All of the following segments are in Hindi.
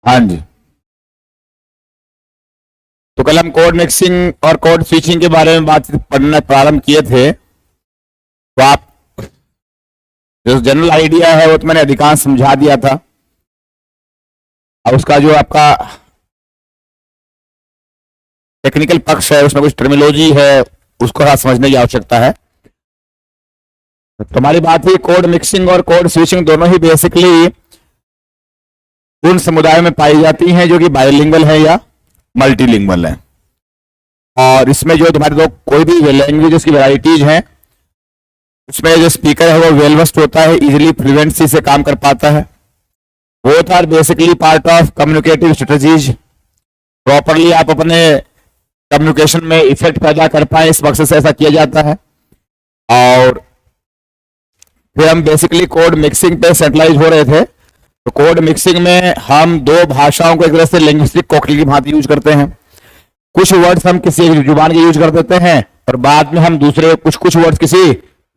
हाँ जी। तो कल हम कोड मिक्सिंग और कोड स्विचिंग के बारे में बात पढ़ना प्रारंभ किए थे। तो आप जो जनरल आइडिया है वो तो मैंने अधिकांश समझा दिया था। अब उसका जो आपका टेक्निकल पक्ष है, उसमें कुछ टर्मिनोलॉजी है, उसको आप समझने की आवश्यकता है। तो हमारी बात हुई कोड मिक्सिंग और कोड स्विचिंग दोनों ही बेसिकली उन समुदायों में पाई जाती हैं जो कि बाइलिंगुअल है या मल्टीलिंगुअल है। और इसमें जो तुम्हारे दो कोई भी लैंग्वेजेस की वैरायटीज हैं, उसमें जो स्पीकर है वो वेल वेस्ट होता है, इजीली फ्लुएंसी से काम कर पाता है। Both are basically part of communicative strategies. Properly आप अपने कम्युनिकेशन में इफेक्ट पैदा कर पाए, इस मकसद से ऐसा किया जाता है। और फिर हम बेसिकली कोड मिक्सिंग पे सेटलाइज हो रहे थे। तो कोड मिक्सिंग में हम दो भाषाओं को एक तरह से लिंग्विस्टिक कॉकटेल की भांति यूज करते हैं। कुछ वर्ड्स हम किसी एक जुबान के यूज कर देते हैं और बाद में हम दूसरे कुछ वर्ड्स किसी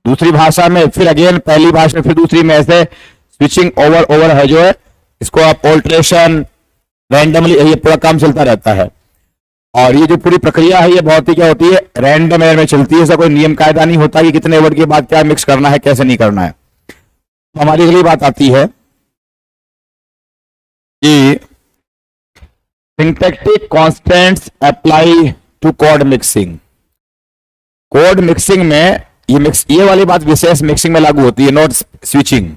दूसरी भाषा में, फिर अगेन पहली भाषा में, फिर दूसरी में, ऐसे स्विचिंग ओवर है जो है, इसको आप ऑल्ट्रेशन रैंडमली, ये पूरा काम चलता रहता है। और ये जो पूरी प्रक्रिया है ये बहुत ही क्या होती है, रैंडम एयर में चलती है। ऐसा कोई नियम कायदा नहीं होता कि कितने वर्ड के बाद क्या मिक्स करना है, कैसे नहीं करना है। तो हमारी अगली बात आती है कि syntactic constants apply to code mixing. Code mixing में ये वाली बात विशेष मिक्सिंग में लागू होती है, नॉट स्विचिंग।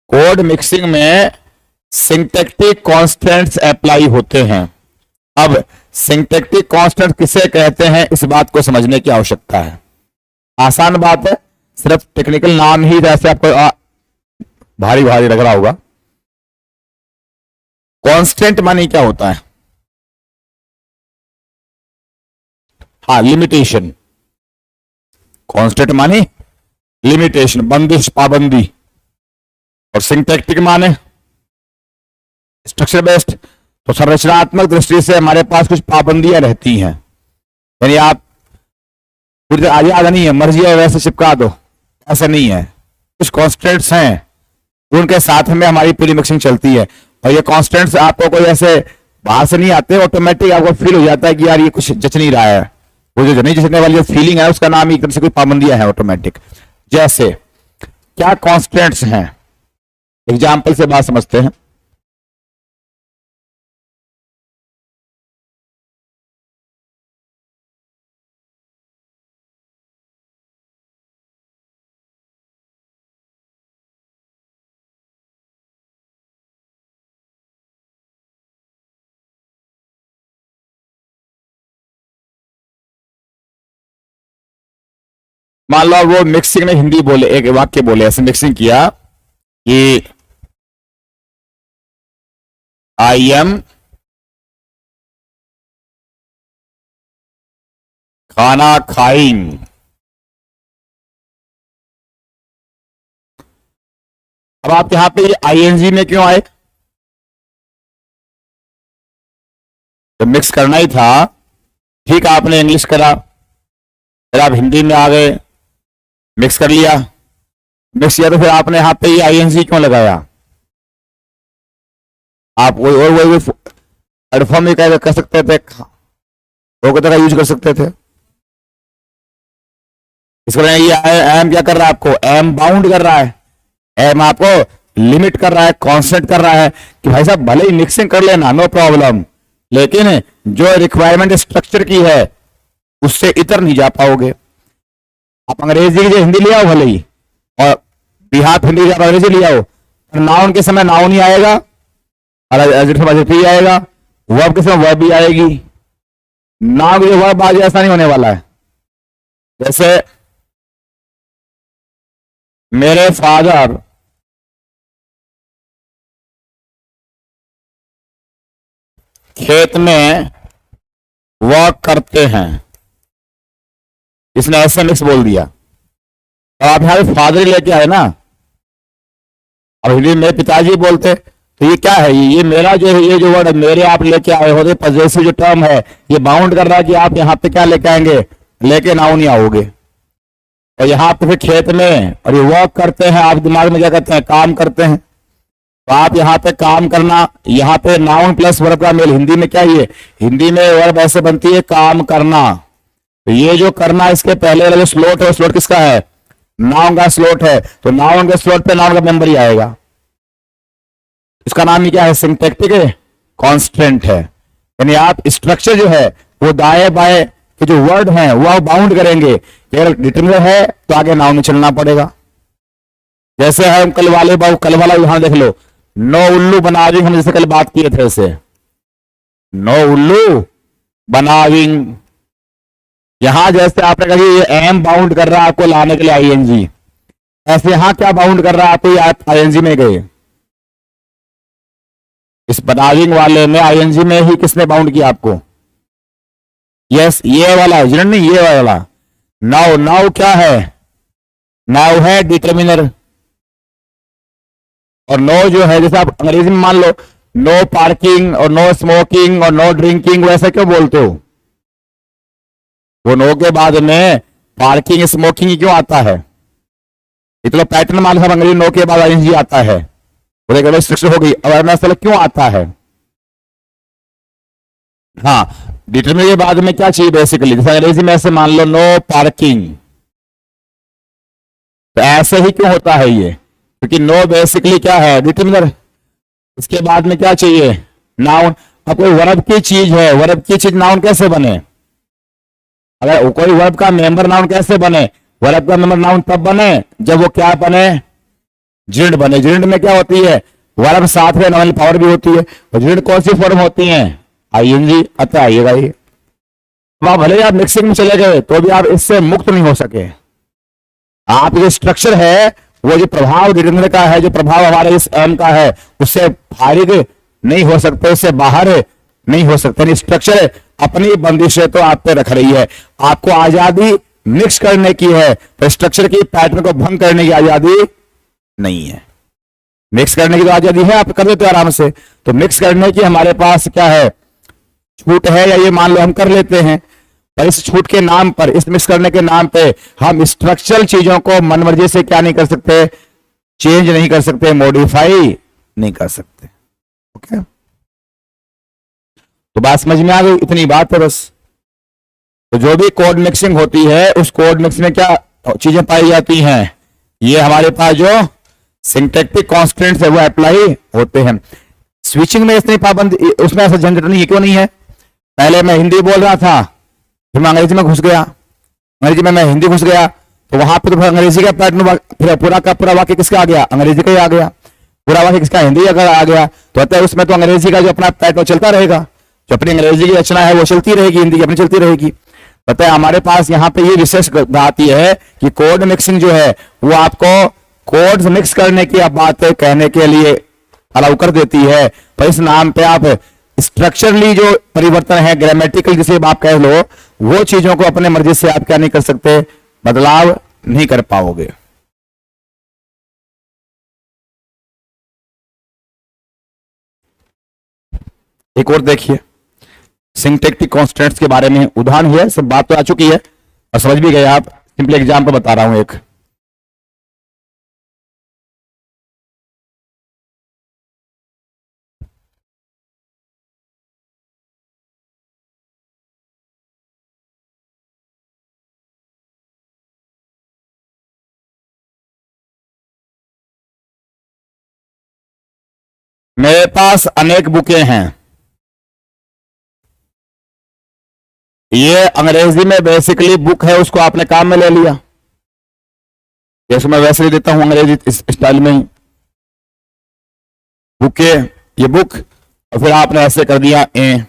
कोड मिक्सिंग में सिंटैक्टिक कॉन्स्टेंट्स अप्लाई होते हैं। अब सिंटैक्टिक कॉन्स्टेंट किसे कहते हैं, इस बात को समझने की आवश्यकता है। आसान बात है, सिर्फ टेक्निकल नाम ही जैसे आपको भारी भारी लग रहा होगा। कांस्टेंट माने क्या होता है? हाँ, लिमिटेशन। कांस्टेंट माने लिमिटेशन, बंदिश, पाबंदी। और सिंटैक्टिक माने स्ट्रक्चर बेस्ड। तो संरचनात्मक दृष्टि से हमारे पास कुछ पाबंदियां रहती हैं, यानी आप पूरी आजाद नहीं है, मर्जी है वैसे चिपका दो, ऐसा नहीं है। कुछ कॉन्स्टेंट्स हैं, उनके साथ में हमारी पूरी मिक्सिंग चलती है। और ये कॉन्स्टेंट्स आपको कोई ऐसे बाहर से नहीं आते, ऑटोमेटिक आपको फील हो जाता है कि यार ये कुछ जच नहीं रहा है। वो जो नहीं जचने वाली जो फीलिंग है उसका नाम ही एकदम से कोई पाबंदियां है ऑटोमेटिक। जैसे क्या कॉन्स्टेंट्स हैं, एग्जाम्पल से बात समझते हैं। मान लो वो मिक्सिंग में हिंदी बोले, एक वाक्य बोले, ऐसे मिक्सिंग किया कि आई एम खाना खाइंग। अब आप यहां पे आईएनजी में क्यों आए? जब मिक्स करना ही था, ठीक, आपने इंग्लिश करा, फिर आप हिंदी में आ गए, मिक्स कर लिया। मिक्स किया तो फिर आपने यहां पे आईएनजी क्यों लगाया? आप वही एडफॉर्म भी कर सकते थे, वो का यूज कर सकते थे। इसको ये एम क्या कर रहा है, आपको एम बाउंड कर रहा है, एम आपको लिमिट कर रहा है, कांस्टेंट कर रहा है कि भाई साहब भले ही मिक्सिंग कर लेना, नो प्रॉब्लम, लेकिन जो रिक्वायरमेंट स्ट्रक्चर की है उससे इतर नहीं जा पाओगे। आप अंग्रेजी की हिंदी ले आओ भले ही, और बिहार हिंदी अंग्रेजी ले आओ, नाउन के समय नाउन ही आएगा और एडजेक्टिव ही आएगा, वर्ब के समय वर्ब भी आएगी। नाउन जो वर्ब आज ऐसा नहीं होने वाला है। जैसे मेरे फादर खेत में वर्क करते हैं, इसने ऐसे मिक्स बोल दिया। अब आप यहां फादर ही लेके आए ना, और हिंदी में पिताजी बोलते, तो ये क्या है, ये मेरा जो है, ये जो वर्ड मेरे आप लेके आए हो, पजेसिव जो टर्म है ये बाउंड कर रहा है कि आप यहां पे क्या लेके आएंगे, लेके नाउन ही आओगे। और यहां पे फिर खेत में, और ये वर्क करते हैं, आप दिमाग में क्या करते हैं, काम करते हैं। तो आप यहाँ पे काम करना, यहाँ पे नाउन प्लस वर्ब का मेल, हिंदी में क्या ये, हिंदी में वर्ब ऐसे बनती है काम करना। तो ये जो करना इसके पहले वाला जो स्लॉट है, स्लॉट किसका है, नाउन का स्लॉट है। तो नाउन के स्लॉट पे नाउन का मेंबर ही आएगा। इसका नाम ही क्या है, सिंटैक्टिक कांस्टेंट है। यानी आप स्ट्रक्चर जो है वो दाएं बाएं के जो वर्ड हैं वो आप बाउंड करेंगे। अगर डिटरमिनर है तो आगे नाउन में चलना पड़ेगा। जैसे है कल वाले कल वाला यहां देख लो, नो उल्लू बनाविंग, हम जैसे कल बात किए थे ऐसे, नो उल्लू बनाविंग। यहां जैसे आपने कहा ये एम बाउंड कर रहा है आपको लाने के लिए आईएनजी, ऐसे यहां क्या बाउंड कर रहा है आपको, आईएनजी में गए। इस बनाविंग वाले में आईएनजी में ही किसने बाउंड किया आपको, यस ये वाला नहीं, ये वाला नाउ। नाउ क्या है, नाउ है डिटरमिनर। और नो जो है, जैसे आप अंग्रेजी में मान लो नो पार्किंग और नो स्मोकिंग और नो ड्रिंकिंग, वैसे क्यों बोलते हो, वो नो के बाद में पार्किंग स्मोकिंग क्यों आता है, इतना पैटर्न मान लो अंग्रेजी नो के बाद आईएनजी आता है, वो स्ट्रक्चर हो गई। अवेयरनेस क्यों आता है, हाँ डिटरमिनर के बाद में क्या चाहिए बेसिकली, जैसे अंग्रेजी में ऐसे मान लो नो पार्किंग, तो ऐसे ही क्यों होता है ये, क्योंकि नो बेसिकली क्या है, डिटरमिनर। इसके बाद में क्या चाहिए, नाउन। अब कोई वर्ब की चीज है, वर्ब की चीज नाउन कैसे बने, अगर कोई वर्ब का मेंबर नाउन कैसे बने, वर्ब का मेंबर नाउन तब बने जब वो क्या बने, जिंड बने। जिंड में क्या होती है, वर्ब साथ में नॉमिनल पावर भी होती है। और जिंड कौन सी फॉर्म होती है, आईएनजी। अतः आइएगा ये, तो भले आप मिक्सिंग में चले गए तो भी आप इससे मुक्त नहीं हो सके। आप जो स्ट्रक्चर है, वो जो प्रभाव डिटरमिनर का है, जो प्रभाव हमारे इस एम का है, उससे फारिग नहीं हो सकते, उससे बाहर नहीं हो सकते। स्ट्रक्चर अपनी बंदिशें तो आप पे रख रही है, आपको आजादी मिक्स करने की है, तो स्ट्रक्चर की पैटर्न को भंग करने की आजादी नहीं है। मिक्स करने की तो आजादी है, आप कर देते हो आराम से। तो मिक्स करने की हमारे पास क्या है, छूट है, या ये मान लो हम कर लेते हैं। पर इस छूट के नाम पर, इस मिक्स करने के नाम पे हम स्ट्रक्चरल चीजों को मनमर्जी से क्या नहीं कर सकते, चेंज नहीं कर सकते, मॉडिफाई नहीं कर सकते। ओके, तो बात समझ में आ गई, इतनी बात है बस। तो जो भी कोड मिक्सिंग होती है, उस कोड मिक्स में क्या चीजें पाई जाती हैं, ये हमारे पास जो सिंटैक्टिक कॉन्स्टेंट्स है वो अप्लाई होते हैं। स्विचिंग में इतनी पाबंदी, उसमें ऐसा झंझट नहीं है। क्यों नहीं है, पहले मैं हिंदी बोल रहा था, फिर मैं अंग्रेजी में घुस गया, अंग्रेजी में मैं हिंदी घुस गया, तो वहां पर तो अंग्रेजी का पैटर्न, फिर पूरा का पूरा वाक्य किसका आ गया, अंग्रेजी का ही आ गया। पूरा वाक्य किसका, हिंदी अगर आ गया, तो अतः उसमें तो अंग्रेजी का जो अपना पैटर्न चलता रहेगा, जो अपनी अंग्रेजी की रचना है वो चलती रहेगी, हिंदी की अपनी चलती रहेगी। पता है हमारे पास यहाँ पे ये विशेष बात यह है कि कोड मिक्सिंग जो है वो आपको कोड्स मिक्स करने की आप बातें कहने के लिए अलाउ कर देती है। पर इस नाम पे आप स्ट्रक्चरली जो परिवर्तन है, ग्रामेटिकल जिसे आप कह लो, वो चीजों को अपने मर्जी से आप क्या नहीं कर सकते, बदलाव नहीं कर पाओगे। एक और देखिए सिंटैक्टिक कॉन्स्टेंट्स के बारे में उदाहरण है, सब बात तो आ चुकी है और समझ भी गए आप, सिंपल एग्जाम्पल बता रहा हूं एक। मेरे पास अनेक बुकें हैं, ये अंग्रेजी में बेसिकली बुक है, उसको आपने काम में ले लिया, जैसे मैं वैसे ही देता हूं अंग्रेजी इस स्टाइल में ही, बुके, ये बुक, और फिर आपने ऐसे कर दिया ए,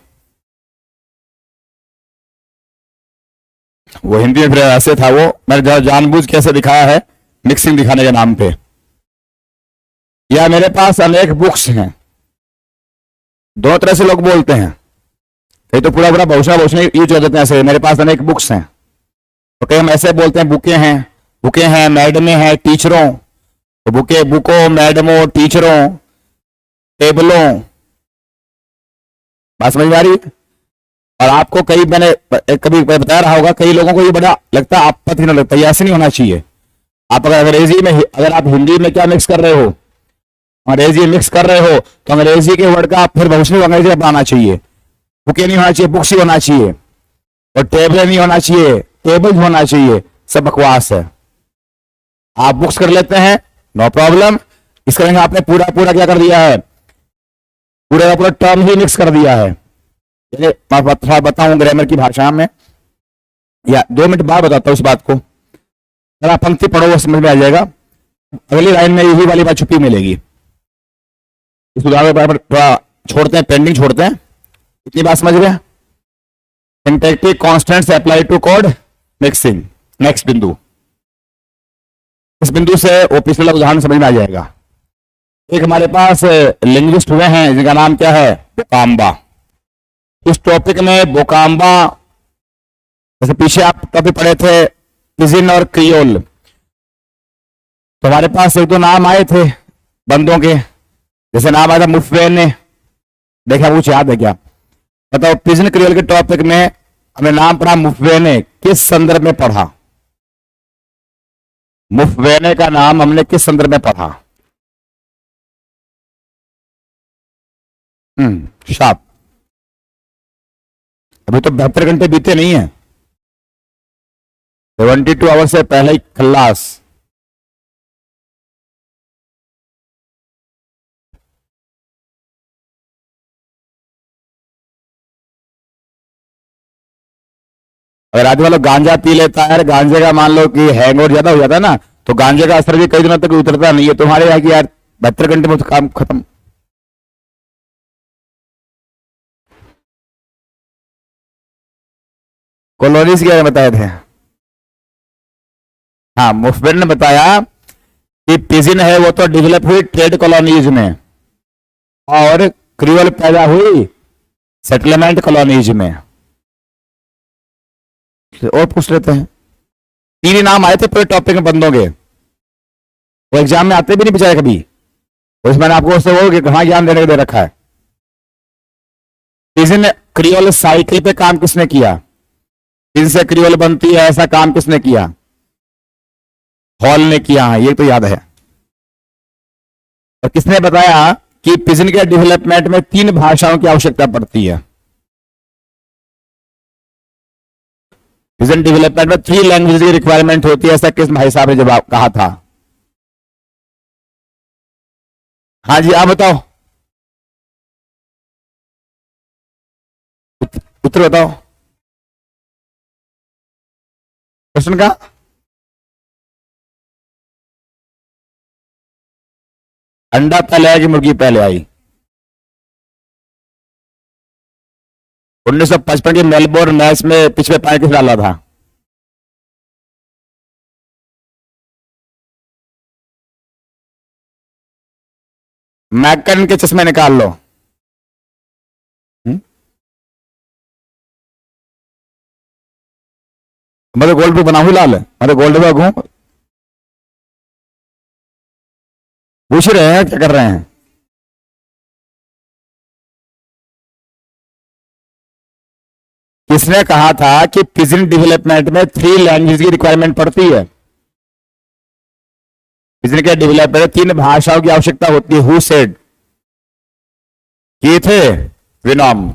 वो हिंदी में फिर ऐसे था, वो मैंने जानबूझ कैसे दिखाया है, मिक्सिंग दिखाने के नाम पे। या मेरे पास अनेक बुक्स हैं, दो तरह से लोग बोलते हैं, कहीं तो पूरा पूरा बहुशा यूज कर देते हैं ऐसे, मेरे पास अनेक बुक्स हैं। तो कहीं हम ऐसे बोलते हैं बुके हैं, बुके हैं, मैडमें हैं, टीचरों, तो बुके, बुकों, मैडमों, टीचरों, टेबलों, बात समझ में आ रही है। और आपको कई, मैंने कभी बता रहा होगा, कई लोगों को ये बड़ा लगता है, आपत्ति न लगता है, ऐसे नहीं होना चाहिए। आप अगर अंग्रेजी में, अगर आप हिंदी में क्या मिक्स कर रहे हो, अंग्रेजी मिक्स कर रहे हो तो अंग्रेजी के वर्ड का फिर भविष्य में अंग्रेजी बनाना चाहिए। बुके नहीं होना चाहिए, बुक्स ही होना चाहिए, और टेबल नहीं होना चाहिए, टेबल होना चाहिए। सब बकवास है। आप बुक्स कर लेते हैं, नो प्रॉब्लम। इसका मतलब आपने पूरा पूरा क्या कर दिया है, पूरा का पूरा टर्म ही मिक्स कर दिया है। मैं थोड़ा बताऊं ग्रामर की भाषा में, या 2 मिनट बाद बताता हूं इस बात को। जरा पंक्ति पढ़ो, वो समझ में आ जाएगा। अगली लाइन में यही वाली बात छुपी मिलेगी। इस उदाहरण थोड़ा छोड़ते हैं, पेंडिंग छोड़ते हैं। इतनी बात समझ गए। Syntactic constants apply to code mixing. Next बिंदु, इस बिंदु से वो पिछला उदाहरण समझ में आ जाएगा। एक हमारे पास लिंग्विस्ट हुए हैं जिनका नाम क्या है, बोकाम्बा। इस टॉपिक में बोकाम्बा, जैसे पीछे आप टॉपिक पढ़े थे पिजिन और क्रियोल, तो हमारे पास 1-2 नाम आए थे बंदों के। जैसे नाम आया था मुफवेने, देखा कुछ याद है क्या? बताओ, पिजिन क्रियोल के टॉपिक में हमने नाम पढ़ा मुफवेने, किस संदर्भ में पढ़ा? मुफवेने का नाम हमने किस संदर्भ में पढ़ा? शाप। अभी तो 72 घंटे बीते नहीं है, 72 आवर्स से पहले ही खल्लास। अगर आदमी वालों गांजा पी लेता है, गांजे का मान लो कि हैंगओवर ज्यादा हो जाता है ना, तो गांजे का असर भी कई दिनों तक उतरता नहीं है। तुम्हारे यहाँ की यार 72 घंटे में तो काम खत्म। कॉलोनीज के बारे में बताए थे। हाँ, मुखबिर ने बताया कि पिजिन है वो तो डेवलप हुई ट्रेड कॉलोनीज में, और क्रियोल पैदा हुई सेटलमेंट कॉलोनीज में। और पूछ लेते हैं, 3 ही नाम आए थे पूरे टॉपिक में बंदों के, वो एग्जाम में आते भी नहीं बेचारे कभी। तो इसमें आपको उससे वो कि कहां ज्ञान देने को दे रखा है। पिजिन क्रियोल साइकिल पे काम किसने किया? पिजिन से क्रियोल बनती है, ऐसा काम किसने किया? हॉल ने किया है, ये तो याद है। और किसने बताया कि पिजिन के डेवलपमेंट में 3 भाषाओं की आवश्यकता पड़ती है? पिजिन डेवलपमेंट में 3 लैंग्वेज की रिक्वायरमेंट होती है, ऐसा किस भाई साहब ने जवाब कहा था? हाँ जी, आप बताओ, उत्तर बताओ क्वेश्चन का। अंडा पहले आया कि मुर्गी पहले आई? 1955 के मेलबोर्न मैच में पिछले पाए किस डाला था? मैकन के चश्मे निकाल लो। मैं तो गोल्ड पे बना हूं लाल, मैं तो गोल्ड पे हूं। पूछ रहे हैं क्या कर रहे हैं? किसने कहा था कि पिजिन डेवलपमेंट में 3 लैंग्वेज की रिक्वायरमेंट पड़ती है? पिजिन के डेवलपमेंट में 3 भाषाओं की आवश्यकता होती है। Who said? किए थे विनॉम।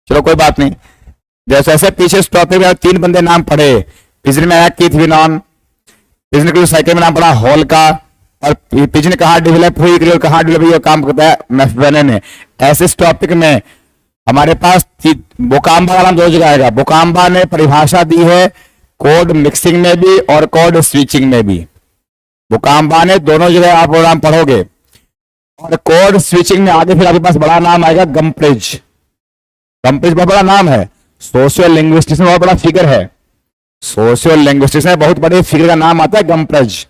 चलो कोई बात नहीं, जैसे जैसे पीछे इस टॉपिक में 3 बंदे नाम पढ़े। पिजिन में आया कीथ विनॉन, पिजिन के साइकिल में नाम पड़ा हॉल का, और पिजिन कहाँ डेवलप हुई, क्रियोल कहाँ डेवलप हुई, काम करता है मैफवेने ने। ऐसे इस टॉपिक में हमारे पास बोकाम्बा का नाम 2 जगह आएगा। बोकाम्बा ने परिभाषा दी है कोड मिक्सिंग में भी और कोड स्विचिंग में भी। बोकाम्बा ने दोनों जगह आप वो नाम पढ़ोगे। और कोड स्विचिंग में आगे फिर आपके पास बड़ा नाम आएगा गम्प्रिज। गम्प्रिज बहुत बड़ा नाम है, सोशियो लिंग्विस्टिक्स में बहुत बड़ा फिगर है। सोशियो लिंग्विस्टिक्स में बहुत बड़े फिगर का नाम आता है गम्प्रिज।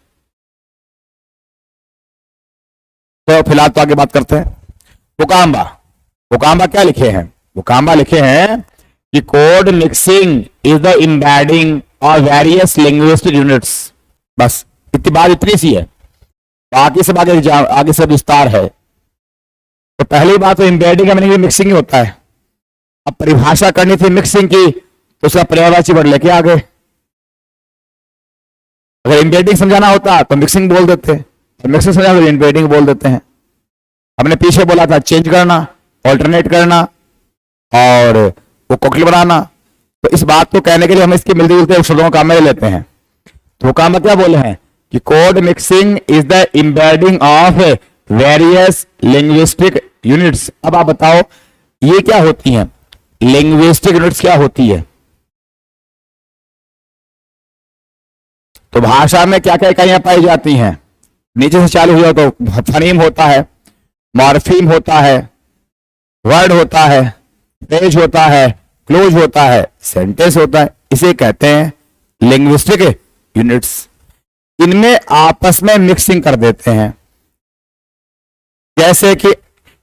तो फिलहाल तो आगे बात करते हैं। बोकाम्बा, बोकाम्बा क्या लिखे हैं? बोकाम्बा लिखे हैं कि code mixing is the embedding of various linguistic units. बस इतनी बात, इतनी सी है, बाकी सब आगे से विस्तार है। तो पहली बात तो एम्बेडिंग का मीनिंग मिक्सिंग ही होता है। अब परिभाषा करनी थी मिक्सिंग की, तो उसका पर्यायवाची वर्ड लेके आ गए। अगर एम्बेडिंग समझाना होता तो मिक्सिंग बोल देते। मिक्सिंग समझा तो इनब्रीडिंग बोल देते हैं। हमने पीछे बोला था चेंज करना, ऑल्टरनेट करना और वो कोकल बनाना। तो इस बात को कहने के लिए हम इसके मिलते जुलते शब्दों का काम में ले लेते हैं। तो काम में क्या बोले हैं कि code mixing is the embedding of various linguistic units. अब आप बताओ ये क्या होती हैं, लिंग्विस्टिक यूनिट्स क्या होती है? तो भाषा में क्या क्या इकाइयां पाई जाती हैं? नीचे से चालू हुआ तो फनीम होता है, मॉर्फीम होता है, वर्ड होता है, फ्रेज होता है, क्लोज होता है, सेंटेंस होता है। इसे कहते हैं लिंग्विस्टिक यूनिट्स। इनमें आपस में मिक्सिंग कर देते हैं, जैसे कि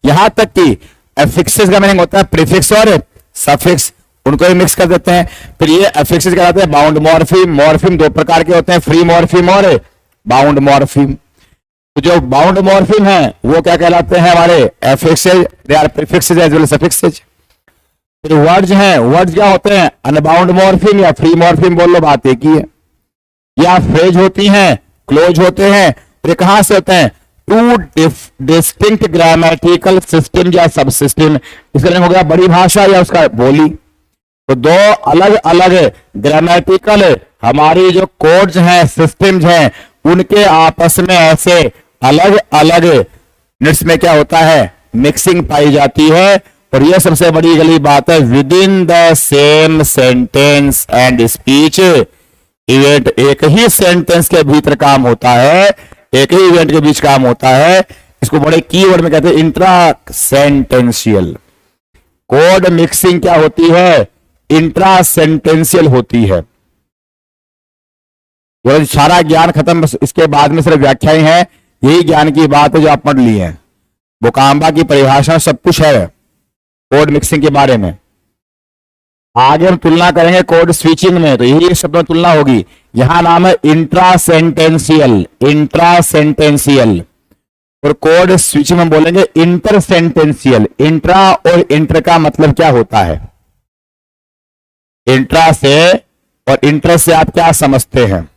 यहां तक कि एफिक्सेस का मीनिंग होता है प्रीफिक्स और सफिक्स, उनको भी मिक्स कर देते हैं। फिर ये एफिक्सेस कहलाते हैं बाउंड मॉर्फीम। मॉर्फीम दो प्रकार के होते हैं, फ्री मॉर्फीम और बाउंड मॉर्फीम। तो जो बाउंड मॉर्फीम है वो क्या कहलाते हैं? हमारे affixes, they are prefixes as well suffixes. फिर वर्ड्स हैं, वर्ड्स क्या होते हैं? अनबाउंड मॉर्फीम या फ्री मॉर्फीम, बोल लो बात एक ही है। या फ्रेज होती हैं, क्लोज होते हैं। फिर कहां से होते हैं? टू डिस्टिंक्ट ग्रामेटिकल सिस्टम या सब सिस्टम। इसका नाम हो गया बड़ी भाषा या उसका बोली। तो दो अलग अलग ग्रामेटिकल हमारी जो कोड्स हैं, सिस्टम्स हैं, उनके आपस में ऐसे अलग अलग यूनिट्स में क्या होता है? मिक्सिंग पाई जाती है। और यह सबसे बड़ी गली बात है, with in the same sentence and speech event. एक ही सेंटेंस के भीतर काम होता है, एक ही इवेंट के बीच काम होता है। इसको बड़े कीवर्ड में कहते हैं इंट्रा सेंटेंशियल। कोड मिक्सिंग क्या होती है? इंट्रा सेंटेंशियल होती है। ये सारा ज्ञान खत्म, बस इसके बाद में सिर्फ व्याख्याएं हैं। यही ज्ञान की बात है जो आप पढ़ ली है। बोकाम्बा की परिभाषा सब कुछ है कोड मिक्सिंग के बारे में। आगे हम तुलना करेंगे कोड स्विचिंग में, तो यही शब्द में तुलना होगी। यहां नाम है इंट्रा सेंटेंशियल, इंट्रा सेंटेंशियल। और कोड स्विचिंग में बोलेंगे इंटर सेंटेंशियल। इंट्रा और इंटर का मतलब क्या होता है? इंट्रा से और इंटर से आप क्या समझते हैं?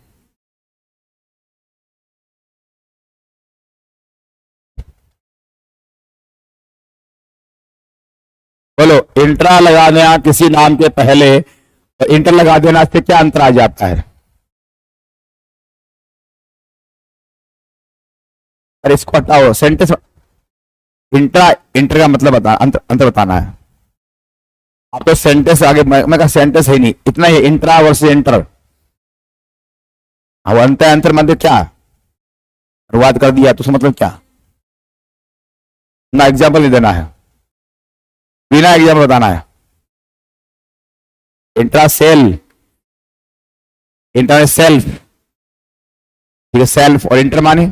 बोलो, इंट्रा लगा देना किसी नाम के पहले और इंटर लगा देना से क्या अंतर आ जाता है? अरे इसको हटाओ, सेंटेंस इंट्रा इंटर का मतलब अंतर बताना है। आप तो सेंटेंस आगे, मैं कहा सेंटेंस है नहीं, इतना ही इंट्रा वर्सेस इंटर। अब अंतर मतलब क्या? अनुवाद कर दिया तो मतलब क्या? ना एग्जाम्पल नहीं देना है, बिना एग्जाम्पल बताना है। इंट्रा सेल, इंटर सेल्फ, ठीक है, सेल्फ। और इंटर माने,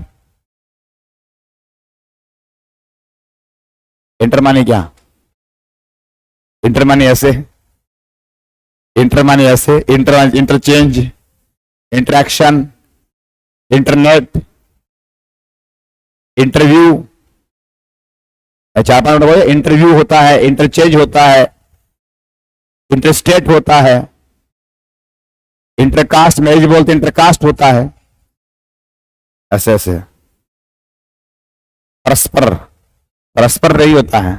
इंटर माने क्या? इंटर माने ऐसे, इंटर माने ऐसे, inter interchange, interaction, internet, interview. चार पांच मिनट इंटरव्यू होता है, इंटरचेंज होता है, इंटरस्टेट होता है, इंटरकास्ट मैरिज बोलते हैं, इंटरकास्ट होता है। ऐसे ऐसे परस्पर, परस्पर नहीं होता है।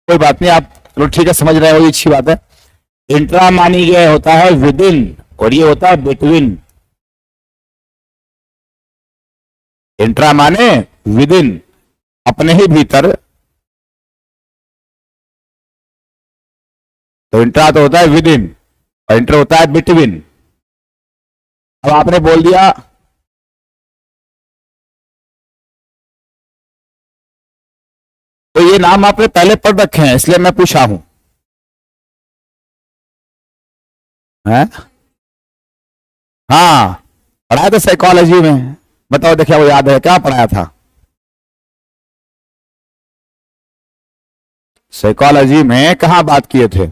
कोई बात नहीं, आप चलो ठीक है, समझ रहे हो, ये अच्छी बात है। इंट्रा मानी गया होता है विद इन, और ये होता है बिटवीन। इंट्रा माने विद इन, अपने ही भीतर। तो इंट्रा तो होता है विद इन और इंटर होता है बिटवीन। अब आपने बोल दिया तो ये नाम आपने पहले पढ़ रखे हैं, इसलिए मैं पूछा हूं। है? हाँ, पढ़ाया था साइकोलॉजी में। बताओ देखिए, वो याद है क्या पढ़ाया था? साइकोलॉजी में कहां बात किए थे?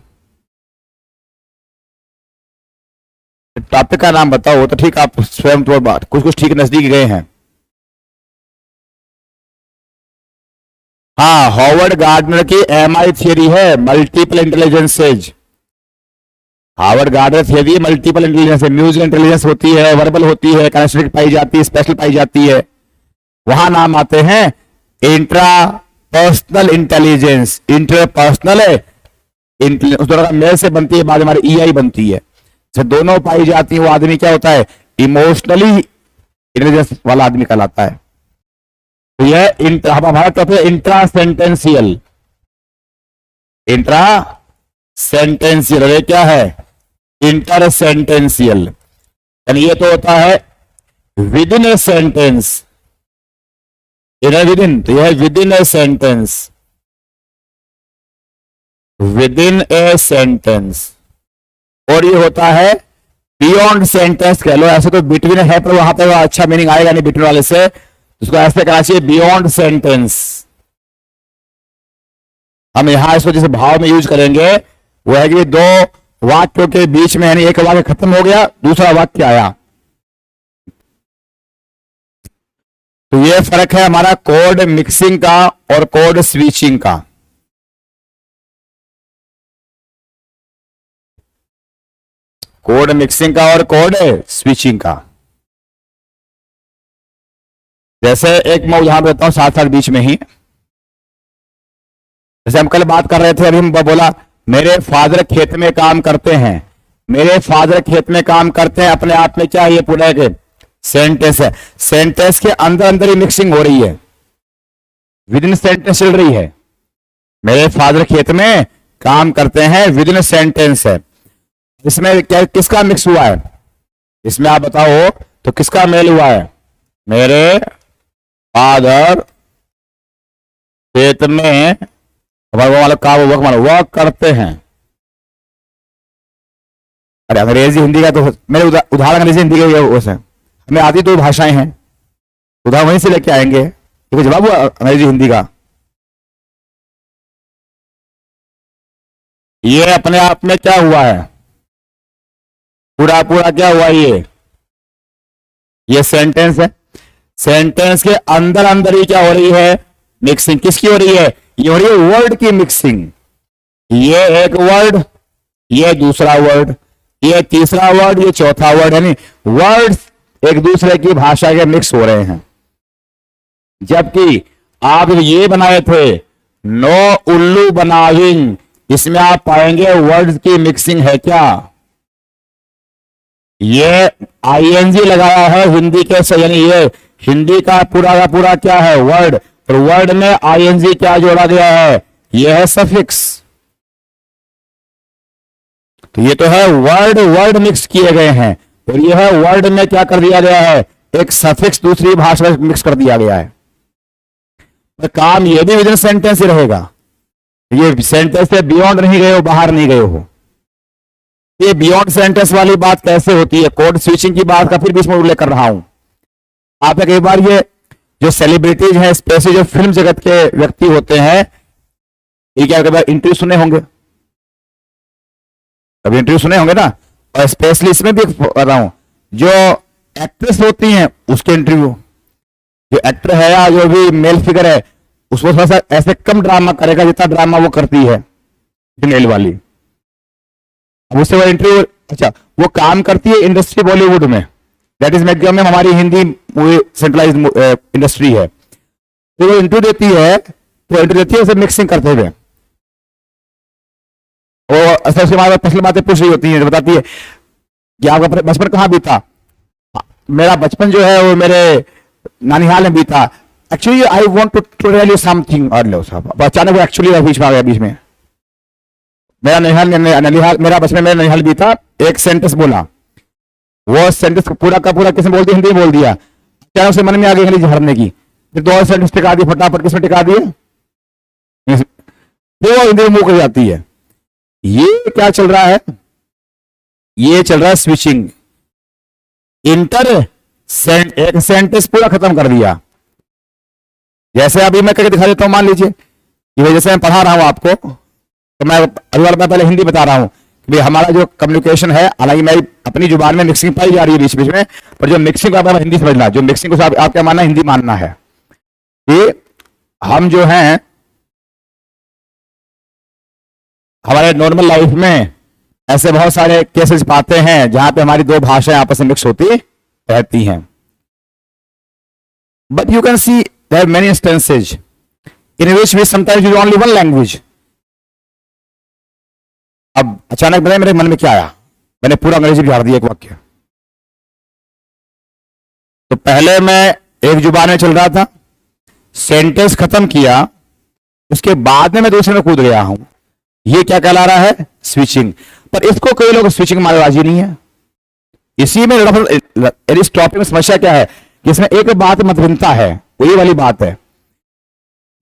टॉपिक का नाम बताओ तो ठीक, आप स्वयं तो बात कुछ कुछ ठीक नजदीक गए हैं। हाँ, हॉवर्ड गार्डनर की एमआई थियरी है, multiple intelligences. Harvard gardener theory multiple intelligence है, म्यूजिक इंटेलिजेंस होती है, वर्बल होती है, कैनेस्टिक पाई जाती है, स्पेशल पाई जाती है। वहां नाम आते हैं इंट्रा पर्सनल इंटेलिजेंस, इंटरपर्सनल है उस दोनों का मेल से बनती है, बाद हमारी ईआई बनती है। जब दोनों पाई जाती है वो आदमी क्या होता है, इमोशनली इंटेलिजेंस वाला आदमी कहलाता है। तो यह हमारा टॉपिक है इंट्रा सेंटेंशियल, इंट्रा सेंटेंशियल। ये क्या है, इंटर सेंटेंशियल, यानी ये तो होता है with in a sentence, with in, तो यह है with in a sentence, with in a sentence. और ये होता है बियॉन्ड सेंटेंस कह लो, ऐसे तो बिटवीन है पर वहां पर अच्छा मीनिंग आएगा नहीं बिटवीन वाले से, उसको ऐसे कहना चाहिए बियॉन्ड सेंटेंस। हम यहां इसको जैसे भाव में यूज करेंगे वो है कि दो वाक्यों के बीच में, यानी एक वाक्य खत्म हो गया दूसरा वाक्य आया। तो ये फर्क है हमारा कोड मिक्सिंग का और कोड स्विचिंग का। कोड मिक्सिंग का और कोड स्विचिंग का। जैसे एक मैं उदाहरण देता हूं साथ साथ बीच में ही, जैसे हम कल बात कर रहे थे, अभी हम बोला मेरे फादर खेत में काम करते हैं, मेरे फादर खेत में काम करते हैं, अपने आप में क्या ये पूरा एक सेंटेंस है, सेंटेंस के अंदर अंदर ही मिक्सिंग हो रही है, विद इन सेंटेंस चल रही है। मेरे फादर खेत में काम करते हैं विद इन सेंटेंस है। इसमें क्या किसका मिक्स हुआ है, इसमें आप बताओ तो किसका मेल हुआ है, मेरे फादर खेत में वर्क करते हैं। अरे अंग्रेजी हिंदी का तो मेरे उदाहरण अंग्रेजी हिंदी के हमें आती दो भाषाएं हैं, उदाहरण वहीं से लेके आएंगे, तो जवाब हुआ अंग्रेजी हिंदी का। ये अपने आप में क्या हुआ है, पूरा पूरा क्या हुआ, ये सेंटेंस है। सेंटेंस के अंदर अंदर ही क्या हो रही है, मिक्सिंग। किसकी हो रही है, ये हो रही है वर्ड की मिक्सिंग। ये एक वर्ड, ये दूसरा वर्ड, ये तीसरा वर्ड, ये चौथा वर्ड, यानी वर्ड्स एक दूसरे की भाषा के मिक्स हो रहे हैं। जबकि आप ये बनाए थे नो उल्लू बनाविंग, इसमें आप पाएंगे वर्ड्स की मिक्सिंग है क्या, ये आईएनजी लगाया है हिंदी के से, यानी ये हिंदी का पूरा क्या है वर्ड, और वर्ड में आईएनजी क्या जोड़ा गया है, ये है सफिक्स। तो ये तो है वर्ड वर्ड मिक्स किए गए हैं, और ये है वर्ड में क्या कर दिया गया है, एक सफिक्स दूसरी भाषा में मिक्स कर दिया गया है। तो काम ये भी विद इन सेंटेंस ही रहेगा, ये सेंटेंस से बियॉन्ड नहीं गए हो, बाहर नहीं गए हो। ये बियॉन्ड सेंटेंस वाली बात कैसे होती है, कोड स्विचिंग की बात का फिर बीच में उल्लेख कर रहा हूं। आप एक बार ये जो सेलिब्रिटीज हैं, स्पेशली जो फिल्म जगत के व्यक्ति होते हैं, ये क्या इंटरव्यू सुने होंगे, कभी इंटरव्यू सुने होंगे ना, और स्पेशली इसमें भी कर रहा हूं, जो एक्ट्रेस होती हैं उसके इंटरव्यू, जो एक्टर है या जो भी मेल फिगर है उसको थोड़ा सा ऐसे कम ड्रामा करेगा जितना ड्रामा वो करती है फीमेल वाली। अब उससे वो इंटरव्यू, अच्छा वो काम करती है इंडस्ट्री बॉलीवुड में, दैट इज मैक्सिमम में हमारी हिंदी मूवी सेंट्रलाइज इंडस्ट्री है। तो वो इंटरव्यू देती है, तो इंटरव्यू देती है उसे मिक्सिंग करते हुए, वो असर से हमारे पिछली बातें पूछ रही होती है, बताती है कि आपका बचपन कहाँ बीता, मेरा बचपन जो है वो मेरे नानिहाल में बीता। Actually I want to tell you something, और लो साहब अचानक वो एक्चुअली बीच में आ गया, बीच में मेरा ननिहाल मेरा बचपन मेरा ननिहाल बीता, एक सेंटेंस बोला, वो सेंटेंस पूरा का पूरा किसने बोल दिया, हिंदी में बोल दिया, अचानक से मन में आ गई अंग्रेजी झड़ने की, फिर दो और सेंटेंस टिका दी फटाफट, किसमें टिका दिए, फिर वो हिंदी में मुंह कर जाती है। ये क्या चल रहा है, ये चल रहा है स्विचिंग। एक सेंटेंस पूरा खत्म कर दिया, जैसे अभी मैं करके दिखा देता हूं, मान लीजिए कि जैसे मैं पढ़ा रहा हूं आपको, तो मैं पहले हिंदी बता रहा हूं कि हमारा जो कम्युनिकेशन है, हालांकि मेरी अपनी जुबान में मिक्सिंग पाई जा रही है बीच बीच में, पर जो मिक्सिंग का मैं हिंदी समझना, जो मिक्सिंग को आप क्या मानना, हिंदी मानना है कि हम जो हैं हमारे नॉर्मल लाइफ में ऐसे बहुत सारे केसेस पाते हैं जहां पे हमारी दो भाषाएं आपस में मिक्स होती रहती हैं। But you can see there are many instances in which we sometimes use only one language. अब अचानक मेरे मन में क्या आया, मैंने पूरा अंग्रेजी बिगाड़ दिया एक वाक्य। तो पहले मैं एक जुबान में चल रहा था, सेंटेंस खत्म किया, उसके बाद में मैं दूसरे में कूद गया हूं। ये क्या कहला रहा है? स्विचिंग। पर इसको कई लोग स्विचिंग मारे राजी नहीं है। इसी में इस टॉपिक में समस्या क्या है कि इसमें एक बात मध्यमता है, वही वाली बात है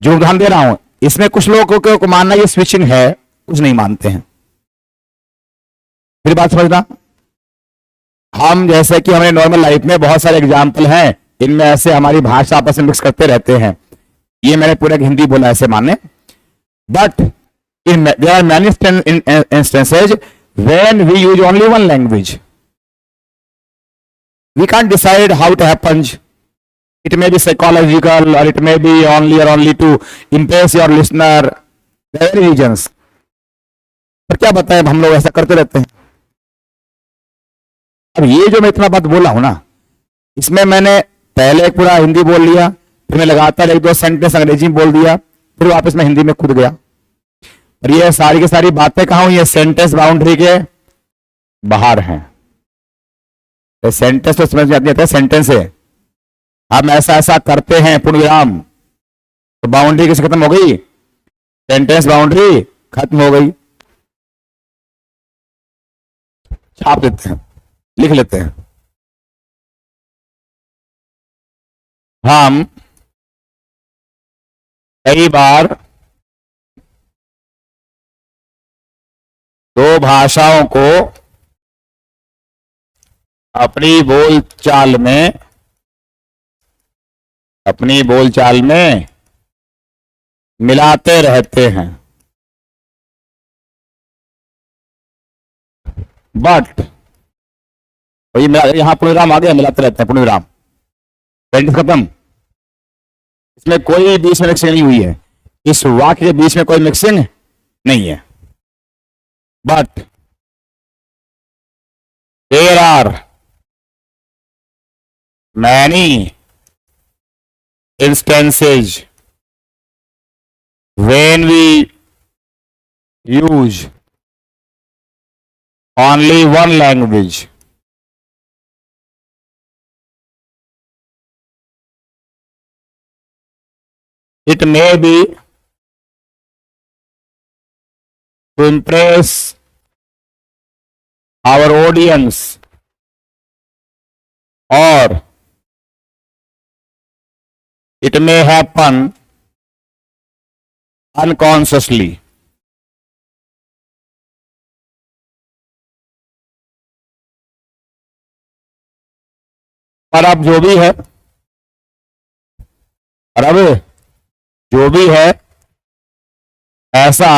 जो उदाहरण दे रहा हूं। इसमें कुछ लोगों को मानना ये स्विचिंग है, कुछ नहीं मानते हैं। मेरी बात समझना। हम जैसे कि हमारे नॉर्मल लाइफ में बहुत सारे एग्जाम्पल हैं, इनमें ऐसे हमारी भाषा आपस में मिक्स करते रहते हैं। ये मैंने पूरा हिंदी बोला ऐसे माने, but there are many instances when we use only one language. We can't decide how it happens. It may be psychological, or it may be only to impress your listener. There are reasons. पर क्या बताएं, हम लोग ऐसा करते रहते हैं। अब ये जो मैं इतना बात बोला हूं ना, इसमें मैंने पहले पूरा हिंदी बोल लिया, फिर मैं लगातार एक दो सेंटेंस अंग्रेजी में बोल दिया, फिर वापस मैं हिंदी में कूद गया। और ये सारी की सारी बातें कहां हुई? ये सेंटेंस बाउंड्री के बाहर हैं। तो सेंटेंस तो समझ में आती है, सेंटेंस है, हम ऐसा ऐसा करते हैं पूर्ण विराम, तो बाउंड्री किसी खत्म हो गई, सेंटेंस बाउंड्री खत्म हो गई। छाप देते हैं, लिख लेते हैं। हम कई बार दो भाषाओं को अपनी बोलचाल में मिलाते रहते हैं। बट यहां पूर्णविराम आ गया, मिलाते रहते हैं, पूर्णविराम, सेंटेंस खत्म। इसमें कोई बीच में मिक्सिंग नहीं हुई है, इस वाक्य के बीच में कोई मिक्सिंग नहीं है। But there are many instances when we use only one language. It may be to impress our audience, or it may happen unconsciously. पर अब जो भी है, ऐसा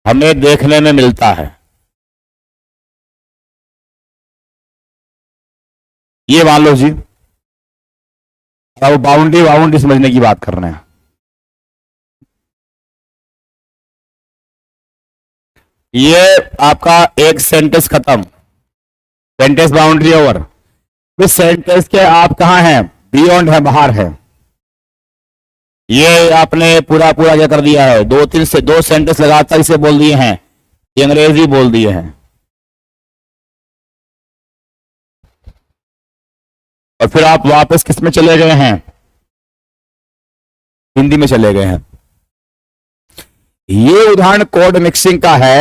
हमें देखने में मिलता है। ये मान लो जी, अब बाउंड्री समझने की बात कर रहे हैं। ये आपका एक सेंटेंस खत्म, सेंटेंस बाउंड्री ओवर। इस सेंटेंस के आप कहां हैं? बियॉन्ड है, बाहर है। ये आपने पूरा क्या कर दिया है, दो सेंटेंस लगातार इसे बोल दिए हैं, ये अंग्रेजी बोल दिए हैं, और फिर आप वापस किस में चले गए हैं? हिंदी में चले गए हैं। ये उदाहरण कोड मिक्सिंग का है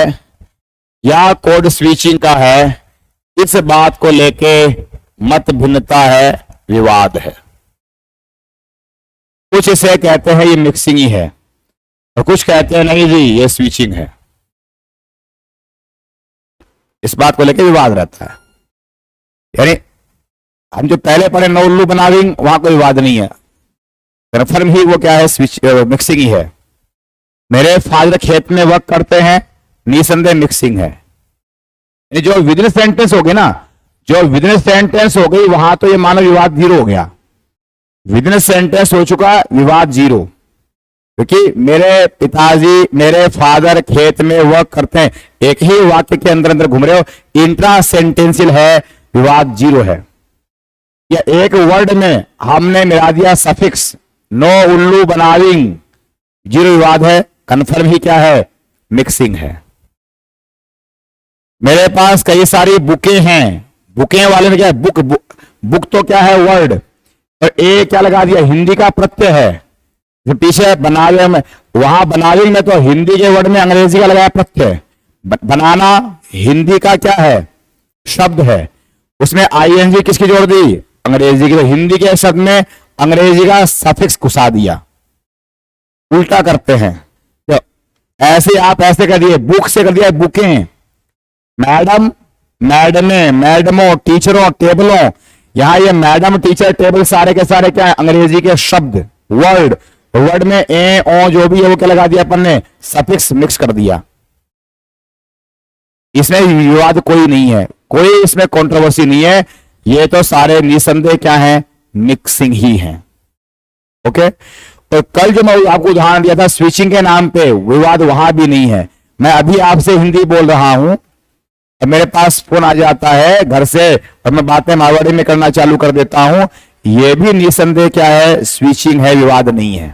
या कोड स्विचिंग का है, इस बात को लेके मत भिन्नता है, विवाद है। कुछ इसे कहते हैं ये मिक्सिंग ही है, और कुछ कहते हैं नहीं जी ये स्विचिंग है। इस बात को लेकर विवाद रहता है। यानी हम जो पहले पढ़े नो उल्लू बनाविंग, वहां कोई विवाद नहीं है, कन्फर्म ही वो क्या है, मिक्सिंग ही है। मेरे फादर खेत में वर्क करते हैं, निसंदेह मिक्सिंग है। जो विदिन सेंटेंस हो गई ना, जो विदिन सेंटेंस हो गई, वहां तो ये मानो विवाद जीरो हो गया। विदिन सेंटेंस हो चुका, विवाद जीरो। क्योंकि मेरे पिताजी, मेरे फादर खेत में वर्क करते हैं, एक ही वाक्य के अंदर अंदर घूम रहे हो, इंट्रा सेंटेंशियल है, विवाद जीरो है। या एक वर्ड में हमने मिला दिया सफिक्स, नो उल्लू बनाविंग, जीरो विवाद है। कन्फर्म ही क्या है, मिक्सिंग है। मेरे पास कई सारी बुकें हैं, बुकें वाले में क्या है, बुक, बुक तो क्या है वर्ड, और ए क्या लगा दिया, हिंदी का प्रत्यय है। पीछे बनावे में, वहां बनाविंग में तो हिंदी के वर्ड में अंग्रेजी का लगाया प्रत्यय। बनाना हिंदी का क्या है, शब्द है, उसमें आईएनजी किसकी जोड़ दी, अंग्रेजी की। तो हिंदी के शब्द में अंग्रेजी का सफिक्स घुसा दिया। उल्टा करते हैं तो ऐसे, आप ऐसे कर दिए, बुक से कर दिया बुकें, मैडम, मैडमे, मैडमों, टीचरों, टेबलों। यहां ये मैडम, टीचर, टेबल सारे के सारे क्या है, अंग्रेजी के शब्द, वर्ड। वर्ड में ए ओ जो भी है वो क्या लगा दिया अपन ने, सफिक्स मिक्स कर दिया। इसमें विवाद कोई नहीं है, कोई इसमें कंट्रोवर्सी नहीं है। ये तो सारे निसंदेह क्या है, मिक्सिंग ही है। ओके, तो कल जो मैं आपको उदाहरण दिया था स्विचिंग के नाम पे, विवाद वहां भी नहीं है। मैं अभी आपसे हिंदी बोल रहा हूं, मेरे पास फोन आ जाता है घर से और मैं बातें मारवाड़ी में करना चालू कर देता हूं, यह भी निसंदेह क्या है, स्विचिंग है, विवाद नहीं है।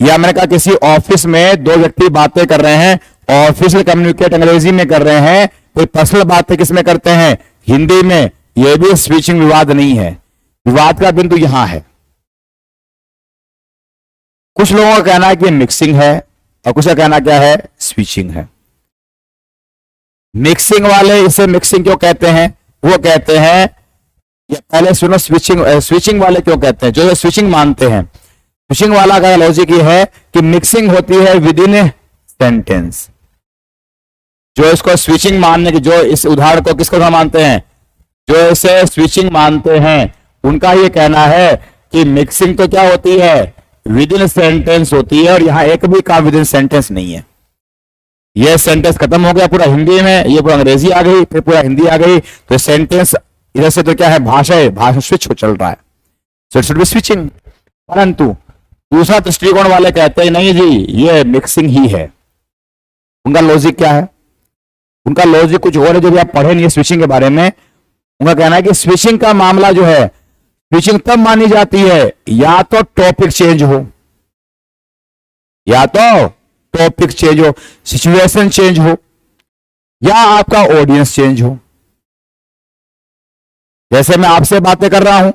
या मैंने कहा किसी ऑफिस में दो व्यक्ति बातें कर रहे हैं, ऑफिशियल कम्युनिकेट अंग्रेजी में कर रहे हैं, कोई पर्सनल बातें किस में करते हैं, हिंदी में, यह भी स्विचिंग, विवाद नहीं है। विवाद का बिंदु यहां है। कुछ लोगों का कहना है कि मिक्सिंग है और कुछ का कहना क्या है, स्विचिंग है। मिक्सिंग वाले इसे मिक्सिंग क्यों कहते हैं, वो कहते हैं, या पहले सुनो स्विचिंग, स्विचिंग वाले क्यों कहते हैं, जो ये स्विचिंग मानते हैं। स्विचिंग वाला का लॉजिक ये है कि मिक्सिंग होती है विद इन ए सेंटेंस। जो इसको स्विचिंग मानने की, जो इस उदाहरण को किसको मानते हैं, जो इसे स्विचिंग मानते हैं, उनका ये कहना है कि मिक्सिंग तो क्या होती है, विद इन सेंटेंस होती है, और यहां एक भी काम विद इन सेंटेंस नहीं है। ये सेंटेंस खत्म हो गया पूरा हिंदी में, ये पूरा अंग्रेजी आ गई, फिर पूरा हिंदी आ गई, तो सेंटेंस इधर से तो क्या है, भाषा है, भाषा स्विच हो चल रहा है, so it should be switching. परंतु दूसरा दृष्टिकोण वाले कहते हैं नहीं जी, ये मिक्सिंग ही है। उनका लॉजिक क्या है, उनका लॉजिक कुछ और है जो भी आप पढ़े नहीं है स्विचिंग के बारे में। उनका कहना है कि स्विचिंग का मामला जो है, स्विचिंग तब मानी जाती है या तो टॉपिक चेंज हो, या तो टॉपिक चेंज हो, सिचुएशन चेंज हो, या आपका ऑडियंस चेंज हो। जैसे मैं आपसे बातें कर रहा हूं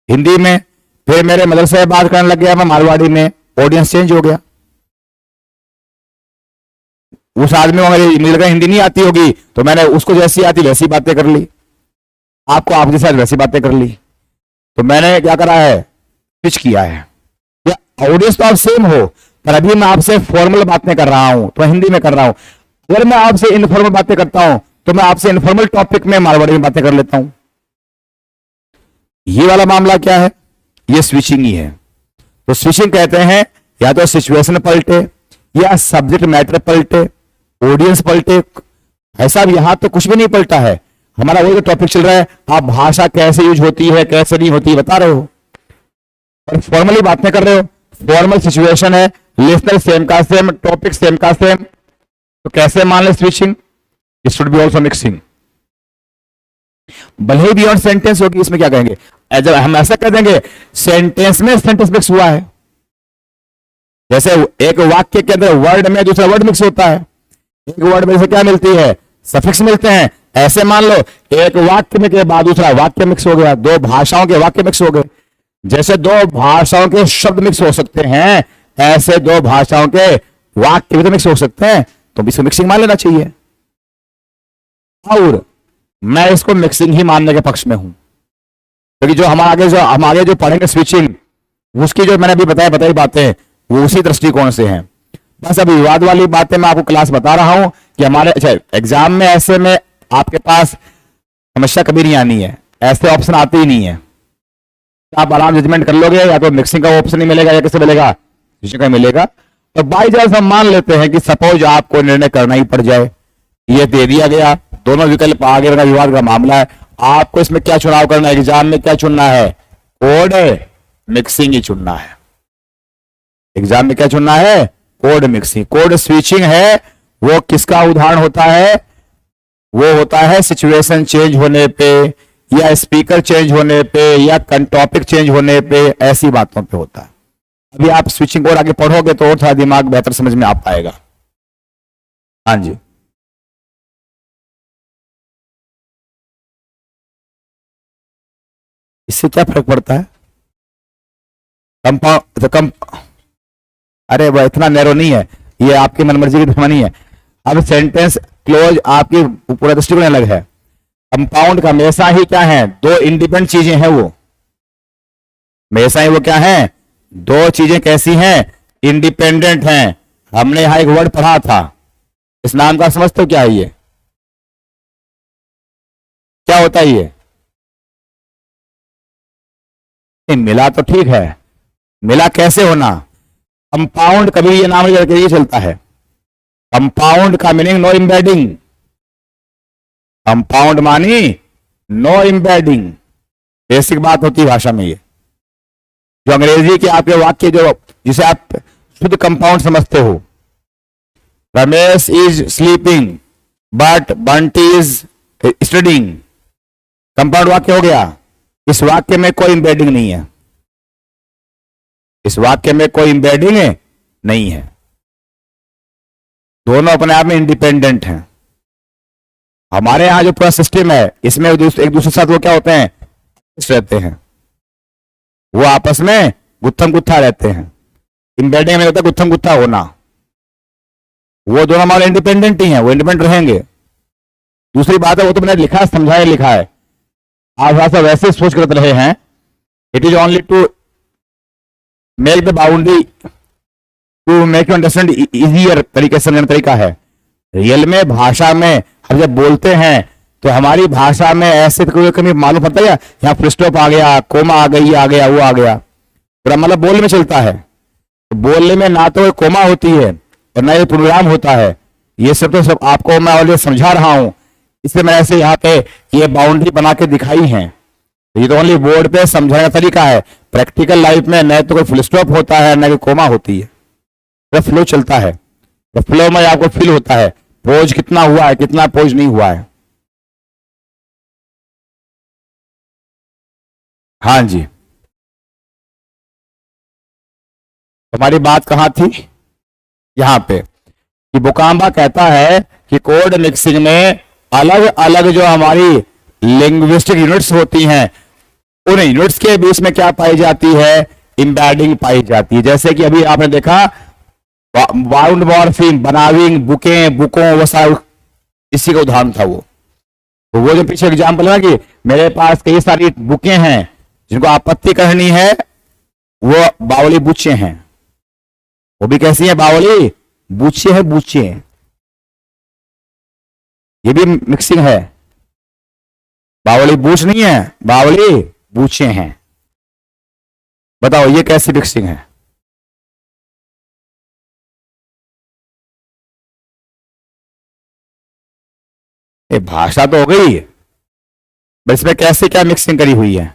हिंदी में, फिर मेरे मदरसे में बात करने लग गया मैं मारवाड़ी में, ऑडियंस चेंज हो गया। उस आदमी को मुझे लगा हिंदी नहीं आती होगी, तो मैंने उसको जैसी आती वैसी बातें कर ली, आपको आपके साथ वैसी बातें कर ली। तो मैंने क्या करा है, स्विच किया है। या ऑडियंस तो आप सेम हो, पर अभी मैं आपसे फॉर्मल बातें कर रहा हूं तो हिंदी में कर रहा हूं। अगर मैं आपसे इनफॉर्मल बातें करता हूं तो मैं आपसे इनफॉर्मल टॉपिक में मारवाड़ी में बातें कर लेता हूं। ये वाला मामला क्या है, ये स्विचिंग ही है। तो स्विचिंग कहते हैं या तो सिचुएशन पलटे, या सब्जेक्ट मैटर पलटे, ऑडियंस पलटे। ऐसा भी यहां तो कुछ भी नहीं पलटा है, हमारा वही टॉपिक चल रहा है, आप भाषा कैसे यूज होती है कैसे नहीं होती बता रहे हो, और फॉर्मली बातें कर रहे हो। फॉर्मल सिचुएशन है, लिसनर सेम का सेम, टॉपिक सेम का सेम, तो कैसे मान ले switching, it should be also mixing. भले ही बियॉन्ड सेंटेंस होगी, इसमें क्या कहेंगे, जब हम ऐसा कह देंगे सेंटेंस में सेंटेंस मिक्स हुआ है, जैसे एक वाक्य के अंदर वर्ड में दूसरा वर्ड मिक्स होता है, एक वर्ड में से क्या मिलती है, सफिक्स मिलते हैं। ऐसे मान लो एक वाक्य में के बाद दूसरा वाक्य मिक्स हो गया, दो भाषाओं के वाक्य मिक्स हो गए। जैसे दो भाषाओं के शब्द मिक्स हो सकते हैं, ऐसे दो भाषाओं के वाक्य भी तो मिक्स हो सकते हैं, तो इसको मिक्सिंग मान लेना चाहिए। और मैं इसको मिक्सिंग ही मानने के पक्ष में हूं, क्योंकि जो हम आगे जो पढ़ेंगे स्विचिंग, उसकी जो मैंने अभी बताई बातें वो उसी दृष्टिकोण से हैं। बस अभी विवाद वाली बातें मैं आपको क्लास बता रहा हूं कि हमारे एग्जाम में ऐसे में आपके पास समस्या कभी नहीं आनी है, ऐसे ऑप्शन आते ही नहीं है। आप आराम जजमेंट कर लोगे, या तो मिक्सिंग का ऑप्शन नहीं मिलेगा या किसे मिलेगा, स्विचिंग का मिलेगा। तो बाई चांस हम मान लेते हैं कि सपोज आपको निर्णय करना ही पड़ जाए, ये दे दिया गया, दोनों विकल्प आगे का विवाद का मामला है, आपको इसमें क्या चुनाव करना है, एग्जाम में क्या चुनना है, कोड है, मिक्सिंग ही चुनना है। एग्जाम में क्या चुनना है? Code mixing. कोड स्विचिंग है वो किसका उदाहरण होता है? वो होता है सिचुएशन चेंज होने पे, या स्पीकर चेंज होने पे, या टॉपिक चेंज होने पे, ऐसी बातों पे होता है। अभी आप स्विचिंग और आगे पढ़ोगे तो और थोड़ा दिमाग बेहतर समझ में आ पाएगा। हाँ जी, इससे क्या फर्क पड़ता है? कंपाउंड तो कम, अरे वह इतना नैरो नहीं है, ये आपकी मनमर्जी की दुश्मनी है। अब सेंटेंस क्लोज, आपकी पूरा दृष्टिकोण अलग है। कंपाउंड का हमेशा ही क्या है? दो इंडिपेंडेंट चीजें हैं वो, हमेशा ही वो क्या है? दो चीजें कैसी हैं? इंडिपेंडेंट हैं। हमने यहां एक वर्ड पढ़ा था, इस नाम का समझते हो क्या है? ये क्या होता है? ये मिला तो ठीक है, मिला कैसे होना? कंपाउंड कभी ये नाम लेकर ये चलता है। कंपाउंड का मीनिंग नो एम्बेडिंग। कंपाउंड मानी नो एम्बेडिंग, बेसिक बात होती है भाषा में ये। जो अंग्रेजी के आपके वाक्य जो जिसे आप शुद्ध कंपाउंड समझते हो, Ramesh is sleeping but Bunty is studying, compound वाक्य हो गया। इस वाक्य में कोई एम्बेडिंग नहीं है, इस वाक्य में कोई एम्बेडिंग नहीं है, दोनों अपने आप में इंडिपेंडेंट हैं। हमारे यहां जो पूरा सिस्टम है इसमें एक दूसरे के साथ वो क्या होते हैं? रहते हैं, वो आपस में गुत्थम गुत्था रहते हैं। एम्बेडिंग में होता है गुत्थम गुत्था होना। वो दोनों हमारे इंडिपेंडेंट ही हैं, वो इंडिपेंडेंट रहेंगे। दूसरी बात है, वो तो मैंने लिखा है, समझाया लिखा है, आप वैसे सोच कर रहे हैं। It is only to make the boundary, to make you understand easier तरीके से समझने का तरीका है। रियल में भाषा में हम जब बोलते हैं तो हमारी भाषा में ऐसे कोई कभी मालूम पड़ता है? यहाँ फुल स्टॉप आ गया, कोमा आ गई, आ गया, वो आ गया, पूरा मतलब बोलने में चलता है। तो बोलने में ना तो कोमा होती है और ना ये प्रोग्राम होता है। ये सब तो सब आपको मैं ऑलरेडी समझा रहा हूं, इसलिए मैं ऐसे यहाँ पे ये बाउंड्री बना के दिखाई है। ये तो ओनली बोर्ड पे समझाने का तरीका है। प्रैक्टिकल लाइफ में न तो कोई फुल स्टॉप होता है, न कोई कोमा होती है, तो फ्लो चलता है। तो फ्लो में आपको फील होता है पोज कितना हुआ है, कितना पोज नहीं हुआ है। हाँ जी, हमारी बात कहां थी? यहां पे कि बुकाम्बा कहता है कि कोड मिक्सिंग में अलग अलग जो हमारी लिंग्विस्टिक यूनिट्स होती हैं, उन यूनिट्स के बीच में क्या पाई जाती है? एम्बेडिंग पाई जाती है। जैसे कि अभी आपने देखा बाउंड मॉर्फिम, बनाविंग, बुकें, बुकों, वो सारा इसी का उदाहरण था वो। तो वो जो पीछे एग्जाम्पल है कि मेरे पास कई सारी बुकें हैं जिनको आपत्ति करनी है, वो बावली बूचे हैं। वो भी कैसी है? बावली बूचे है, बूचे। ये भी मिक्सिंग है, बावली बूच नहीं है, बावली बूचे हैं। बताओ ये कैसी मिक्सिंग है? ये भाषा तो हो गई, बस इसमें कैसे क्या मिक्सिंग करी हुई है?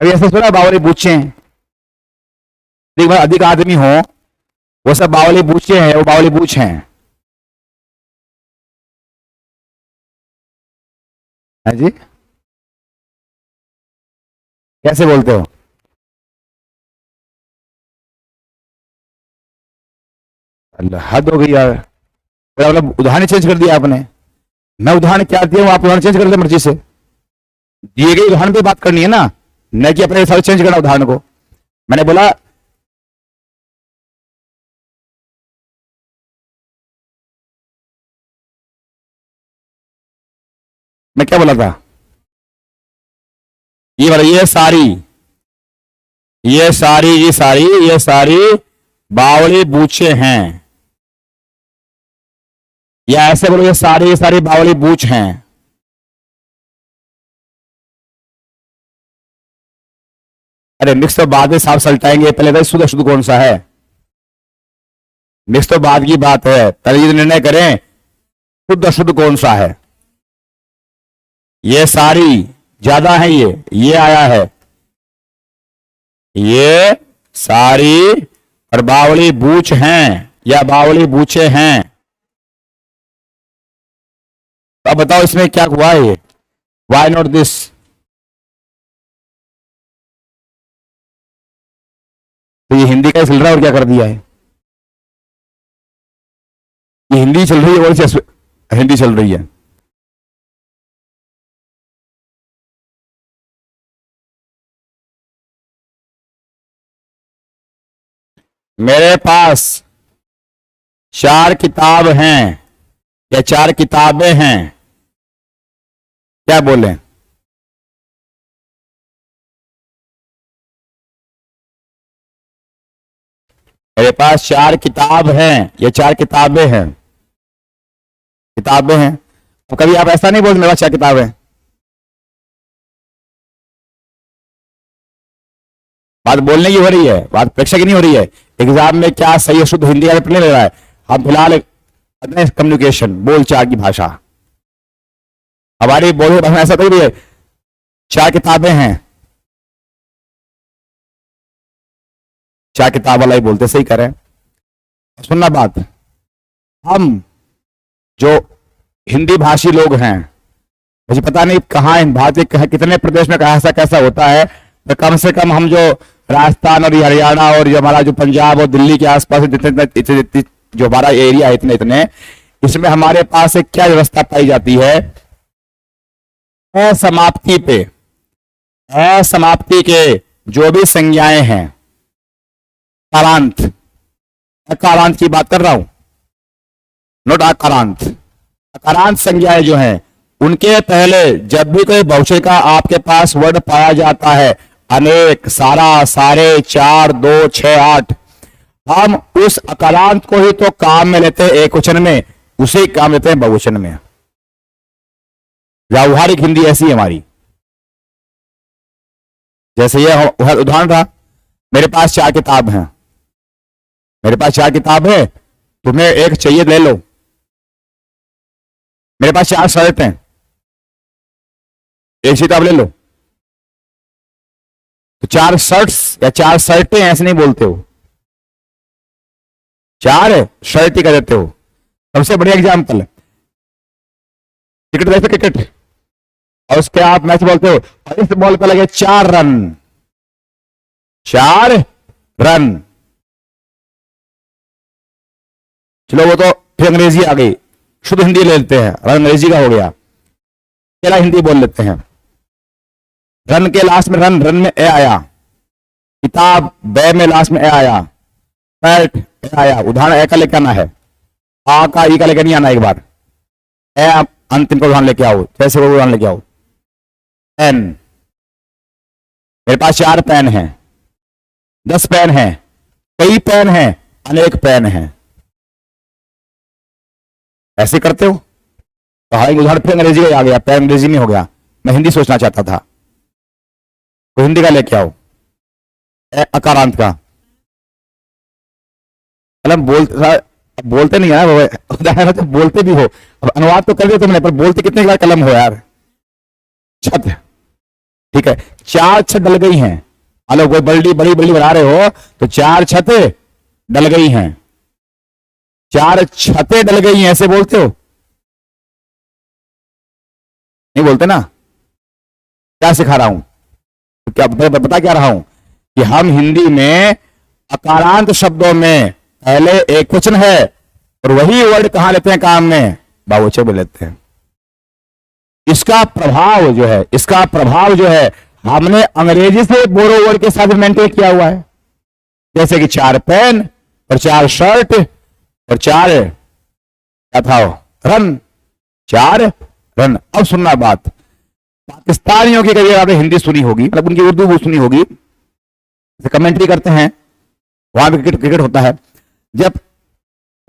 अभी ऐसा सुना बावली बूचे हैं, अधिक आदमी हो वो सब बावली बूचे हैं, वो बावली बूच हैं। है जी, कैसे बोलते हो? अल्लाह हद हो गई यार, मतलब उदाहरण चेंज कर दिया आपने। मैं उदाहरण क्या दिया हूं, आप उदाहरण चेंज कर दे मर्जी से। दिए गए उदाहरण पे बात करनी है ना, न कि अपने हिसाब से चेंज करना उदाहरण को। मैंने बोला मैं क्या बोला था? ये वाला, ये सारी, ये सारी, ये सारी, ये सारी बावली बूचे हैं, या ऐसे बोलो ये सारी बावली बूच हैं। अरे मिक्स तो बाद में साफ सलटाएंगे, पहले भाई शुद्ध शुद्ध कौन सा है? मिक्स तो बाद की बात है, पहले ये निर्णय करें शुद्ध शुद्ध कौन सा है। ये सारी ज्यादा है, ये आया है, ये सारी और बावली बूच हैं या बावली बूचे हैं। तो अब बताओ इसमें क्या हुआ है, ये वाई नॉट दिस। तो ये हिंदी का चल रहा है और क्या कर दिया है, ये हिंदी चल रही है और हिंदी चल रही है। मेरे पास 4 किताब हैं या 4 किताबें हैं, क्या बोले। मेरे पास 4 किताब हैं या 4 किताबें हैं, किताबें हैं। तो कभी आप ऐसा नहीं बोलते मेरे पास 4 किताबें। बात बोलने की हो रही है, बात प्रेक्षक की नहीं हो रही है। एग्जाम में क्या सही और शुद्ध हिंदी का पेपर नहीं ले रहा है, हम फिलहाल कम्युनिकेशन बोलचाल की भाषा, हमारी बोलने भाषा ऐसा कोई भी है। 4 किताबें हैं, 4 किताब वाला ही बोलते, सही करें। सुनना बात, हम जो हिंदी भाषी लोग हैं, मुझे पता नहीं कहाँ इन भारतीय कितने प्रदेश में कहा ऐसा कैसा होता है, तो कम से कम हम जो राजस्थान और हरियाणा और जो हमारा जो पंजाब और दिल्ली के आसपास जितने जो हमारा एरिया है इतने इतने, इसमें हमारे पास एक क्या व्यवस्था पाई जाती है, असमाप्ति पे, असमाप्ति के जो भी संज्ञाएं हैं, अकारांत, अकारांत की बात कर रहा हूं, नोट अकारांत, अकारांत संज्ञाएं जो हैं उनके पहले जब भी कोई बहुवचन का आपके पास वर्ड पाया जाता है, अनेक, सारा, सारे, 4, 2, 6, 8, हम उस अकारांत को ही तो काम में लेते हैं एक वचन में, उसे काम लेते हैं बहुवचन में। व्यावहारिक हिंदी ऐसी है हमारी। जैसे ये उदाहरण था, मेरे पास 4 किताब हैं, मेरे पास 4 किताब है, तुम्हें एक चाहिए ले लो। मेरे पास 4 शर्ट हैं, एक किताब ले लो। तो 4 शर्ट्स या 4 शर्टें ऐसे नहीं बोलते हो, 4 शर्ट ही कह देते हो। सबसे बढ़िया एग्जाम्पल, क्रिकेट देखते क्रिकेट, और उसके आप मैच बोलते हो और इस बॉल पे लगे 4 रन, 4 रन। चलो वो तो फिर अंग्रेजी आ गई, शुद्ध हिंदी ले लेते हैं, रन अंग्रेजी का हो गया, पहला हिंदी बोल लेते हैं। रन के लास्ट में रन, रन में ए आया, किताब बे में लास्ट में ए आया, पैट ए आया। उदाहरण ए का लेके आना है, आ का ई का लेके नहीं आना, एक बार ए अंतिम को उदाहरण लेके आओ, जैसे वो उदाहरण लेके आओ। पेन, मेरे पास 4 पेन हैं, 10 पेन हैं, कई पेन हैं, अनेक पेन हैं, ऐसे करते हो। तो हाँ, उदाहरण फिर अंग्रेजी का आ गया, पेन अंग्रेजी में हो गया, मैं हिंदी सोचना चाहता था, तो हिंदी का लेके आओ, अकारांत का कलम। बोलते नहीं है, तो बोलते भी हो, अब अनुवाद तो कर दिया तुमने, पर बोलते कितने बार कलम हो यार। छत, ठीक है, 4 छत डल गई हैं, अलग कोई बड़ी बड़ी बना रहे हो तो 4 छतें डल गई हैं, 4 छतें डल गई हैं, ऐसे बोलते हो, नहीं बोलते ना। क्या सिखा रहा हूं, तो क्या बता क्या रहा हूं कि हम हिंदी में अकारांत शब्दों में पहले एक वचन है और वही वर्ड कहां लेते हैं काम में, बहुवचन में लेते हैं। इसका प्रभाव जो है, इसका प्रभाव जो है हमने अंग्रेजी से बोरो वर्ड के साथ मेंटेन किया हुआ है। जैसे कि 4 पेन और 4 शर्ट और 4 क्या था रन, 4 रन। अब सुनना बात, पाकिस्तानियों की कभी आपने हिंदी सुनी होगी, मतलब उनकी उर्दू सुनी होगी, कमेंट्री करते हैं, वहां भी क्रिकेट होता है। जब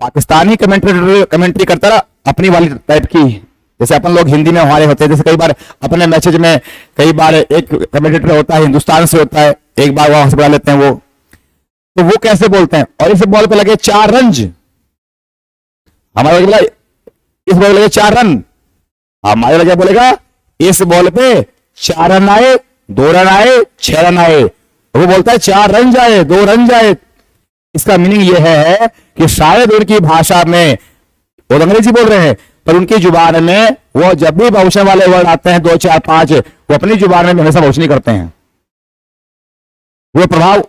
पाकिस्तानी कमेंट्री करता रहा अपनी वाली टाइप की, जैसे अपन लोग हिंदी में हमारे होते हैं, जैसे कई बार अपने मैसेज में कई बार एक कमेंटेटर होता है हिंदुस्तान से होता है, एक बार वहां से बुला लेते हैं वो, तो वो कैसे बोलते हैं, और इस बॉल पे लगे 4 रन, हमारे बोला इस बॉल पे लगे 4 रन, हमारे क्या बोलेगा, इस बॉल पे 4 रन आए, 2 रन आए, 6 रन आए। वो बोलता है 4 रन जाए, 2 रन जाए, इसका मीनिंग यह है कि शायद उनकी भाषा में, वो अंग्रेजी बोल रहे हैं, पर उनकी जुबान में वो जब भी बहुवचन वाले वर्ड आते हैं 2, 4, 5, वो अपनी जुबान में हमेशा बहुवचन करते हैं। वो प्रभाव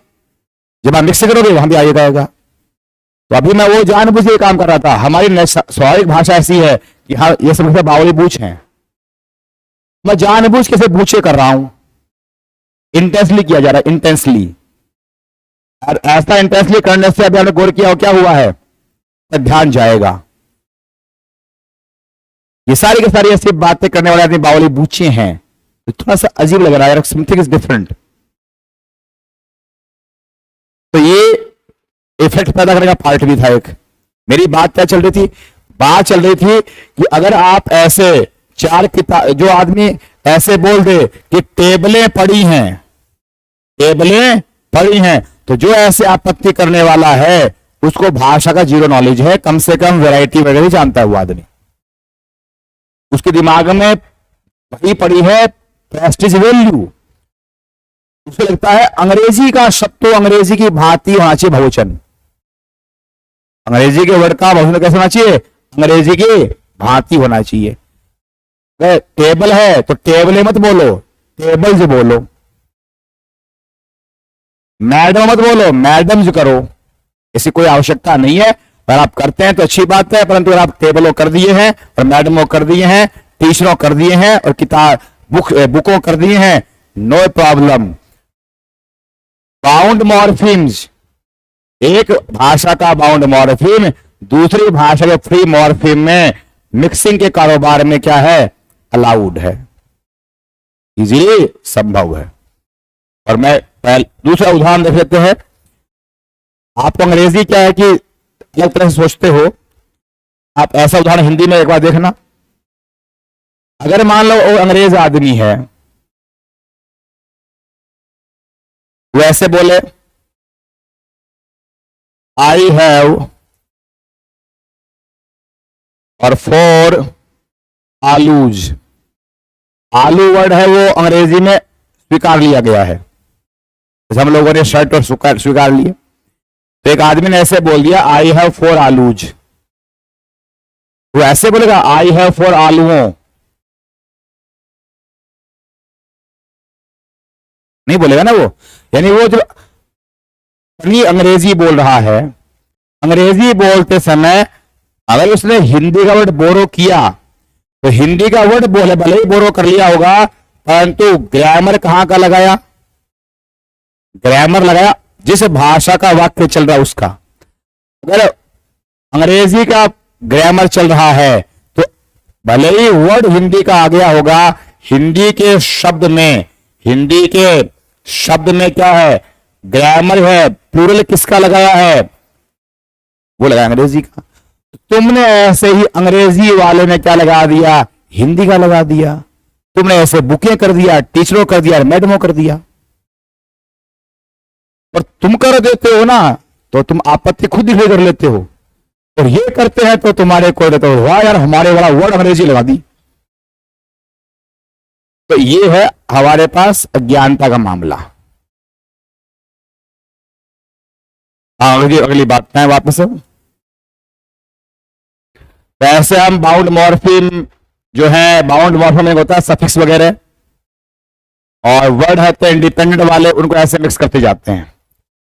जब आप मिक्स करोगे वहां भी आएगा। तो अभी मैं वो जानबूझ के काम कर रहा था। हमारी स्वाभाविक भाषा ऐसी है कि हाँ ये सब बावली बूझ हैं, मैं जानबूझ के से बूझे कर रहा हूं, इंटेंसली किया जा रहा है, इंटेंसली। और ऐसा इंटेंसली करने से अभी हमने गौर किया, क्या हुआ है, तो ध्यान जाएगा। ये सारी की सारी ऐसी बातें करने वाले आदमी बावली बूझे हैं, तो थोड़ा सा अजीब लग रहा है, समथिंग इज डिफरेंट। तो ये इफेक्ट पैदा करने का पार्ट भी था एक। मेरी बात क्या चल रही थी, बात चल रही थी कि अगर आप ऐसे 4 किताब, जो आदमी ऐसे बोल दे कि टेबलें पड़ी हैं, टेबलें पड़ी हैं, तो जो ऐसे आपत्ति करने वाला है उसको भाषा का जीरो नॉलेज है, कम से कम वैरायटी वगैरह जानता है वो आदमी। उसके दिमाग में वही पड़ी है प्रेस्टीज वैल्यू। उसे लगता है अंग्रेजी का शब्द तो अंग्रेजी की भांति होना चाहिए बहुवचन, अंग्रेजी के वर्ड का बहुवचन कैसे होना चाहिए, अंग्रेजी की भांति होना चाहिए। टेबल है तो टेबल मत बोलो, टेबल्स बोलो। मैडम मत बोलो, मैडम्स करो। ऐसी कोई आवश्यकता नहीं है, पर आप करते हैं तो अच्छी बात है। परंतु अगर आप टेबलों कर दिए हैं और मैडमों कर दिए हैं, टीचरों कर दिए हैं और किताब बुकों कर दिए हैं, नो प्रॉब्लम। बाउंड मॉर्फिम्स, एक भाषा का बाउंड मॉर्फिम दूसरी भाषा के फ्री मॉर्फिम में मिक्सिंग के कारोबार में क्या है, अलाउड है, इजीली संभव है। और मैं दूसरा उदाहरण देख लेते हैं। आपको अंग्रेजी क्या है कि अलग तरह से सोचते हो, आप ऐसा उदाहरण हिंदी में एक बार देखना। अगर मान लो वो अंग्रेज आदमी है, वो ऐसे बोले आई हैव और 4 आलूज। आलू वर्ड है वो अंग्रेजी में स्वीकार लिया गया है, जैसे हम लोगों ने शर्ट और स्वीकार लिए। तो एक आदमी ने ऐसे बोल दिया आई हैव 4 आलूज। वो ऐसे बोलेगा आई हैव 4 आलुओं, नहीं बोलेगा ना वो। यानी वो जो अंग्रेजी बोल रहा है, अंग्रेजी बोलते समय अगर उसने हिंदी का वर्ड बोरो किया तो हिंदी का वर्ड बोले भले ही बोरो कर लिया होगा, परंतु ग्रामर कहां का लगाया, ग्रामर लगाया जिस भाषा का वाक्य चल रहा है उसका। अगर अंग्रेजी का ग्रामर चल रहा है तो भले ही वर्ड हिंदी का आ गया होगा, हिंदी के शब्द में क्या है, ग्रामर है, प्लूरल किसका लगाया है, वो लगाया अंग्रेजी का। तुमने ऐसे ही अंग्रेजी वाले ने क्या लगा दिया, हिंदी का लगा दिया। तुमने ऐसे बुकें कर दिया, टीचरों कर दिया, मैडमों कर दिया। और तुम कर देते हो ना तो तुम आपत्ति खुद ही कर लेते हो, और ये करते हैं तो तुम्हारे को देते हो, वाह यार हमारे वाला वर्ड अंग्रेजी लगा दी। तो ये है हमारे पास अज्ञानता का मामला। अगली बात है वापस। वैसे हम बाउंड मॉर्फिम जो है, बाउंड मॉर्फिम में होता है सफिक्स वगैरह, और वर्ड है तो इंडिपेंडेंट वाले उनको ऐसे मिक्स करते जाते हैं।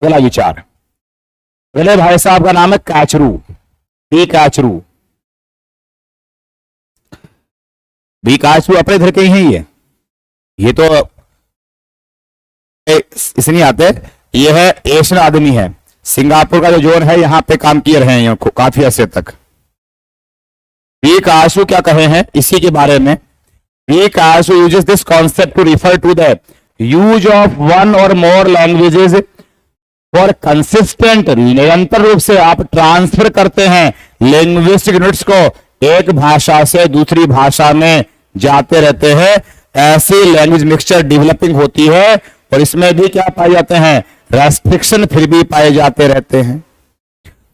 पहला विचार, पहले भाई साहब का नाम है काचरू, बी काचरू। बी काचरू अपने इधर के ही है, ये तो इसे नहीं आते। ये है एशियन आदमी है, सिंगापुर का जो जोन है यहां पे काम किए रहे हैं काफी अर्से तक। बी काचरू क्या कहे हैं इसी के बारे में, B Kachru uses this concept to refer to the use of one और मोर लैंग्वेजेस फॉर कंसिस्टेंट, निरंतर रूप से आप ट्रांसफर करते हैं लिंग्विस्टिक यूनिट्स को, एक भाषा से दूसरी भाषा में जाते रहते हैं। ऐसी लैंग्वेज मिक्सचर डेवलपिंग होती है, और इसमें भी क्या पाए जाते हैं, रेस्ट्रिक्शन फिर भी पाए जाते रहते हैं।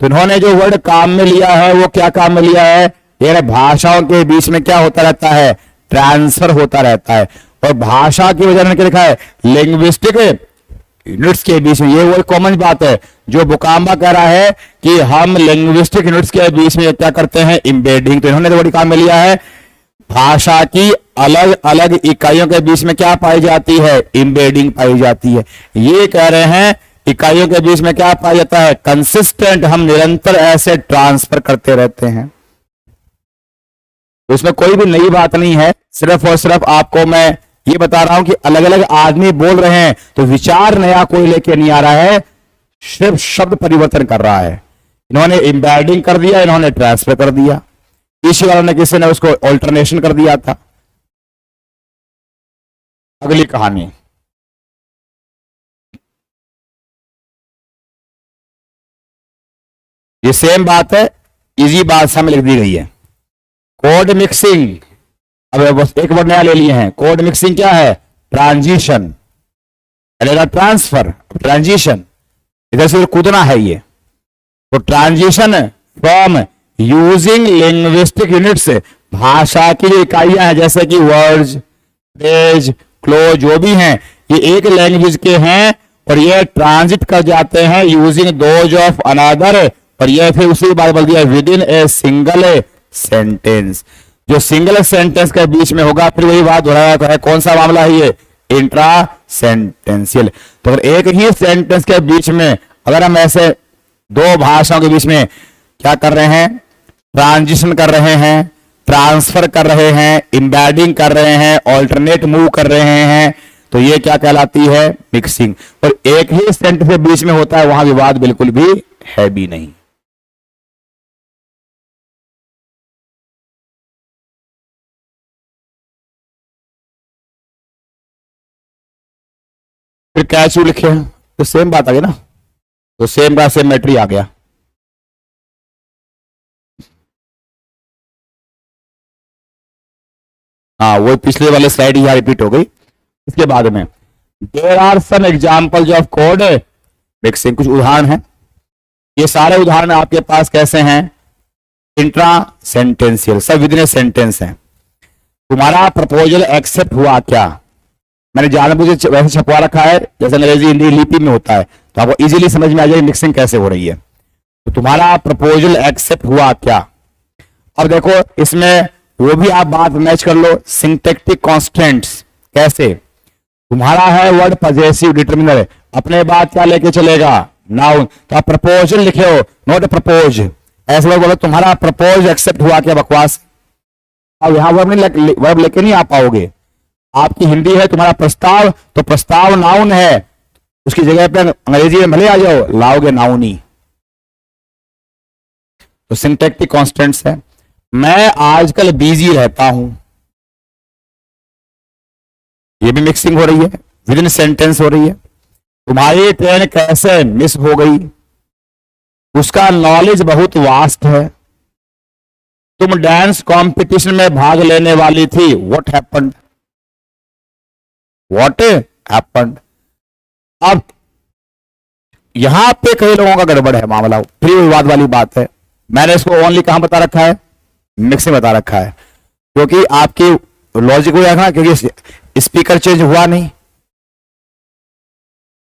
तो इन्होंने जो वर्ड काम में लिया है वो क्या काम में लिया है, ये भाषाओं के बीच में क्या होता रहता है, ट्रांसफर होता रहता है। और भाषा की वजह ने क्या लिखा है, लिंग्विस्टिक यूनिट्स के बीच में। ये वो कॉमन बात है जो बुकाम्बा कह रहा है कि हम लिंग्विस्टिक यूनिट्स के बीच में क्या करते हैं, एम्बेडिंग। तो इन्होंने तो बड़ी काम में लिया है, भाषा की अलग अलग इकाइयों के बीच में क्या पाई जाती है, एम्बेडिंग पाई जाती है। ये कह रहे हैं इकाइयों के बीच में क्या पाया जाता है, कंसिस्टेंट, हम निरंतर ऐसे ट्रांसफर करते रहते हैं। तो इसमें कोई भी नई बात नहीं है, सिर्फ और सिर्फ आपको मैं ये बता रहा हूं कि अलग अलग आदमी बोल रहे हैं तो विचार नया कोई लेके नहीं आ रहा है, सिर्फ शब्द परिवर्तन कर रहा है। इन्होंने एम्बेडिंग कर दिया, इन्होंने ट्रांसफर कर दिया, इसी वाले ने किसी ने उसको ऑल्टरनेशन कर दिया था। अगली कहानी, ये सेम बात है, इजी बात सामने लिख दी गई है। कोड मिक्सिंग, अब बस एक वर्ड नया ले लिए हैं। कोड मिक्सिंग क्या है, ट्रांजिशन, ट्रांसफर, ट्रांजिशन, इधर से कूदना है ये। तो transition from using linguistic units, भाषा की जो इकाइयां हैं जैसे कि वर्ड्स, फ्रेज, क्लोज जो भी हैं, ये एक लैंग्वेज के हैं और ये ट्रांजिट कर जाते हैं यूजिंग दोज ऑफ अनदर, और ये फिर उसी बात बोल दिया with in a single sentence, जो सिंगल सेंटेंस के बीच में होगा। फिर वही बात दोहराया है, कौन सा मामला है ये, इंट्रा सेंटेंशियल। तो अगर एक ही सेंटेंस के बीच में अगर हम ऐसे दो भाषाओं के बीच में क्या कर रहे हैं, ट्रांजिशन कर रहे हैं, ट्रांसफर कर रहे हैं, एम्बेडिंग कर रहे हैं, ऑल्टरनेट मूव कर रहे हैं, तो ये क्या कहलाती है, मिक्सिंग। और एक ही सेंटेंस के बीच में होता है, वहां विवाद बिल्कुल भी है भी नहीं। फिर कैच लिखे हैं तो सेम बात आ गई ना, तो सेम का सेम मैट्री आ गया। हाँ, वो पिछले वाले स्लाइड यहां रिपीट हो गई। इसके बाद में there are some examples of code mixing, कुछ उदाहरण हैं। ये सारे उदाहरण आपके पास कैसे हैं, इंट्रा सेंटेंशियल, सब विद इन ए सेंटेंस है। तुम्हारा प्रपोजल एक्सेप्ट हुआ क्या, मैंने जानबूझ वैसे छपवा रखा है जैसे अंग्रेजी हिंदी लिपि में होता है, तो आपको इजीली समझ में आ जाए मिक्सिंग कैसे हो रही है। तो तुम्हारा प्रपोजल एक्सेप्ट हुआ क्या। अब देखो इसमें वो भी आप बात मैच कर लो, सिंटैक्टिक कॉन्स्टेंट्स कैसे, तुम्हारा है वर्ड पजेसिव डिटरमिनर, अपने बाद क्या लेके चलेगा, नाउन। तो आप प्रपोजल लिखे हो, नॉट प्रपोज, ऐसे वर्ड बोलो तुम्हारा प्रपोज एक्सेप्ट हुआ क्या, बकवास। अब यहां वर्ब लेके नहीं आ पाओगे। आपकी हिंदी है तुम्हारा प्रस्ताव, तो प्रस्ताव नाउन है, उसकी जगह पे अंग्रेजी में भले आ जाओ, लाओगे नाउन ही। तो सिंटैक्टिक कॉन्स्टेंट्स है। मैं आजकल बिजी रहता हूं, ये भी मिक्सिंग हो रही है, विद इन सेंटेंस हो रही है। तुम्हारी ट्रेन कैसे मिस हो गई, उसका नॉलेज बहुत वास्ट है। तुम डांस कंपटीशन में भाग लेने वाली थी, व्हाट हैपेंड, व्हाट हैपेंड। अब यहां पे कई लोगों का गड़बड़ है मामला, फिर विवाद वाली बात है। मैंने इसको ओनली कहां बता रखा है, मिक्सिंग बता रखा है, क्योंकि आपकी लॉजिक हो जाएगा, क्योंकि स्पीकर चेंज हुआ नहीं,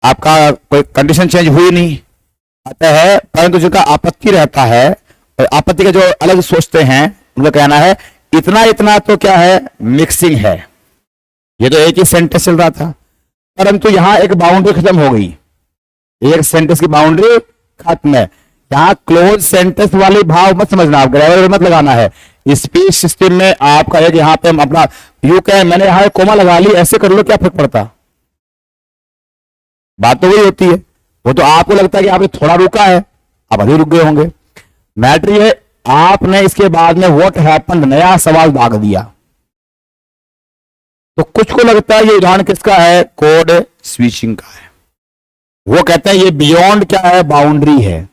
आपका कोई कंडीशन चेंज हुई नहीं आता है, परंतु जिनका आपत्ति रहता है और आपत्ति के जो अलग सोचते हैं उनका कहना है इतना इतना तो क्या है, मिक्सिंग है। ये तो एक ही सेंटेंस चल रहा था, परंतु यहां एक बाउंड्री खत्म हो गई, एक सेंटेंस की बाउंड्री खत्म है। यहां क्लोज सेंटेंस वाले भाव मत समझना, आप ग्रामर मत लगाना है। स्पीच सिस्टम में आपका एक यहां पे अपना यू कह, मैंने यहां कोमा लगा ली, ऐसे कर लो, क्या फर्क पड़ता, बात तो वही होती है। वो तो आपको लगता है कि आपने थोड़ा रुका है, आप अभी रुक गए होंगे। मैटर ये आपने इसके बाद में व्हाट हैपेंड नया सवाल दाग दिया। तो कुछ को लगता है ये उदाहरण किसका है, कोड स्विचिंग का है। वो कहते हैं ये बियॉन्ड क्या है, बाउंड्री है,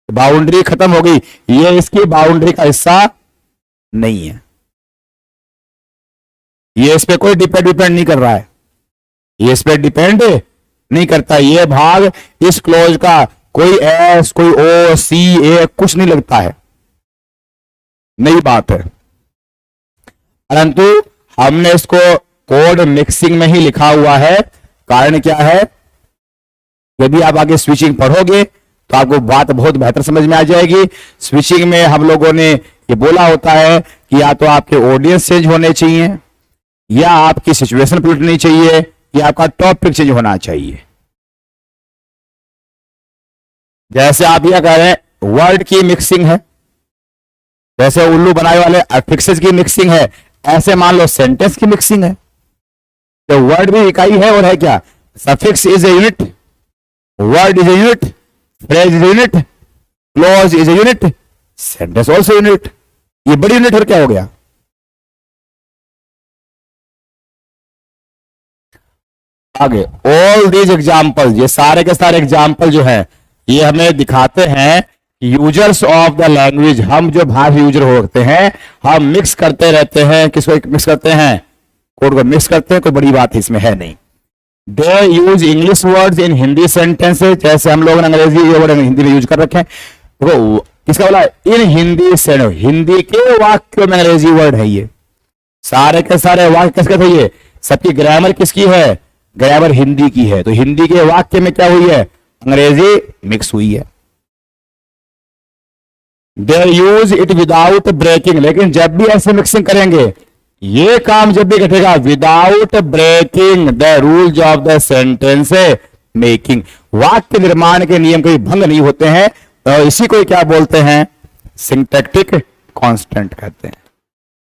बाउंड्री खत्म हो गई, ये इसकी बाउंड्री का हिस्सा नहीं है, ये इस पे कोई डिपेंड नहीं कर रहा है, ये इस पे डिपेंड नहीं करता। ये भाग इस क्लोज का कोई एस, कोई ओ, सी, ए कुछ नहीं लगता है, नई बात है। परंतु हमने इसको कोड मिक्सिंग में ही लिखा हुआ है। कारण क्या है, यदि आप आगे स्विचिंग पढ़ोगे तो आपको बात बहुत बेहतर समझ में आ जाएगी। स्विचिंग में हम लोगों ने ये बोला होता है कि या तो आपके ऑडियंस चेंज होने चाहिए, या आपकी सिचुएशन पलटनी चाहिए, या आपका टॉपिक चेंज होना चाहिए। जैसे आप यह कह रहे हैं वर्ड की मिक्सिंग है, जैसे उल्लू बनाए वाले अफिक्सेस की मिक्सिंग है, ऐसे मान लो सेंटेंस की मिक्सिंग है। तो वर्ड भी इकाई है और है क्या, suffix is a unit, word is a unit, phrase is a unit, clause is a unit, sentence also unit. ये बड़ी यूनिट और क्या हो गया। आगे ऑल दीज एग्जाम्पल, ये सारे के सारे एग्जाम्पल जो है ये हमें दिखाते हैं यूजर्स ऑफ द लैंग्वेज, हम जो भाषा यूजर होते हैं हम मिक्स करते रहते हैं। किसको मिक्स करते हैं, कोड को मिक्स करते हैं, कोई बड़ी बात इसमें है नहीं। They use English words in Hindi sentences, जैसे हम लोग अंग्रेजी वर्ड हिंदी में यूज कर रखे हैं। तो किसका बोला, इन हिंदी से, हिंदी के वाक्यों में अंग्रेजी वर्ड है। ये सारे के सारे वाक्य किसके थे, ये सबकी ग्रामर किसकी है, ग्रामर हिंदी की है। तो हिंदी के वाक्य में क्या हुई है, अंग्रेजी मिक्स हुई है। दे यूज इट विदाउट ब्रेकिंग, लेकिन जब भी ऐसे मिक्सिंग करेंगे, ये काम जब भी घटेगा without breaking the rules of the sentence making, वाक्य निर्माण के नियम कभी भंग नहीं होते हैं। तो इसी को क्या बोलते हैं, सिंटैक्टिक कांस्टेंट कहते हैं।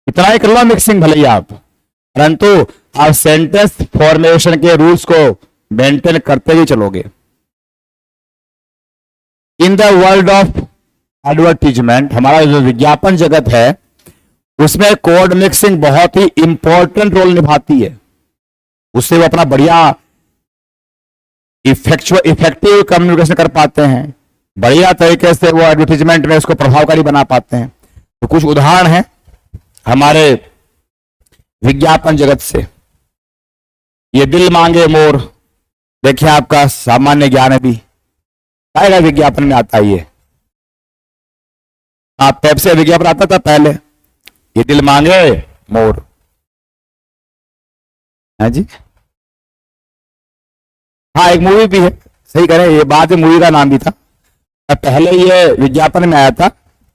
इतना ही कर लो मिक्सिंग भले ही आप, परंतु आप सेंटेंस फॉर्मेशन के रूल्स को मेंटेन करते ही चलोगे। In the world of advertisement, हमारा जो विज्ञापन जगत है उसमें कोड मिक्सिंग बहुत ही इंपॉर्टेंट रोल निभाती है। उससे वो अपना बढ़िया इफेक्टिव कम्युनिकेशन कर पाते हैं, बढ़िया तरीके से वो एडवर्टीजमेंट में उसको प्रभावकारी बना पाते हैं। तो कुछ उदाहरण हैं हमारे विज्ञापन जगत से। ये दिल मांगे मोर, देखिए आपका सामान्य ज्ञान है भी आएगा, विज्ञापन में आता है ये। आप पेप्सी से विज्ञापन आता था पहले, ये दिल मांगे मोर है जी। हाँ एक मूवी भी है, सही करें, ये बाद में मूवी का नाम भी था, पहले ये विज्ञापन में आया था,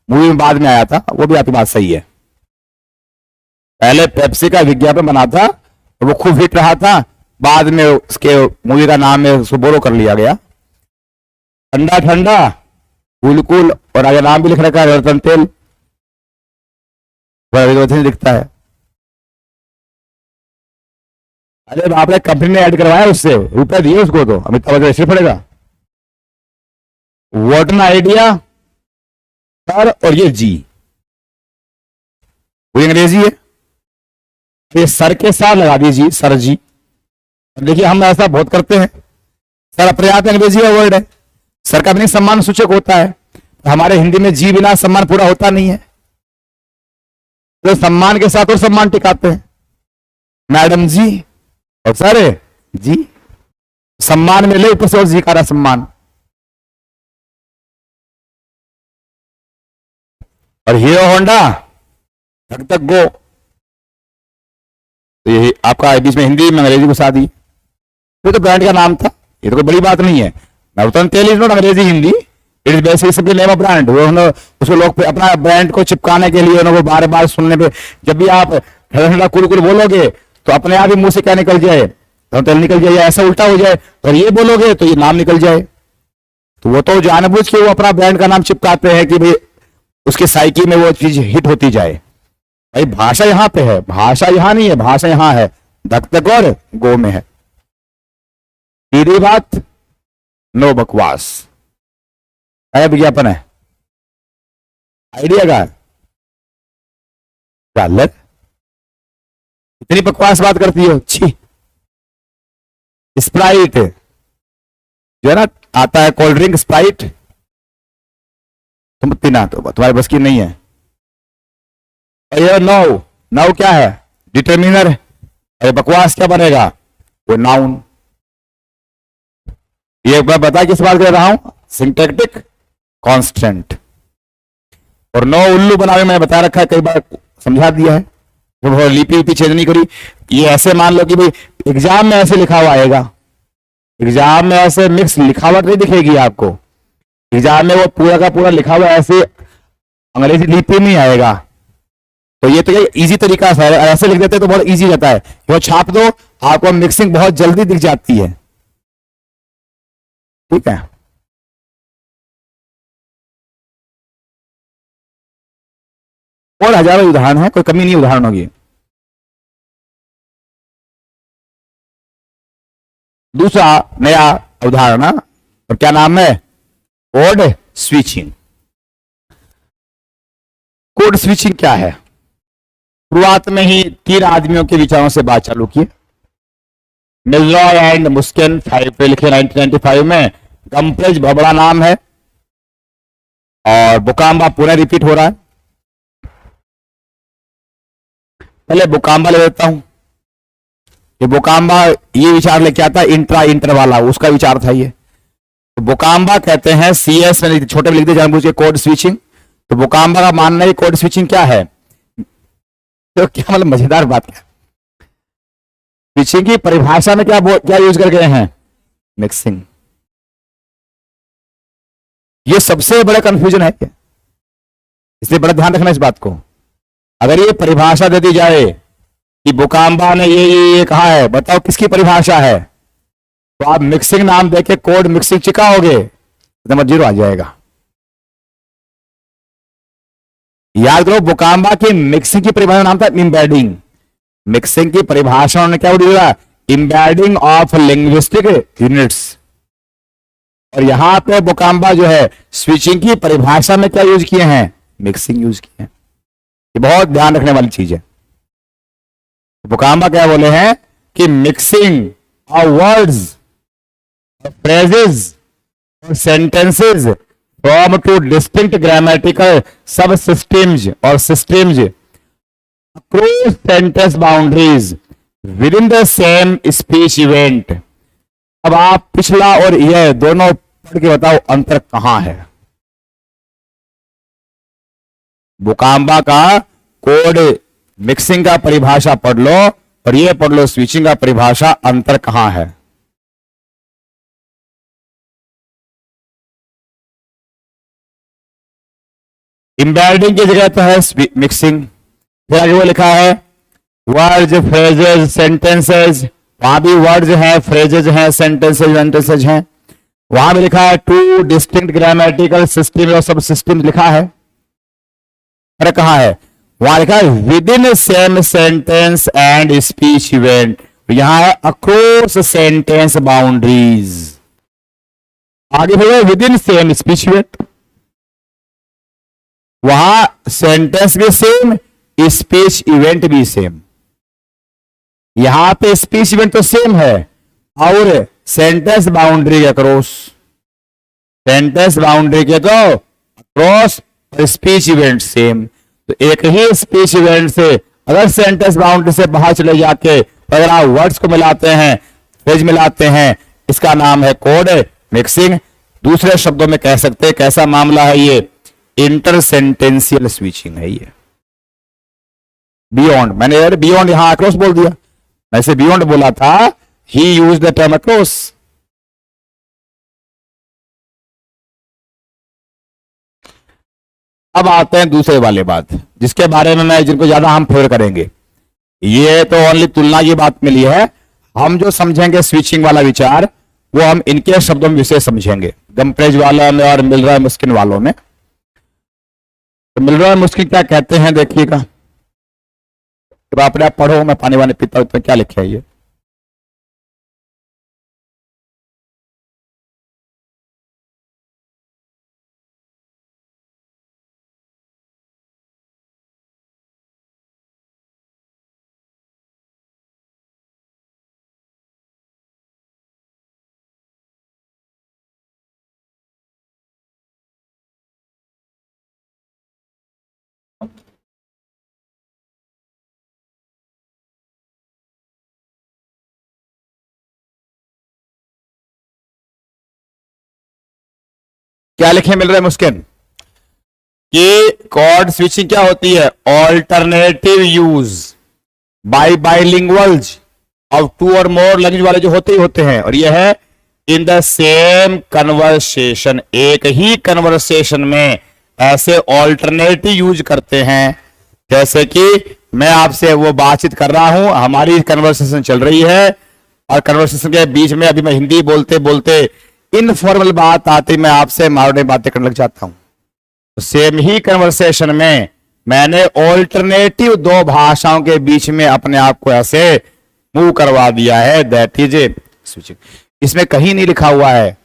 मूवी में बाद में आया था, वो भी आपकी बात सही है। पहले पेप्सी का विज्ञापन बना था, वो खूब हिट रहा था, बाद में उसके मूवी का नाम में उसको बोलो कर लिया गया। ठंडा ठंडा कूल कूल, और आगे नाम भी लिख रखा है रतन तेल, दिखता है। अरे आपने कंपनी ने ऐड करवाया, उससे रुपए दिए उसको, तो अमिताभ बच्चन ऐसे पड़ेगा। व्हाट एन आइडिया सर, और ये जी वो अंग्रेजी है, ये सर के साथ लगा दीजिए सर जी। देखिए हम ऐसा बहुत करते हैं, सर अपने आप अंग्रेजी का वर्ड है, सर का भी सम्मान सूचक होता है। हमारे हिंदी में जी बिना सम्मान पूरा होता नहीं है, तो सम्मान के साथ और सम्मान टिकाते हैं, मैडम जी और सर जी, सम्मान में ले ऊपर से और जी का सम्मान। और हीरो होंडा धक धक गो, तो ये आपका बीच में हिंदी में अंग्रेजी घुसा दी। ये तो ब्रांड का नाम था, ये तो कोई बड़ी बात नहीं है। नवरत्न तेल इज नॉट अंग्रेजी Hindi, it is basically simply name of brand. उसको लोग अपना ब्रांड को चिपकाने के लिए उनको बार बार सुनने पे, जब भी आप ठंडा ठंडा कुल कुल बोलोगे तो अपने आप ही मुंह से क्या निकल जाए, तो तेल निकल जाए, या ऐसा उल्टा हो जाए, और ये बोलोगे तो ये नाम निकल जाए। तो वो तो जानबूझ के वो अपना ब्रांड का नाम चिपकाते हैं कि भाई उसकी साइकी में वो चीज हिट होती जाए। भाई भाषा यहां पे है, भाषा यहां नहीं है, भाषा यहां है, धक धक और गो में है। सीधी बात, नो बकवास। क्या विज्ञापन है, आइडिया का गलत, इतनी बकवास बात करती हो, छी। स्प्राइट जो है ना, आता है कोल्ड ड्रिंक स्प्राइट, तुम पीना तो तुम्हारे बस की नहीं है। और ये नौ, नौ क्या है, डिटर्मिनर। अरे बकवास क्या बनेगा, वो नाउन। ये मैं बता किस बात कर रहा हूं, सिंटैक्टिक कांस्टेंट। और नौ उल्लू बनावे मैंने बता रखा है, कई बार समझा दिया है, तो लिपि चेंज नहीं करी। ये ऐसे मान लो कि भाई एग्जाम में ऐसे लिखा हुआ आएगा, एग्जाम में ऐसे मिक्स लिखावट नहीं दिखेगी आपको। एग्जाम में वो पूरा का पूरा लिखा हुआ ऐसे अंग्रेजी लिपि में आएगा। तो ये तो इजी तरीका है, ऐसे लिख देते तो बहुत इजी रहता है। वो छाप दो, आपको मिक्सिंग बहुत जल्दी दिख जाती है। ठीक है, और हजारों उदाहरण है, कोई कमी नहीं उदाहरण होगी। दूसरा नया उदाहरण, और क्या नाम है? Code switching. कोड स्विचिंग क्या है? शुरुआत में ही 3 आदमियों के विचारों से बात चालू की। मिलरॉय एंड मुस्किन 5 लिखे 1995 में। गम्प्रेज बबड़ा नाम है, और बुकाम्बा पूरा रिपीट हो रहा है। पहले बुकाम्बा ले लेता हूं। ये बुकाम्बा ये विचार लेके आता है इंट्रा इंटर वाला, उसका विचार था ये। तो बुकाम्बा कहते हैं CS में छोटे में लिख दे जानबूझ के कोड स्विचिंग। तो बुकाम्बा का मानना है कोड स्विचिंग क्या है? तो क्या मतलब मजेदार बात है, स्विचिंग की परिभाषा में क्या यूज कर गए हैं? मिक्सिंग। ये सबसे बड़ा कंफ्यूजन है, इसलिए बड़ा ध्यान रखना इस बात को। अगर ये परिभाषा दे दी जाए कि बुकाम्बा ने ये कहा है, बताओ किसकी परिभाषा है, तो आप मिक्सिंग नाम देके कोड मिक्सिंग चिकाओगे, नंबर 0 आ जाएगा। याद करो, बुकाम्बा की मिक्सिंग की परिभाषा नाम था इम्बेडिंग। मिक्सिंग की परिभाषा उन्होंने क्या बोला? Embedding of linguistic units. और यहां पे बुकाम्बा जो है स्विचिंग की परिभाषा में क्या यूज किए हैं? मिक्सिंग यूज किए हैं। ये बहुत ध्यान रखने वाली चीज है। बुकाम्बा क्या बोले हैं कि मिक्सिंग ऑफ वर्ड्स, फ्रेजेस और सेंटेंसेस फ्रॉम 2 डिस्टिंक्ट ग्रामेटिकल सब सिस्टम्स और systems across sentence boundaries with in the same speech event. अब आप पिछला और यह दोनों पढ़ के बताओ अंतर कहां है? बुकाम्बा का कोड मिक्सिंग का परिभाषा पढ़ लो और ये पढ़ लो स्विचिंग का परिभाषा, अंतर कहां है? एम्बेडिंग की जगह तो है मिक्सिंग। फिर आगे वो लिखा है वर्ड्स, फ्रेजेस, सेंटेंसेस। वहां भी वर्ड्स हैं, फ्रेजेस हैं, सेंटेंसेस हैं। वहां भी लिखा है 2 डिस्टिंक्ट ग्रामेटिकल सिस्टम और सब सिस्टम लिखा है। अरे कहां है? वहां लिखा है with in same sentence and speech event. यहां है अक्रॉस सेंटेंस बाउंड्रीज। आगे बोलो with in same speech event. वहां सेंटेंस भी सेम, स्पीच इवेंट भी सेम। यहां पे स्पीच इवेंट तो सेम है और सेंटेंस बाउंड्री के क्रॉस, सेंटेंस बाउंड्री के तो क्रॉस, स्पीच इवेंट सेम। तो एक ही स्पीच इवेंट से अगर सेंटेंस बाउंड्री से बाहर चले जाके अगर आप वर्ड्स को मिलाते हैं, फ्रेज मिलाते हैं, इसका नाम है कोड मिक्सिंग। दूसरे शब्दों में कह सकते हैं कैसा मामला है ये? इंटरसेंटेंशियल स्विचिंग है ये। बियॉन्ड, मैंने यार बियॉन्ड यहां अक्रॉस बोल दिया, वैसे बियॉन्ड बोला था, ही यूज द टर्म अक्रॉस। अब आते हैं दूसरे वाले बात, जिसके बारे में मैं जिनको ज्यादा हम फेवर करेंगे। ये तो ओनली तुलना की बात मिली है। हम जो समझेंगे स्विचिंग वाला विचार वो हम इनके शब्दों में विशेष समझेंगे, गम्प्रेज वालों में और मिलरॉय मुस्किन वालों में। तो मिलरॉय मुस्किन क्या कहते हैं देखिएगा, जब आप पढ़ो, मैं पानी वानी पीता हूं, तो क्या लिखे है ये? क्या लिखे मिल रहा है मुस्किन कि कॉर्ड स्विचिंग क्या होती है? ऑल्टरनेटिव यूज बाय बाइलिंगुअल्स ऑफ 2 और मोर लैंग्वेज वाले जो होते ही होते हैं, और यह है इन द सेम कन्वर्सेशन, एक ही कन्वर्सेशन में ऐसे ऑल्टरनेटिव यूज करते हैं। जैसे कि मैं आपसे वो बातचीत कर रहा हूं, हमारी कन्वर्सेशन चल रही है और कन्वर्सेशन के बीच में अभी मैं हिंदी बोलते बोलते इनफॉर्मल बात आती, मैं आपसे मारवाड़ी बातें करने लग जाता हूं। तो सेम ही कन्वर्सेशन में मैंने ऑल्टरनेटिव दो भाषाओं के बीच में अपने आप को ऐसे मूव करवा दिया है। That is switching. इसमें कहीं नहीं लिखा हुआ है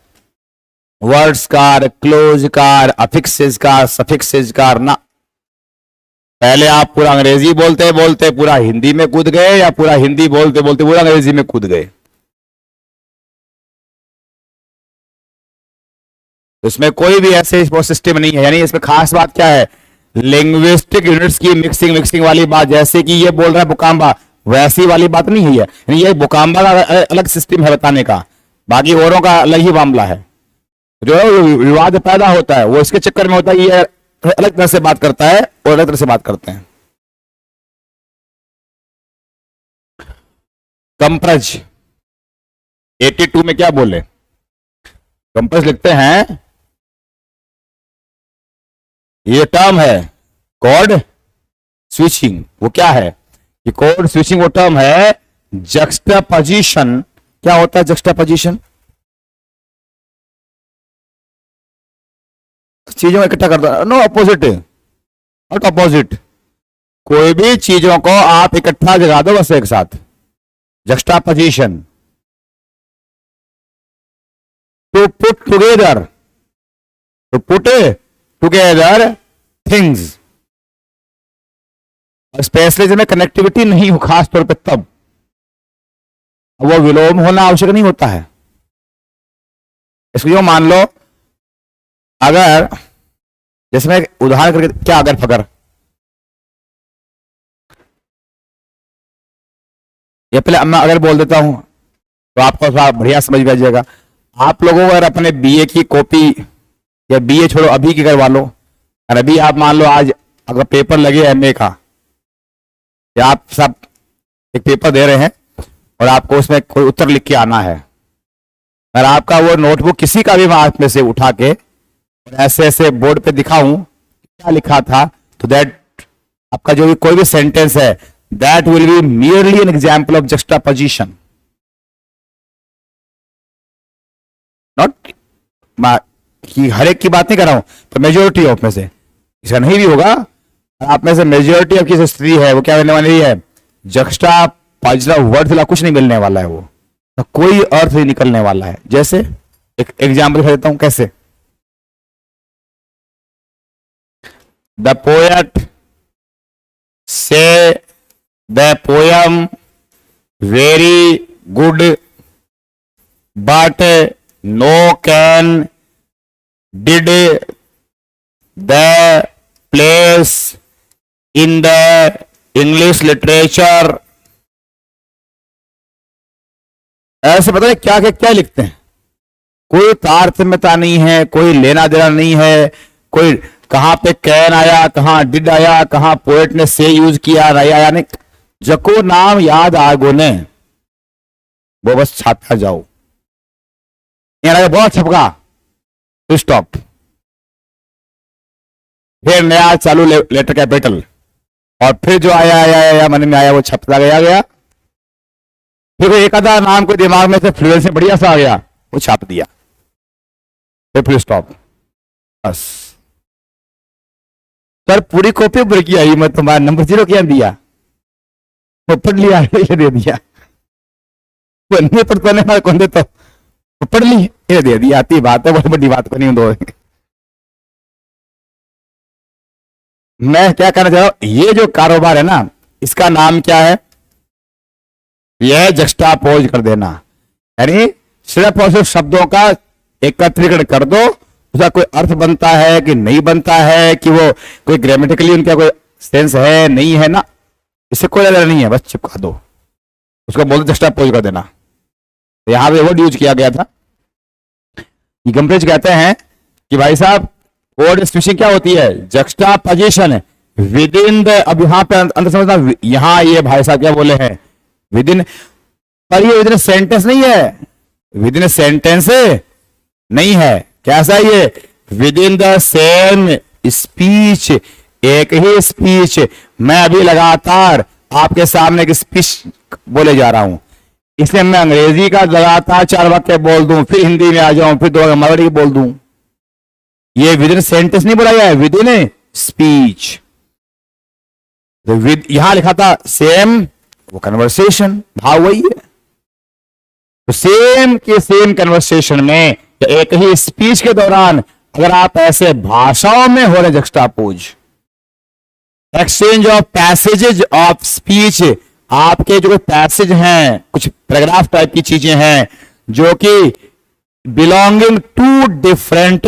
words car, close car, affixes car, suffixes car ना। पहले आप पूरा अंग्रेजी बोलते बोलते पूरा हिंदी में कूद गए, या पूरा हिंदी बोलते बोलते पूरा अंग्रेजी में कूद गए। इसमें कोई भी ऐसे सिस्टम नहीं है। यानी इसमें खास बात क्या है, लिंग्विस्टिक यूनिट्स की मिक्सिंग वाली बात। जैसे कि ये बोल रहा है बुकाम्बा, वैसी वाली बात नहीं है। यानी ये बुकाम्बा का अलग सिस्टम है बताने का, बाकी औरों का अलग ही मामला है। जो विवाद पैदा होता है वो इसके चक्कर में होता है, ये अलग तरह से बात करता है और अलग तरह से बात करते हैं। कंप्रज 82 में क्या बोले, कंप्रज लिखते हैं, ये टर्म है कोड स्विचिंग। वो क्या है, ये कोड स्विचिंग वो टर्म है। जक्सटापोजिशन क्या होता है, जक्सटापोजिशन चीजों को इकट्ठा कर दो, नो अपोजिट, नॉट अपोजिट। कोई भी चीजों को आप इकट्ठा जगा दो बस एक साथ, juxtaposition. To put together, to put together things. Specially जिसमें कनेक्टिविटी नहीं हो, खास तौर पे तब वो विलोम होना आवश्यक नहीं होता है। इसको जो मान लो, अगर जैसे मैं उदाहरण करके, क्या अगर फगर, ये पहले मैं अगर बोल देता हूं तो आपको थोड़ा बढ़िया समझ में आ जाएगा। आप लोगों को अगर अपने बीए की कॉपी, या बीए छोड़ो अभी की करवा लो, और अभी आप मान लो आज अगर पेपर लगे एमए का, या आप सब एक पेपर दे रहे हैं और आपको उसमें कोई उत्तर लिख के आना है, और आपका वो नोटबुक किसी का भी हाथ में से उठा के ऐसे ऐसे बोर्ड पे दिखाऊं क्या लिखा था, तो दैट आपका जो भी कोई भी सेंटेंस है, that will be merely an example of juxtaposition, not कि हर एक की बात नहीं कर रहा हूं, तो मेजोरिटी ऑफ में से इसका नहीं भी होगा। आप में से मेजोरिटी ऑफ की स्थिति है वो क्या होने वाली है, जक्सटापोजिशन वर्ड से कुछ नहीं मिलने वाला है, वो तो कोई अर्थ नहीं निकलने वाला है। जैसे एक एग्जाम्पल देता हूं, कैसे The poet say the poem very good, but no can did the place in the English literature। ऐसे पता है क्या क्या क्या लिखते हैं, कोई तारतम्यता नहीं है, कोई लेना देना नहीं है, कोई कहां पे कैन आया, कहां डिड आया, कहां पोएट ने से यूज किया, नहीं आया, नहीं, जको नाम याद आगो ने वो बस छापा जाओ। बहुत छपका, स्टॉप, फिर नया चालू लेटर कैपिटल, और फिर जो आया आया आया मन में आया वो छपता गया। फिर एक आधा नाम को दिमाग में से फ्लुएंस से बढ़िया सा आ गया, वो छाप दिया, फिर स्टॉप, बस। सर पूरी कॉपी भर की आई, मैं तुम्हारा नंबर 0 क्या दिया, वो पढ़ लिया, दे दिया, पढ़ने कौन दे, तो पढ़ ली, ये दे दिया। आती बात है, बहुत बड़ी बात को नहीं दो। मैं क्या कहना चाह रहा हूं, ये जो कारोबार है ना, इसका नाम क्या है, यह जक्सटापोज कर देना। यानी सिर्फ और सिर्फ शब्दों का एकत्रीकरण कर दो, उसका कोई अर्थ बनता है कि नहीं बनता है, कि वो कोई ग्रामेटिकली उनका कोई सेंस है नहीं है ना, इससे कोई लेना नहीं है, बस चिपका दो, उसको बोलते जक्सटापोज कर देना। तो यहां पे वर्ड यूज किया गया था, गम्प्रेज कहते हैं कि भाई साहब वर्ड स्विचिंग क्या होती है, जक्सटापोजिशन विद इन द, अब यहां पे अंदर समझना, यहां ये भाई साहब क्या बोले हैं विद इन, पर ये विद इन सेंटेंस नहीं है, विद इन सेंटेंस नहीं है, कैसा ये, with in the same speech, एक ही स्पीच। मैं अभी लगातार आपके सामने एक स्पीच बोले जा रहा हूं, इसलिए मैं अंग्रेजी का लगातार 4 वाक्य बोल दूं, फिर हिंदी में आ जाऊं, फिर 2 मराठी बोल दूं। ये विद इन सेंटेंस नहीं बोला गया है, विद इन स्पीच। विद यहां लिखा था सेम, वो कन्वर्सेशन, भाव वही है। तो सेम के सेम कन्वर्सेशन में या एक ही स्पीच के दौरान अगर आप ऐसे भाषाओं में हो रहे juxtapose, exchange of passages of speech, आपके जो पैसेज हैं, कुछ पैराग्राफ टाइप की चीजें हैं जो कि belonging to different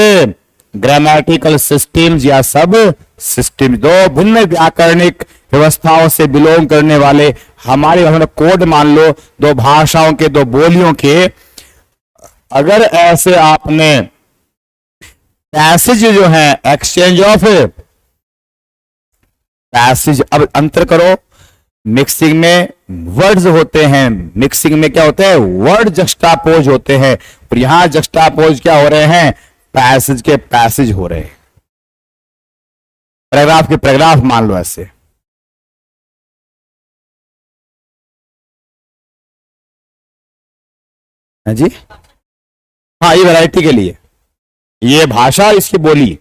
grammatical systems या सब सिस्टम, 2 भिन्न व्याकरणिक व्यवस्थाओं से बिलोंग करने वाले हमारे हमने कोड मान लो 2 भाषाओं के 2 बोलियों के, अगर ऐसे आपने पैसेज जो है एक्सचेंज ऑफ पैसेज, अब अंतर करो, मिक्सिंग में वर्ड्स होते हैं, मिक्सिंग में क्या होते हैं, वर्ड जक्स्टापोज होते हैं, और यहां जक्स्टापोज क्या हो रहे हैं, पैसेज के पैसेज हो रहे हैं, पैराग्राफ के पैराग्राफ मान लो ऐसे। है जी, हाँ, ये वैरायटी के लिए, ये भाषा, इसकी बोली,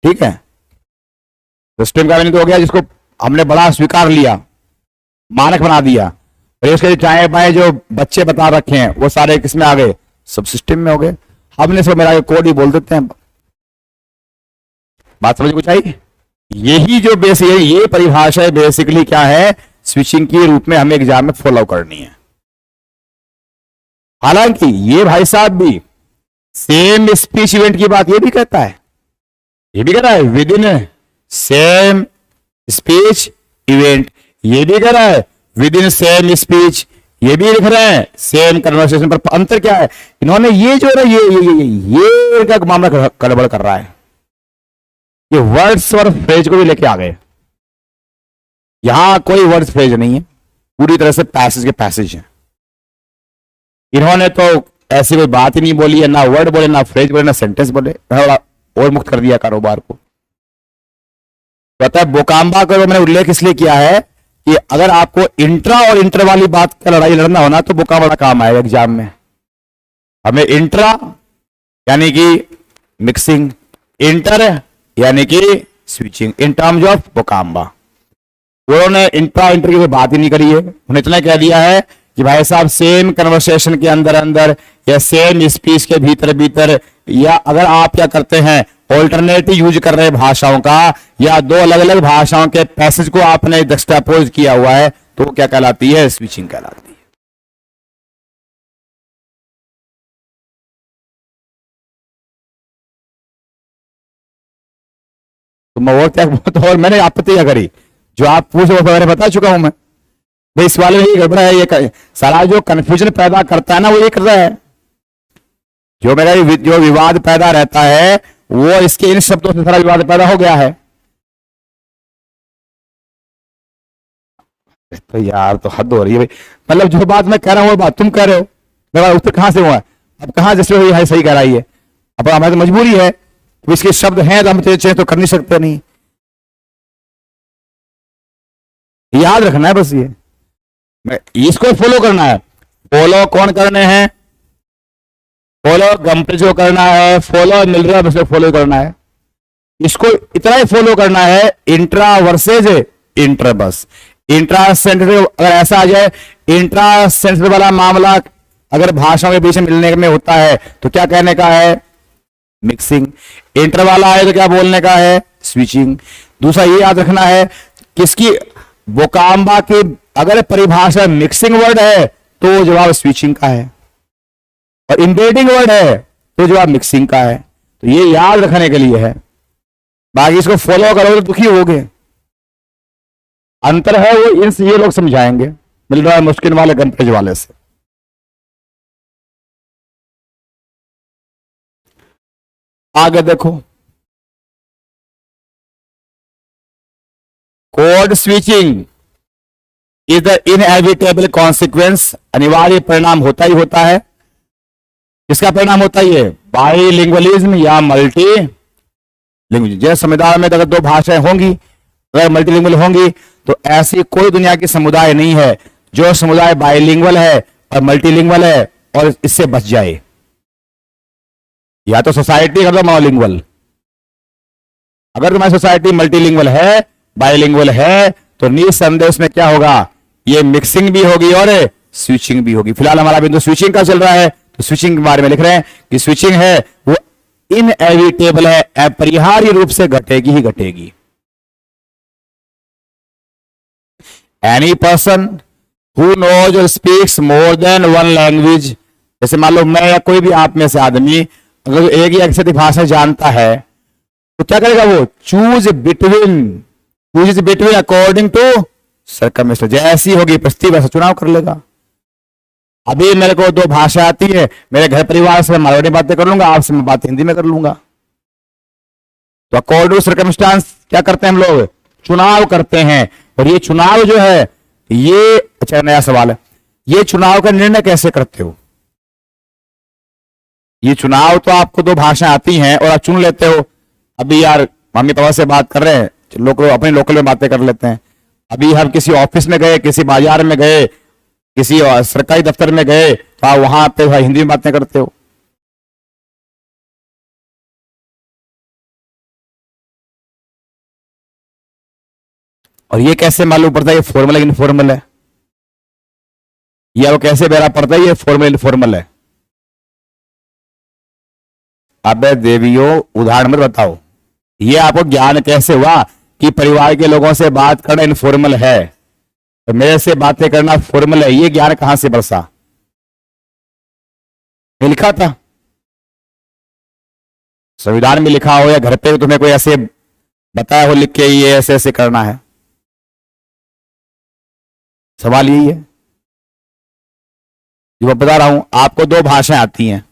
ठीक है। सिस्टम का तो हो गया जिसको हमने बड़ा स्वीकार लिया, मानक बना दिया, और इसके चाहे बाएं जो बच्चे बता रखे हैं वो सारे किसमें आ गए, सब सिस्टम में हो गए। हमने सब मेरा कोड ही बोल देते हैं। बात समझ कुछ आई? यही जो बेसिक है, ये परिभाषा बेसिकली क्या है, स्विचिंग के रूप में हमें एग्जाम में फॉलो करनी है। हालांकि ये भाई साहब भी सेम स्पीच इवेंट की बात ये भी कहता है, ये भी कह रहा है with in same speech event, ये भी कह रहा है विद इन सेम स्पीच, ये भी लिख रहे हैं सेम कन्वर्सेशन। पर अंतर क्या है, इन्होंने ये जो है ये का मामला गड़बड़ कर रहा है, ये वर्ड्स और फ्रेज को भी लेके आ गए। यहां कोई वर्ड्स फ्रेज नहीं है, पूरी तरह से पैसेज के पैसेज है। इन्होंने तो ऐसी कोई बात ही नहीं बोली है, ना वर्ड बोले, ना फ्रेज बोले, ना सेंटेंस बोले, थोड़ा और मुक्त कर दिया कारोबार को। पता है बोकाम्बा का मैंने उल्लेख इसलिए किया है कि अगर आपको इंट्रा और इंटर वाली बात का लड़ाई लड़ना होना तो बोकाम्बा बड़ा काम आएगा एग्जाम में। हमें इंट्रा यानी कि मिक्सिंग, इंटर यानी कि स्विचिंग, इन टर्म्स ऑफ बोकाम्बा। उन्होंने इंट्रा इंटर की कोई बात ही नहीं करी है, उन्होंने इतना कह दिया है कि भाई साहब सेम कन्वर्सेशन के अंदर अंदर या सेम स्पीच के भीतर भीतर, या अगर आप क्या करते हैं ऑल्टरनेटिव यूज कर रहे भाषाओं का, या 2 अलग अलग भाषाओं के पैसेज को आपने जक्स्टापोज किया हुआ है, तो क्या कहलाती है, स्विचिंग कहलाती है। तो मैं और क्या, तो और मैंने आपत्ति क्या करी, जो आप पूछो वो मैंने बता चुका हूं मैं। भाई इस वाले में ये गड़बड़ा है, ये सारा जो कंफ्यूजन पैदा करता है ना वो ये कर रहा है, जो मेरा जो विवाद पैदा रहता है वो इसके इन शब्दों से सारा विवाद पैदा हो गया है। तो यार तो हद हो रही है भाई, मतलब जो बात मैं कह रहा हूं वो बात तुम कह रहे हो, मेरा उत्तर कहां से हुआ है, अब कहां जैसे हुई है सही कह रही है। अब हमारी तो मजबूरी है, तो इसके शब्द हैं तो हम चाहे तो कर नहीं सकते, नहीं याद रखना है बस, ये इसको फॉलो करना है। फॉलो कौन करने हैं, फॉलो गंपे जो करना है, फॉलो मिल रहा है बस फॉलो करना है, इसको इतना ही फॉलो करना है, इंट्रा वर्सेज इंटर, बस इंट्रा सेंटर अगर ऐसा आ जाए, इंट्रा सेंटर वाला मामला अगर भाषाओं के बीच में मिलने में होता है तो क्या कहने का है, मिक्सिंग। इंटर वाला है तो क्या बोलने का है, स्विचिंग। दूसरा ये याद रखना है किसकी, बोकाम्बा की अगर परिभाषा मिक्सिंग वर्ड है तो जवाब स्विचिंग का है, और इंडेटिंग वर्ड है तो जवाब मिक्सिंग का है। तो ये याद रखने के लिए है, बाकी इसको फॉलो करोगे तो दुखी होगे। अंतर है वो इनसे ये लोग समझाएंगे, मिल रहा है मुश्किल वाले गणपेज वाले से। आगे देखो, code switching is the inevitable consequence, अनिवार्य परिणाम होता ही होता है। किसका परिणाम होता ही है? बाइलिंगुअलिज्म या मल्टी लिंग्विज्म। जैसे समुदाय में अगर दो भाषाएं होंगी, अगर मल्टीलिंगुअल होंगी, तो ऐसी कोई दुनिया की समुदाय नहीं है जो समुदाय बाइलिंगुअल है और मल्टीलिंगुअल है और इससे बच जाए। या तो सोसाइटी कर दो मोनोलिंगुअल। अगर तुम्हारी सोसाइटी मल्टीलिंगुअल है, बाइलिंगुअल है, तो निसंदेह उसमें क्या होगा? ये मिक्सिंग भी होगी और स्विचिंग भी होगी। फिलहाल हमारा बिंदु स्विचिंग का चल रहा है, तो स्विचिंग के बारे में लिख रहे हैं कि स्विचिंग है वो इनएविटेबल है, अपरिहार्य रूप से घटेगी ही घटेगी। एनी पर्सन हु नोज और speaks more than one language, जैसे मान लो मैं या कोई भी आप में से आदमी अगर एक या एक से अधिक भाषा जानता है, तो क्या करेगा वो? Choose between according to circumstance. जैसी होगी परिस्थिति वैसा चुनाव कर लेगा। अभी मेरे को दो भाषा आती है, मेरे घर परिवार से मैं मारवाड़ी बातें कर लूंगा, आपसे मैं बात हिंदी में कर लूंगा। तो अकॉर्डिंग टू सर्कमस्टेंस क्या करते हैं हम लोग? चुनाव करते हैं। और ये चुनाव जो है, ये अच्छा नया सवाल है, ये चुनाव का निर्णय कैसे करते हो? ये चुनाव तो आपको दो भाषाएं आती हैं और आप चुन लेते हो। अभी यार मम्मी पापा से बात कर रहे हैं, लोकल अपने लोकल में बातें कर लेते हैं। अभी हम किसी ऑफिस में गए, किसी बाजार में गए, किसी सरकारी दफ्तर में गए, तो आप वहां पे हिंदी में बातें करते हो। और ये कैसे मालूम पड़ता है ये फॉर्मल है इनफॉर्मल है? या वो कैसे बेरा पड़ता है ये फॉर्मल इनफॉर्मल है? अबे देवियों उदाहरण मत बताओ। ये आपको ज्ञान कैसे हुआ कि परिवार के लोगों से बात करना इनफॉर्मल है, तो मेरे से बातें करना फॉर्मल है? ये ज्ञान कहां से बरसा? ये लिखा था संविधान में लिखा हो या घर पे तुम्हें कोई ऐसे बताया हो लिख के ये ऐसे ऐसे करना है? सवाल यही है जो मैं बता रहा हूं। आपको दो भाषाएं आती हैं,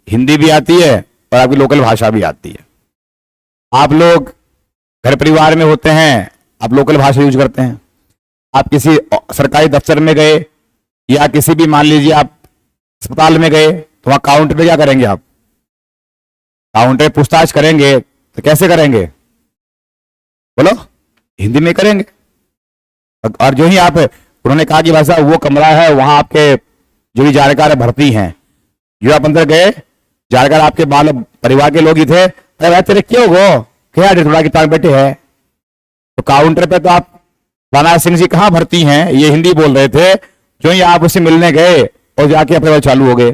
हिंदी भी आती है और आपकी लोकल भाषा भी आती है। आप लोग घर परिवार में होते हैं, आप लोकल भाषा यूज करते हैं। आप किसी सरकारी दफ्तर में गए या किसी भी मान लीजिए आप अस्पताल में गए, तो वहां काउंटर पे क्या करेंगे? आप काउंटर पे पूछताछ करेंगे, तो कैसे करेंगे? बोलो, हिंदी में करेंगे। और जो ही आप उन्होंने कहा कि भाई साहब वो कमरा है, वहां आपके जो भी जानकार भर्ती हैं, जो आप अंदर गए, जानकार आपके बाल परिवार के लोग ही थे, अरे भाई तेरे क्यों गो क्या थोड़ा किताब बैठे हैं। तो काउंटर पे तो आप राणा सिंह जी कहाँ भर्ती हैं ये हिंदी बोल रहे थे, जो ही आप उससे मिलने गए और जाके अपने बात चालू हो गए।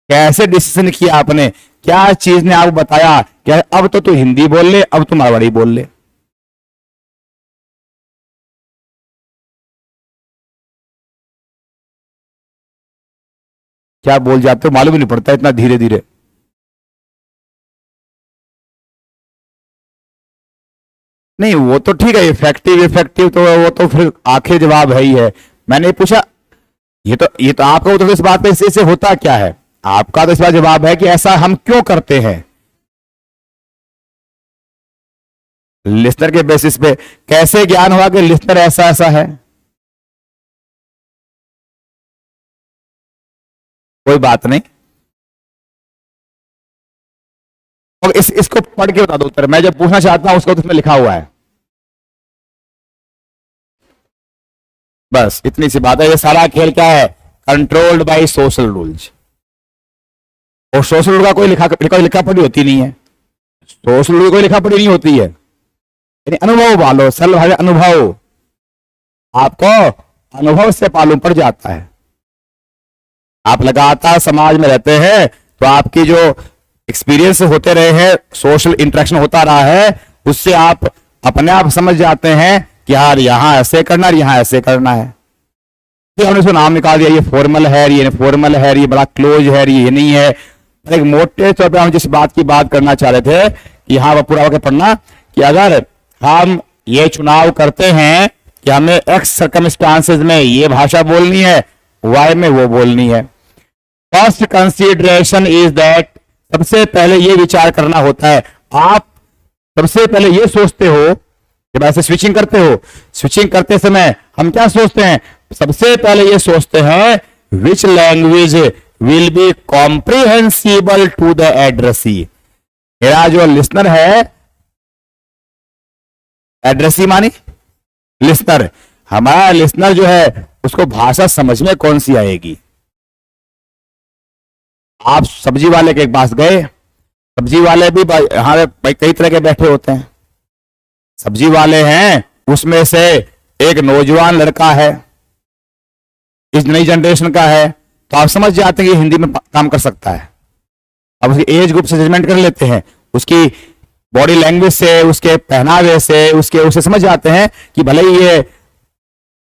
कैसे डिसीजन किया आपने? क्या चीज ने आपको बताया क्या अब तो तू हिंदी बोल ले, अब तू मारवाड़ी बोल ले? क्या बोल जाते हो मालूम ही नहीं पड़ता इतना धीरे धीरे। नहीं वो तो ठीक है, इफेक्टिव इफेक्टिव तो वो तो फिर आखिरी जवाब है ही है। मैंने पूछा ये तो आपका तो इस बात पे इससे होता क्या है? आपका तो इस बात जवाब है कि ऐसा हम क्यों करते हैं। लिस्नर के बेसिस पे कैसे ज्ञान हुआ कि लिस्नर ऐसा ऐसा है? कोई बात नहीं, और इसको पढ़ के बता दो उत्तर। मैं जब पूछना चाहता हूं उसको तो उसमें लिखा हुआ है। बस इतनी सी बात है। ये सारा खेल क्या है? Controlled by social rules. और सोशल रूल का कोई लिखा पढ़ी होती नहीं है। सोशल रूल कोई लिखा पढ़ी नहीं होती है, यानी अनुभव वालो सल भाई अनुभव, आपको अनुभव से मालूम पड़ जाता है। आप लगातार समाज में रहते हैं तो आपकी जो एक्सपीरियंस होते रहे हैं, सोशल इंटरेक्शन होता रहा है, उससे आप अपने आप समझ जाते हैं कि यार यहां ऐसे करना है, यहां ऐसे करना है। फिर हमने उसको नाम निकाल दिया, ये फॉर्मल है, ये इनफॉर्मल है, ये बड़ा क्लोज है, ये नहीं है। एक मोटे तौर पे हम जिस बात की बात करना चाह रहे थे कि यहां पर पूरा होकर पढ़ना कि अगर हम ये चुनाव करते हैं कि हमें एक्स सर्कमस्टांसेस में ये भाषा बोलनी है, वाई में वो बोलनी है। फर्स्ट कंसीडरेशन इज दैट, सबसे पहले ये विचार करना होता है। आप सबसे पहले ये सोचते हो जब ऐसे स्विचिंग करते हो, स्विचिंग करते समय हम क्या सोचते हैं, सबसे पहले ये सोचते हैं which language will be comprehensible to the addressee. मेरा जो लिसनर है, एड्रेसी मानी लिसनर, हमारा लिसनर जो है उसको भाषा समझ में कौन सी आएगी। आप सब्जी वाले के पास गए, सब्जी वाले भी यहां कई तरह के बैठे होते हैं, सब्जी वाले हैं, उसमें से एक नौजवान लड़का है, इस नई जनरेशन का है, तो आप समझ जाते हैं कि हिंदी में काम कर सकता है। अब उसकी एज ग्रुप से जजमेंट कर लेते हैं, उसकी बॉडी लैंग्वेज से, उसके पहनावे से, उसे समझ जाते हैं कि भले ही ये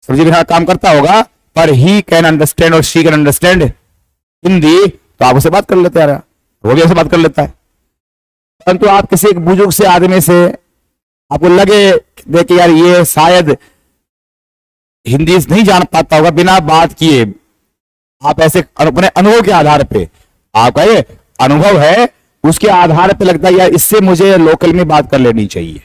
सब्जी बिना काम करता होगा, पर ही कैन अंडरस्टैंड और शी कैन अंडरस्टैंड हिंदी, तो आप उसे बात कर लेते हैं, वो भी ऐसे बात कर लेता है। परंतु आप किसी एक बुजुर्ग से आदमी से आपको लगे देखिए यार ये शायद हिंदी नहीं जान पाता होगा, बिना बात किए आप ऐसे अपने अनुभव के आधार पे, आपका ये अनुभव है उसके आधार पे लगता है यार इससे मुझे लोकल में बात कर लेनी चाहिए।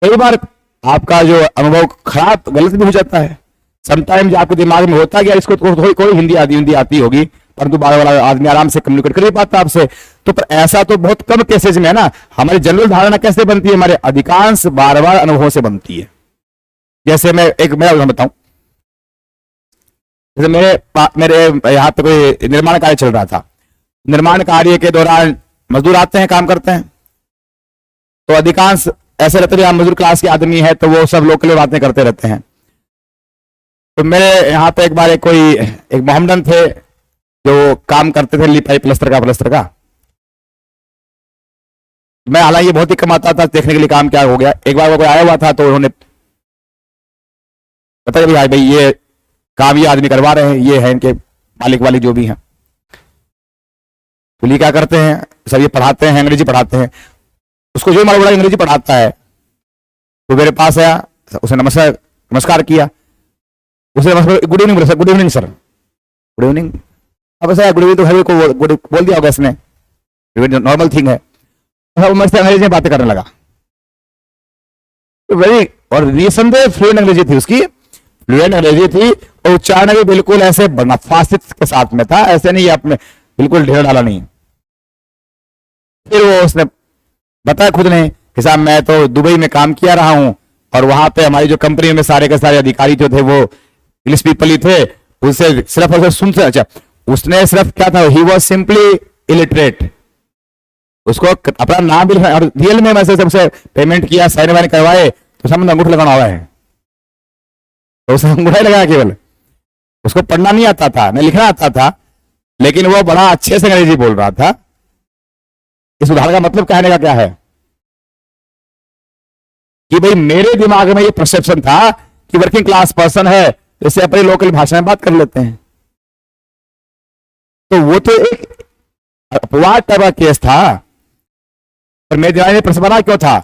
कई बार आपका जो अनुभव खराब गलत भी हो जाता है, समटाइम्स आपके दिमाग में होता है कि यार इसको कोई हिंदी आती होगी, परंतु बार वाला आदमी आराम से कम्युनिकेट कर नहीं पाता आपसे। तो पर ऐसा तो बहुत कम केसेज में है ना। हमारी जनरल धारणा कैसे बनती है, हमारे अधिकांश बार बार अनुभव से बनती है। जैसे मैं बताऊं, जैसे मेरे यहाँ पे कोई निर्माण कार्य चल रहा था, निर्माण कार्य के दौरान मजदूर आते हैं, काम करते हैं, तो अधिकांश ऐसे रहते हैं मजदूर क्लास के आदमी है, तो वो सब लोकल बातें करते रहते हैं। तो मेरे यहाँ पे एक बार एक मोहम्मदन थे जो काम करते थे लिपाई प्लस्तर का। मैं हालांकि बहुत ही कमाता था, देखने के लिए काम क्या हो गया। एक बार वो कोई आया हुआ था, तो उन्होंने बताया भाई ये काम ये आदमी करवा रहे हैं, ये है इनके मालिक वाली जो भी हैं। तो क्या करते हैं सर, ये पढ़ाते हैं, अंग्रेजी पढ़ाते हैं। उसको जो मालूम अंग्रेजी पढ़ाता है, तो मेरे पास आया, उसे नमस्कार किया, उसे good evening sir, good evening sir, good evening. अब ऐसा गुड इवनिंग तो हर को बोल दिया होगा इसने, नॉर्मल थिंग है। मैं अंग्रेजी में बातें करने लगा, तो वेरी, और निसंदेह फ्लुएंट अंग्रेजी थी उसकी, फ्लुएंट अंग्रेजी थी, और उच्चारण भी बिल्कुल ऐसे फासित के साथ में था, ऐसे नहीं आपने बिल्कुल ढेर डाला नहीं। फिर वो उसने बताया खुद ने कि साहब मैं तो दुबई में काम किया रहा हूं, और वहां पे हमारी जो कंपनी में सारे के सारे अधिकारी जो थे वो इंग्लिश पीपल ही थे, उससे सिर्फ अगर सुनते, अच्छा उसने सिर्फ क्या था, ही वॉज सिंपली इलिटरेट। उसको अपना नाम भी लिखा, और रियल में मैंने सबसे पेमेंट किया, साइन वाइन करवाए, तो सब अंगूठा लगाना हुआ है, तो उसे अंगूठा लगाया केवल। उसको पढ़ना नहीं आता था, न लिखना आता था, लेकिन वो बड़ा अच्छे से अंग्रेजी बोल रहा था। इस उदाहरण का मतलब कहने का क्या है कि भाई मेरे दिमाग में ये परसेप्शन था कि वर्किंग क्लास पर्सन है, जैसे अपनी लोकल भाषा में बात कर लेते हैं। तो वो तो एक अपवाद टाइप का केस था, पर मेरे दिमाग में प्रश्न बना क्यों था,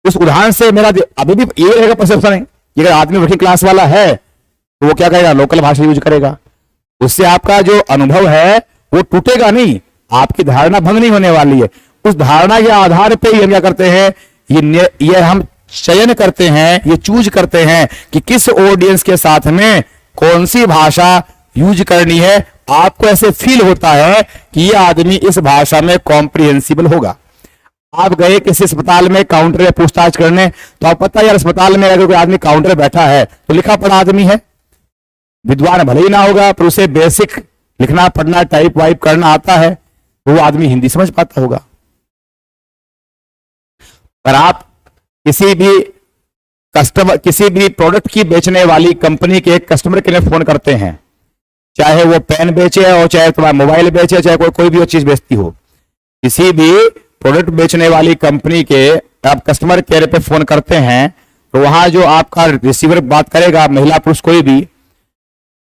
उस उदाहरण से मेरा अभी भी ये रहेगा परसेप्शन है कि अगर आदमी वर्किंग क्लास वाला है तो वो क्या करेगा, लोकल भाषा यूज करेगा। उससे आपका जो अनुभव है वो टूटेगा नहीं, आपकी धारणा भंग नहीं होने वाली है। उस धारणा के आधार पर ही हम क्या करते हैं, ये हम चयन करते हैं, ये चूज करते हैं कि किस ऑडियंस के साथ में कौन सी भाषा यूज करनी है। आपको ऐसे फील होता है कि ये आदमी इस भाषा में कॉम्प्रिहेंसिबल होगा। आप गए किसी अस्पताल में काउंटर में पूछताछ करने, तो आप पता है यार अस्पताल में अगर कोई आदमी काउंटर में बैठा है तो लिखा पढ़ा आदमी है, विद्वान भले ही ना होगा, पर उसे बेसिक लिखना पढ़ना टाइप वाइप करना आता है, तो वो आदमी हिंदी समझ पाता होगा। पर आप किसी भी प्रोडक्ट की बेचने वाली कंपनी के कस्टमर के लिए फोन करते हैं, चाहे वो पेन बेचे और चाहे तुम्हारा मोबाइल बेचे, चाहे कोई भी चीज बेचती हो, किसी भी प्रोडक्ट बेचने वाली कंपनी के आप कस्टमर केयर पे फोन करते हैं, तो वहां जो आपका रिसीवर बात करेगा, महिला पुरुष कोई भी,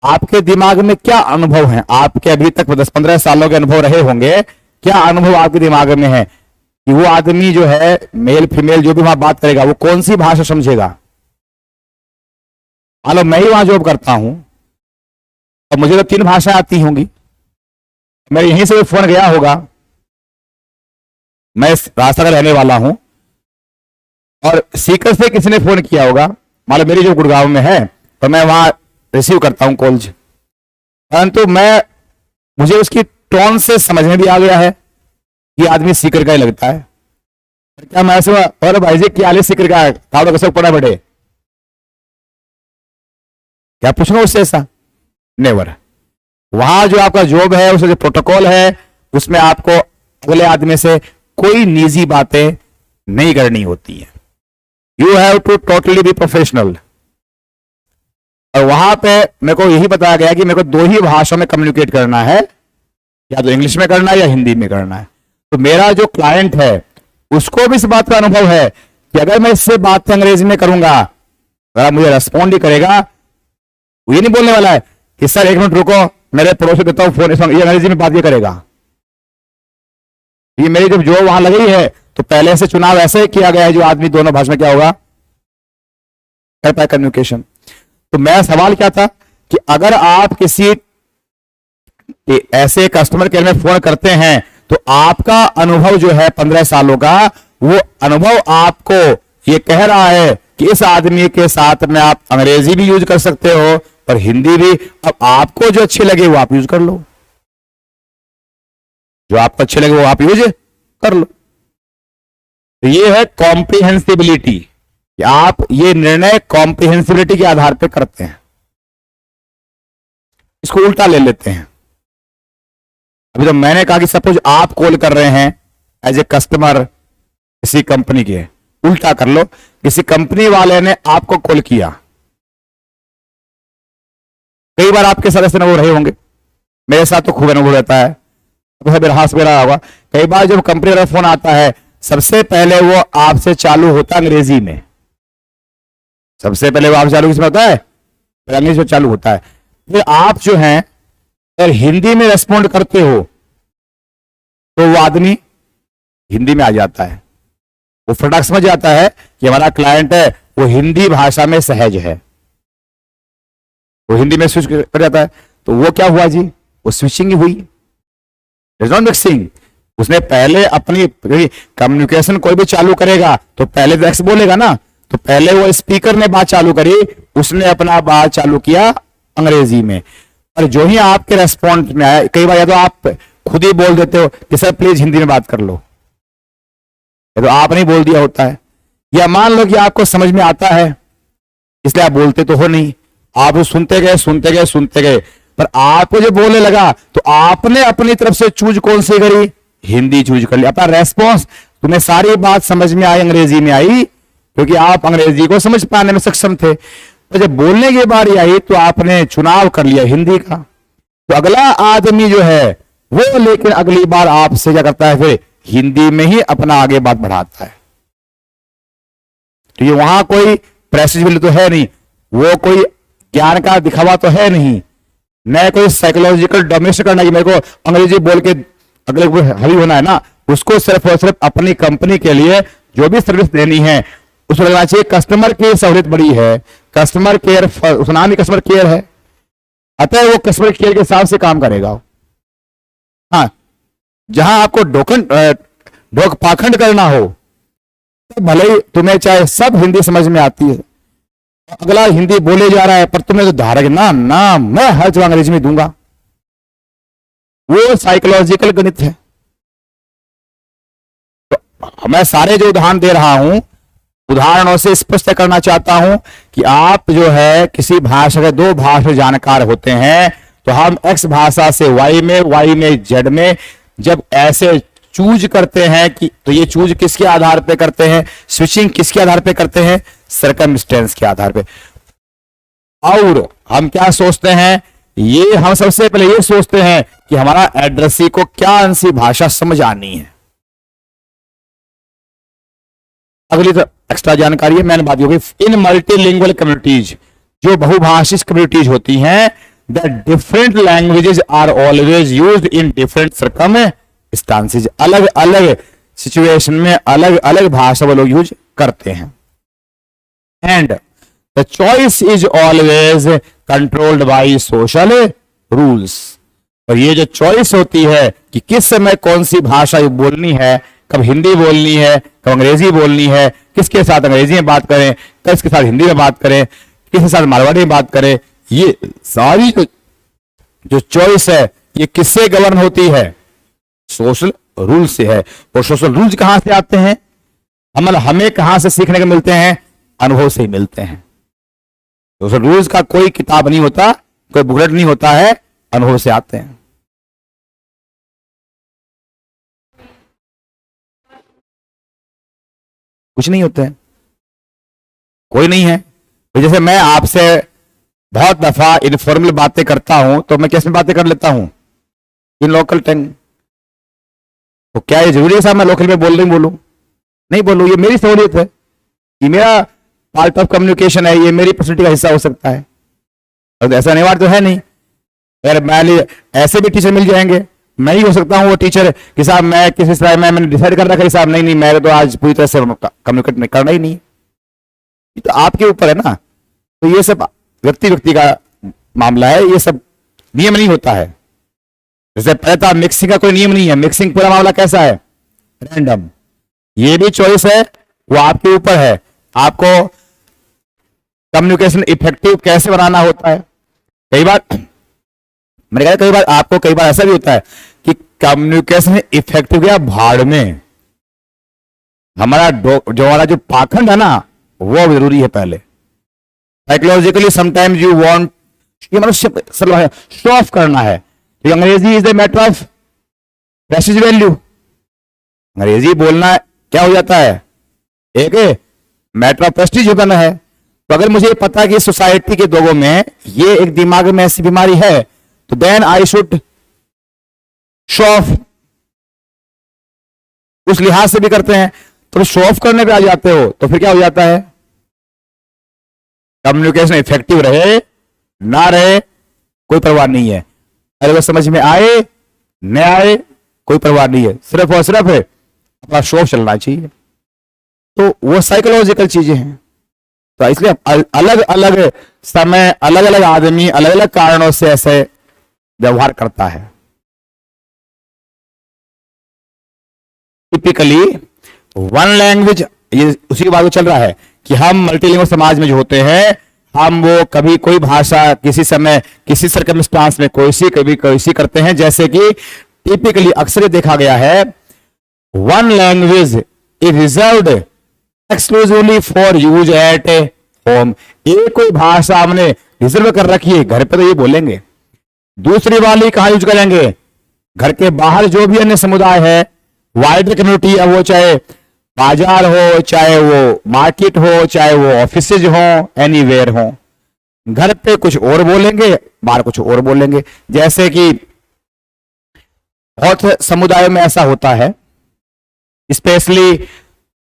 आपके दिमाग में क्या अनुभव है, आपके अभी तक 10-15 सालों के अनुभव रहे होंगे, क्या अनुभव आपके दिमाग में है कि वो आदमी जो है मेल फीमेल जो भी वहां बात करेगा वो कौन सी भाषा समझेगा। मान मैं ही वहां जॉब करता हूं और मुझे तो 3 भाषाएं आती होंगी, मेरे यहीं से फोन गया होगा, मैं इस रास्ता का रहने वाला हूं, और सीकर से किसी ने फोन किया होगा, मान लो मेरी जो गुड़गांव में है तो मैं वहां रिसीव करता हूं कॉल्स, परंतु मुझे उसकी टोन से समझ में भी आ गया है कि आदमी सीकर का ही लगता है। क्या मैं ऐसे और भाई जी क्या हाल सीकर का है, तावड़ो कैसे पड़ा बड़े, क्या पूछना उससे ऐसा? नेवर। वहां जो आपका जॉब है, उसका जो प्रोटोकॉल है, उसमें आपको अगले आदमी से कोई निजी बातें नहीं करनी होती है। You have to totally be professional. और वहां पे मेरे को यही बताया गया कि मेरे को 2 ही भाषाओं में कम्युनिकेट करना है, या तो इंग्लिश में करना है या हिंदी में करना है। तो मेरा जो क्लाइंट है उसको भी इस बात का अनुभव है कि अगर मैं इससे बात अंग्रेजी में करूंगा, अगर मुझे रेस्पॉन्ड ही करेगा, वो ये नहीं बोलने वाला है कि सर 1 मिनट रुको, मेरे पड़ोसी देता हूं फोन, ये अंग्रेजी में बात ये करेगा। ये मेरी जब जो वहां लगी है तो पहले से चुनाव ऐसे किया गया है जो आदमी दोनों भाषा में क्या होगा कर पाए कम्युनिकेशन। तो मेरा सवाल क्या था कि अगर आप किसी ऐसे कस्टमर केयर में फोन करते हैं तो आपका अनुभव जो है 15 सालों का, वो अनुभव आपको ये कह रहा है कि इस आदमी के साथ में आप अंग्रेजी भी यूज कर सकते हो और हिंदी भी। अब आपको जो अच्छे लगे वो आप यूज कर लो, जो आपको अच्छे लगे वो आप यूज कर लो। तो ये है कॉम्प्रिहेंसिबिलिटी, कि आप ये निर्णय कॉम्प्रिहेंसिबिलिटी के आधार पर करते हैं। इसको उल्टा ले लेते हैं। अभी तो मैंने कहा कि सपोज आप कॉल कर रहे हैं एज ए कस्टमर किसी कंपनी के, उल्टा कर लो, किसी कंपनी वाले ने आपको कॉल किया। कई बार आपके साथ ऐसे अनुभव रहे होंगे, मेरे साथ तो खूब अनुभव रहता है, हाथ में रहा होगा। कई बार जब कंपनी वाला फोन आता है, सबसे पहले वो आपसे चालू होता है अंग्रेजी में। सबसे पहले वो आप चालू किसमें होता है? अंग्रेजी में चालू होता है। फिर आप जो है अगर हिंदी में रेस्पॉन्ड करते हो तो वो आदमी हिंदी में आ जाता है, वो फटाक समझ जाता है कि हमारा क्लाइंट है वो हिंदी भाषा में सहज है, वो हिंदी में स्विच कर जाता है। तो वो क्या हुआ जी? वो स्विचिंग ही हुई, नॉट मिक्सिंग। उसने पहले अपनी कम्युनिकेशन कोई भी चालू करेगा तो पहले तो एक्स बोलेगा ना, तो पहले वो स्पीकर ने बात चालू करी, उसने अपना बात चालू किया अंग्रेजी में। और जो ही आपके रेस्पॉन्स में आया, कई बार या तो आप खुद ही बोल देते हो कि सर प्लीज हिंदी में बात कर लो, या तो आपने बोल दिया होता है, या मान लो कि आपको समझ में आता है इसलिए आप बोलते तो हो नहीं, आप सुनते गए सुनते गए सुनते गए, पर आपको जब बोलने लगा तो आपने अपनी तरफ से चूज कौन सी करी? हिंदी चूज कर ली। अपना रेस्पॉन्स, तुम्हें सारी बात समझ में आई, अंग्रेजी में आई, क्योंकि आप अंग्रेजी को समझ पाने में सक्षम थे। तो जब बोलने की बारी आई तो आपने चुनाव कर लिया हिंदी का। तो अगला आदमी जो है वो लेकिन अगली बार आपसे क्या करता है? फिर हिंदी में ही अपना आगे बात बढ़ाता है। तो ये वहां कोई प्रेस्टीज वैल्यू तो है नहीं, वो कोई ज्ञान का दिखावा तो है नहीं, न कोई साइकोलॉजिकल डोमिनेशन करना कि मेरे को अंग्रेजी बोल के अगले को हरी होना है ना। उसको सिर्फ और सिर्फ अपनी कंपनी के लिए जो भी सर्विस देनी है उसको लगना चाहिए कस्टमर की सहूलियत बड़ी है, कस्टमर केयर, उसका नाम ही कस्टमर केयर है, अतः वो कस्टमर केयर के हिसाब से काम करेगा। हाँ, जहां आपको ढोक पाखंड करना हो तो भले ही तुम्हें चाहे सब हिंदी समझ में आती है, अगला हिंदी बोले जा रहा है पर तुम्हें तो धारक ना मैं हर जगह अंग्रेजी में दूंगा, वो साइकोलॉजिकल गणित है। तो मैं सारे जो उदाहरण दे रहा हूं, उदाहरणों से स्पष्ट करना चाहता हूं कि आप जो है किसी भाषा के 2 भाषा जानकार होते हैं, तो हम एक्स भाषा से वाई में जेड में जब ऐसे चूज करते हैं कि तो ये चूज किसके आधार पे करते हैं? स्विचिंग किसके आधार पे करते हैं? सर्कमस्टेंस के आधार पे। और हम क्या सोचते हैं? ये हम सबसे पहले ये सोचते हैं कि हमारा एड्रेसी को क्या अंशी भाषा समझ आनी है। अगली तो एक्स्ट्रा जानकारी है, मैंने बात होगी इन मल्टीलिंगुअल कम्युनिटीज, जो बहुभाषिक कम्युनिटीज होती हैं, the different languages are always used in different circumstances. अलग अलग सिचुएशन में अलग अलग भाषा वो लोग यूज करते हैं। And the choice is always controlled by social rules. और ये जो चॉइस होती है कि किस समय कौन सी भाषा बोलनी है, कब हिंदी बोलनी है, कब अंग्रेजी बोलनी है, किसके साथ अंग्रेजी में बात करें, किसके साथ हिंदी में बात करें, किसके साथ मारवाड़ी में बात करें, ये सारी जो चॉइस है ये किससे गवर्न होती है? सोशल रूल से है। और सोशल रूल्स कहां से आते हैं? हमें कहां से सीखने को मिलते हैं? अनुभव से ही मिलते हैं। सोशल रूल्स का कोई किताब नहीं होता, कोई बुकलेट नहीं होता है, अनुभव से आते हैं। कुछ नहीं होते हैं, कोई नहीं है। तो जैसे मैं आपसे बहुत दफा इनफॉर्मल बातें करता हूं तो मैं कैसे बातें कर लेता हूं? इन लोकल टंग। तो क्या ये जरूरी है साहब मैं लोकल में बोलूं? नहीं बोलूं, ये मेरी सहूलियत है, ये मेरा पार्ट ऑफ कम्युनिकेशन है, ये मेरी पर्सनैलिटी का हिस्सा हो सकता है। और ऐसा अनिवार्य तो है नहीं। अगर मैं ऐसे भी टीचर मिल जाएंगे, मैं ही हो सकता हूं वो टीचर कि साहब मैं किसी तरह मैंने डिसाइड कर रखा है साहब नहीं मेरे तो आज पूरी तरह से कम्युनिकेट करना ही नहीं, ये तो आपके ऊपर है ना। तो ये सब व्यक्ति का मामला है, ये सब नियम नहीं होता है। जैसे पहले था मिक्सिंग का कोई नियम नहीं है, मिक्सिंग पूरा मामला कैसा है? रैंडम। ये भी चॉइस है, वो आपके ऊपर है, आपको कम्युनिकेशन इफेक्टिव कैसे बनाना होता है। कई बार मैंने कहा कई बार आपको कई बार ऐसा भी होता है कि कम्युनिकेशन इफेक्टिव या भाड़ में हमारा जो पाखंड है ना वो जरूरी है पहले। साइकोलॉजिकली समटाइम्स यू वांट, ये मतलब शो ऑफ करना है। तो अंग्रेजी is the matter of Prestige value. अंग्रेजी बोलना क्या हो जाता है? एक मैटर ऑफ प्रेस्टीज हो जाना है। तो अगर मुझे पता कि सोसाइटी के लोगों में ये एक दिमाग में ऐसी बीमारी है तो then I should show off. उस लिहाज से भी करते हैं। तो शो ऑफ करने पे आ जाते हो तो फिर क्या हो जाता है? कम्युनिकेशन इफेक्टिव रहे ना रहे कोई परवाह नहीं है। अगर वो समझ में आए न आए कोई परवाह नहीं है, सिर्फ और सिर्फ अपना शो चलना चाहिए। तो वो साइकोलॉजिकल चीजें हैं। तो इसलिए अलग अलग समय अलग अलग आदमी अलग अलग कारणों से ऐसे व्यवहार करता है। टिपिकली वन लैंग्वेज, ये उसी के बाद चल रहा है कि हम मल्टीलिंगुअल समाज में जो होते हैं हम वो कभी कोई भाषा किसी समय किसी सर्कमस्टांस में कभी कोई करते हैं। जैसे कि टिपिकली अक्सर देखा गया है one language is reserved exclusively for use at home. एक कोई भाषा हमने रिजर्व कर रखी है, घर पे तो ये बोलेंगे। दूसरी वाली कहां यूज करेंगे? घर के बाहर जो भी अन्य समुदाय है, वाइडर कम्युनिटी, अब वो चाहे बाजार हो, चाहे वो मार्केट हो, चाहे वो ऑफिसेज हो, एनीवेयर हो, घर पे कुछ और बोलेंगे, बाहर कुछ और बोलेंगे। जैसे कि बहुत समुदायों में ऐसा होता है, स्पेशली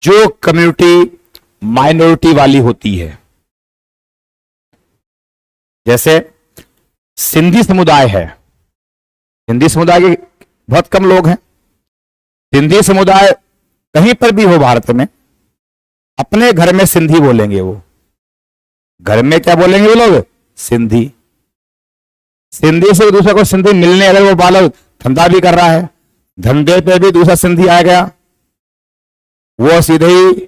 जो कम्युनिटी माइनॉरिटी वाली होती है। जैसे सिंधी समुदाय है, सिंधी समुदाय के बहुत कम लोग हैं। सिंधी समुदाय कहीं पर भी हो भारत में, अपने घर में सिंधी बोलेंगे। वो घर में क्या बोलेंगे वो लोग? सिंधी। सिंधी से दूसरा को सिंधी मिलने, अगर वो बालक धंधा भी कर रहा है, धंधे पे भी दूसरा सिंधी आ गया, वो सीधे ही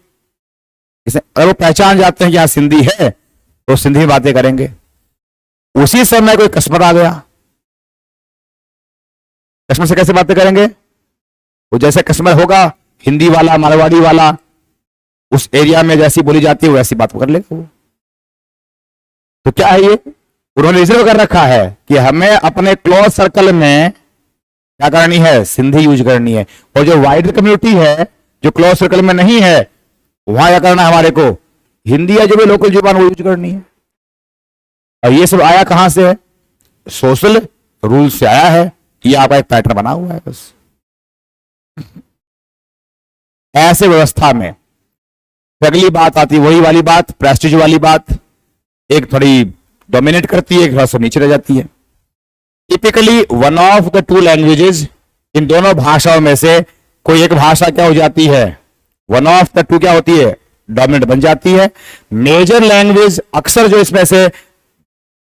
अगर वो पहचान जाते हैं कि यहां सिंधी है तो सिंधी में बातें करेंगे। उसी समय कोई कस्टमर आ गया, कस्टमर से कैसे बातें करेंगे? वो जैसे कस्टमर होगा, हिंदी वाला मारवाड़ी वाला, उस एरिया में जैसी बोली जाती है वैसी बात कर लेगा वो। तो क्या है ये? उन्होंने रिजर्व कर रखा है कि हमें अपने क्लोज सर्कल में क्या करनी है? सिंधी यूज करनी है। और जो वाइडर कम्युनिटी है, जो क्लोज सर्कल में नहीं है, वहां क्या करना है? हमारे को हिंदी या जो भी लोकल जुबान वो यूज करनी है। और ये सब आया कहां से है? सोशल रूल से आया है। ये आपका एक पैटर्न बना हुआ है बस। ऐसे व्यवस्था में अगली बात आती है, वही वाली बात, प्रेस्टीज वाली बात, एक थोड़ी डोमिनेट करती है, एक थोड़ा सा नीचे रह जाती है। Typically one of the two languages, इन दोनों भाषाओं में से कोई एक भाषा क्या हो जाती है? वन ऑफ द टू क्या होती है? डोमिनेंट बन जाती है। मेजर लैंग्वेज, अक्सर जो इसमें से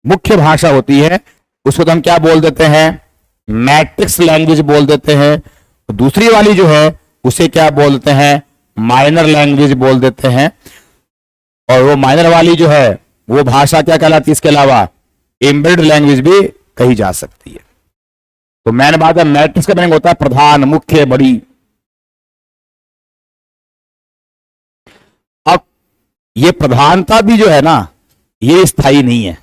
मुख्य भाषा होती है उसको तो हम क्या बोल देते हैं? मैट्रिक्स लैंग्वेज बोल देते हैं। दूसरी वाली जो है उसे क्या बोलते हैं? माइनर लैंग्वेज बोल देते हैं। और वो माइनर वाली जो है वो भाषा क्या कहलाती है, इसके अलावा एम्बेडेड लैंग्वेज भी कही जा सकती है। तो मैंने बात है, मैट्रिक्स का मीनिंग होता है प्रधान, मुख्य, बड़ी। अब ये प्रधानता भी जो है ना, ये स्थायी नहीं है।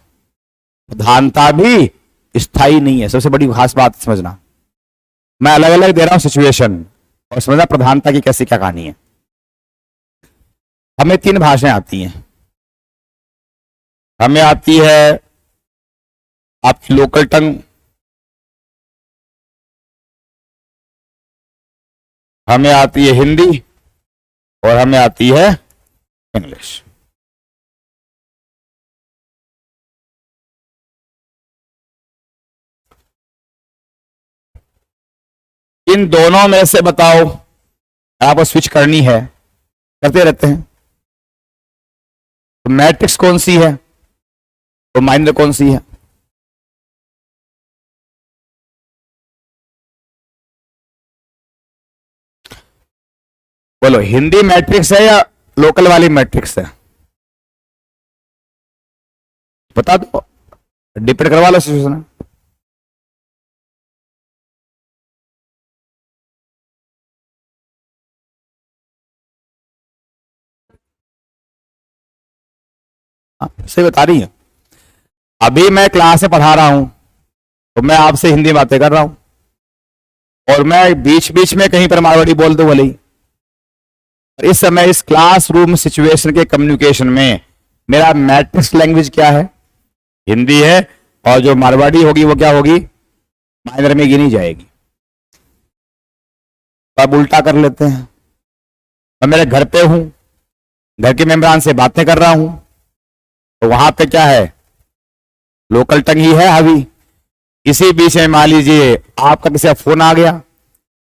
प्रधानता भी स्थायी नहीं है, सबसे बड़ी खास बात समझना। मैं अलग अलग दे रहा हूं सिचुएशन, और समझना प्रधानता की कैसी क्या कहानी है। हमें 3 भाषाएं आती हैं। हमें आती है आपकी लोकल टंग, हमें आती है हिंदी, और हमें आती है इंग्लिश। इन दोनों में से बताओ, आपको स्विच करनी है, करते रहते हैं। तो मैट्रिक्स कौन सी है और माइनर कौन सी है? बोलो, हिंदी मैट्रिक्स है या लोकल वाली मैट्रिक्स है? बता दो, डिपेंड करवा लो सिचुएशन। सही बता रही है। अभी मैं क्लास में पढ़ा रहा हूं, तो मैं आपसे हिंदी में बातें कर रहा हूं, और मैं बीच बीच में कहीं पर मारवाड़ी बोल दूं भले ही। इस समय इस क्लासरूम सिचुएशन के कम्युनिकेशन में मेरा मैट्रिक्स लैंग्वेज क्या है? हिंदी है, और जो मारवाड़ी होगी वो क्या होगी? माइनर में गिनी जाएगी। तो अब उल्टा कर लेते हैं। मैं मेरे घर पे हूं, घर के मेंबरान से बातें कर रहा हूं, तो वहां पे क्या है? लोकल टंग ही है हावी। इसी बीच में मान लीजिए आपका किसी का फोन आ गया,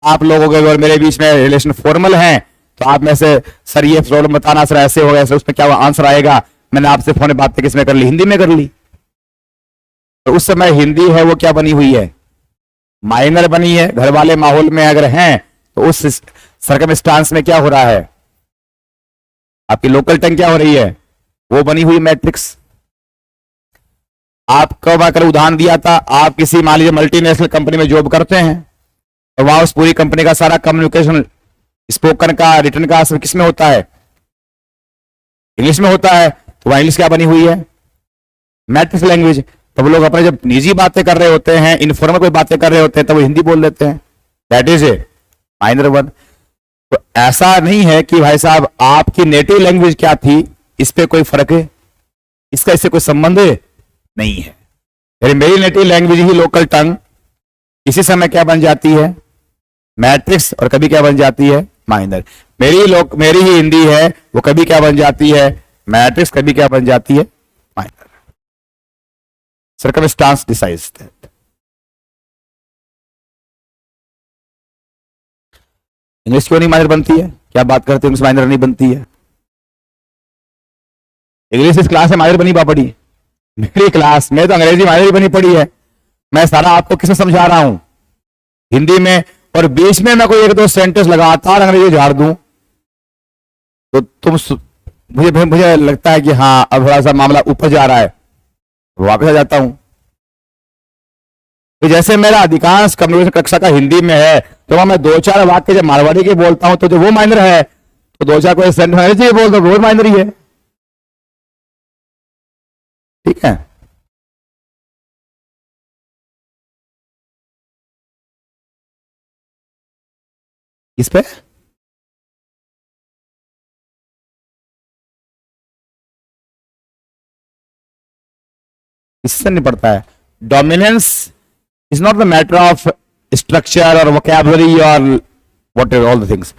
आप लोगों के और मेरे बीच में रिलेशन फॉर्मल है, तो आप में से सर ये प्रॉब्लम बताना, सर ऐसे हो गया, सर उसमें क्या आंसर आएगा? मैंने आपसे फोन में बातें किसमें कर ली? हिंदी में कर ली। तो उस समय हिंदी है वो क्या बनी हुई है? माइनर बनी है। घर वाले माहौल में अगर हैं तो उस सर्कमस्टांस में क्या हो रहा है? आपकी लोकल टंग क्या हो रही है? वो बनी हुई मैट्रिक्स। आपको मैं कल उदाहरण दिया था, आप किसी मान लीजिए मल्टीनेशनल कंपनी में जॉब करते हैं, और वहां उस पूरी कंपनी का सारा कम्युनिकेशन, स्पोकन का, रिटर्न का, सब किस में होता है? इंग्लिश में होता है। तो वहां इंग्लिश क्या बनी हुई है? Matrix language. तब लोग अपने जब निजी बातें कर रहे होते हैं, इनफॉर्मल कोई बातें कर रहे होते हैं, तब वो हिंदी बोल देते हैं। That is a minor one. तो ऐसा नहीं है कि भाई साहब आपकी नेटिव लैंग्वेज क्या थी, इस पे कोई फर्क है, इसका इससे कोई संबंध नहीं है। मेरी नेटिव लैंग्वेज ही लोकल टंग इसी समय क्या बन जाती है? मैट्रिक्स, और कभी क्या बन जाती है? माइनर। मेरी ही हिंदी है, वो कभी क्या बन जाती है? मैट्रिक्स, कभी क्या बन जाती है? Minor. Circumstance decides that. English क्यों नहीं माइनर बनती है? क्या बात करते हैं, इंग्लिश माइनर नहीं बनती है? इंग्लिश इस क्लास में माइनर बनी पड़ी? मेरी क्लास में तो अंग्रेजी माइनर ही बनी पड़ी है। मैं सारा आपको किसे समझा रहा हूं? हिंदी में। और बीच में मैं कोई 1-2 सेंटेंस लगातार अंग्रेजी झाड़ दूं तो मुझे लगता है कि हाँ अब थोड़ा सा मामला ऊपर जा रहा है, वापस आ जाता हूं। तो जैसे मेरा अधिकांश कम्युनिकेशन कक्षा का हिंदी में है, तो वहां मैं 2-4 वाक्य जब मारवाड़ी के बोलता हूं तो जो वो माइनर है, तो 2-4 कोई सेंटेंस अंग्रेजी बोल दो वो माइनर ही है। ठीक है। इस पे इससे नहीं पड़ता है। Dominance is not the matter of structure और वोकैबुलरी और whatever all the things.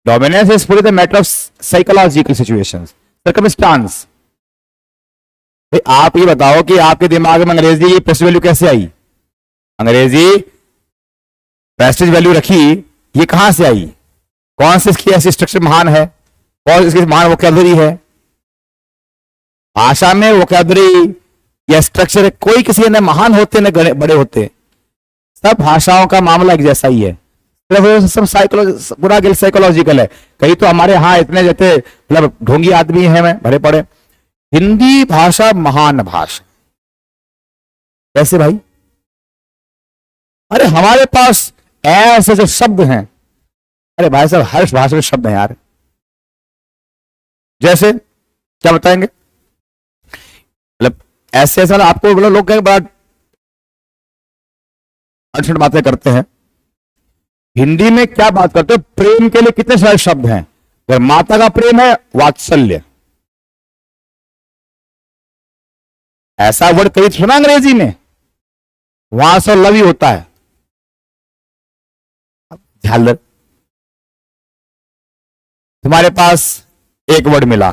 Dominance is पूरी the matter of psychological situations, circumstances. आप ये बताओ कि आपके दिमाग में अंग्रेजी की प्रेस्टीज वैल्यू कैसे आई? अंग्रेजी प्रेस्टीज वैल्यू रखी, ये कहां से आई? कौन सी इसकी ऐसी स्ट्रक्चर महान है? कौन इसकी महान वोकैबुलरी है? भाषा में वोकैबुलरी या स्ट्रक्चर कोई किसी ने महान होते न बड़े होते, सब भाषाओं का मामला एक जैसा ही है। सब साइकोलॉजी पूरा गेल साइकोलॉजिकल है। कहीं तो हमारे यहाँ इतने जैसे मतलब ढोंगी आदमी हैं मैं भरे पड़े। हिंदी भाषा महान भाषा। कैसे भाई? अरे हमारे पास ऐसे जो शब्द हैं, अरे भाई साहब हर भाषा में शब्द हैं यार। जैसे क्या बताएंगे, मतलब ऐसे ऐसा आपको मतलब लोग कहीं बड़ा अनछड़ बातें करते हैं। हिंदी में क्या बात करते हो, प्रेम के लिए कितने सारे शब्द हैं। अगर माता का प्रेम है वात्सल्य, ऐसा वर्ड कहीं सुना अंग्रेजी में? वहां से लव ही होता है। झालर, तुम्हारे पास एक वर्ड मिला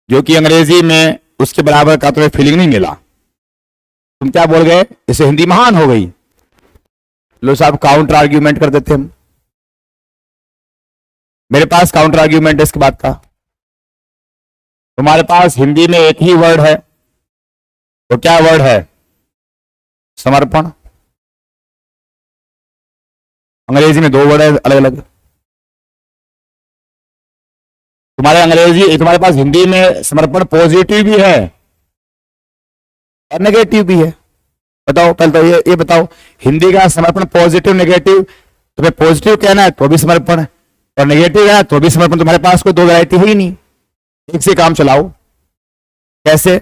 जो कि अंग्रेजी में उसके बराबर का तुम्हें फीलिंग नहीं मिला, तुम क्या बोल गए, इसे हिंदी महान हो गई। लो साहब काउंटर आर्ग्यूमेंट कर देते हम। मेरे पास काउंटर आर्ग्यूमेंट है इसके बाद का। तुम्हारे पास हिंदी में एक ही वर्ड है, तो क्या वर्ड है? समर्पण। अंग्रेजी में दो वर्ड है अलग अलग। तुम्हारे पास हिंदी में समर्पण पॉजिटिव भी है और नेगेटिव भी है। बताओ पहले तो ये बताओ, हिंदी का समर्पण पॉजिटिव नेगेटिव, तुम्हें पॉजिटिव कहना है तो भी समर्पण है और नेगेटिव है तो भी समर्पण। तुम्हारे पास कोई दो वैरायटी है ही नहीं, एक से काम चलाओ। कैसे?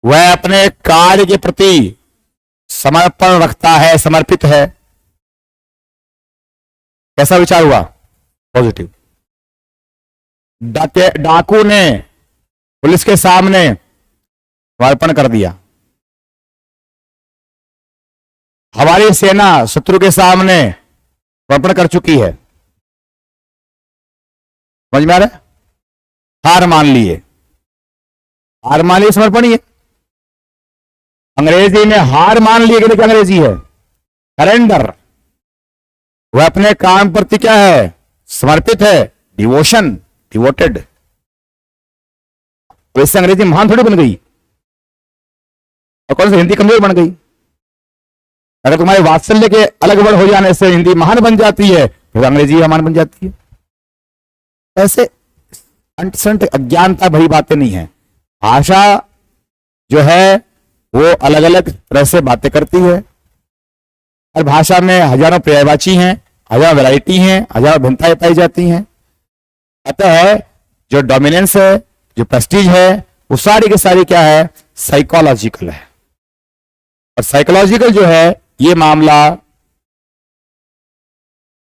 वह अपने कार्य के प्रति समर्पण रखता है, समर्पित है। कैसा विचार हुआ? पॉजिटिव। डाकू ने पुलिस के सामने समर्पण कर दिया। हमारी सेना शत्रु के सामने समर्पण कर चुकी है। समझ में आ रहा है? हार मान लिए, हार मान लिए समर्पण ही है। अंग्रेजी में हार मान लिए कि अंग्रेजी है सरेंडर। वह अपने काम प्रति क्या है? समर्पित है, डिवोशन, डिवोटेड। वैसे अंग्रेजी महान थोड़ी बन गई और कौन सी हिंदी कमजोर बन गई। अगर तुम्हारे वात्सल्य के अलग वर्ड हो जाने से हिंदी महान बन जाती है, फिर अंग्रेजी महान बन जाती है। ऐसे अंट अज्ञानता भरी बातें नहीं है। भाषा जो है वो अलग अलग तरह से बातें करती है। हर भाषा में हजारों पर्यायवाची हैं, हजारों वैरायटी हैं, हजारों भिन्नताएं पाई जाती हैं। अतः जो डोमिनेंस है, जो प्रेस्टीज है, वो सारी की सारी क्या है? साइकोलॉजिकल है। और साइकोलॉजिकल जो है ये मामला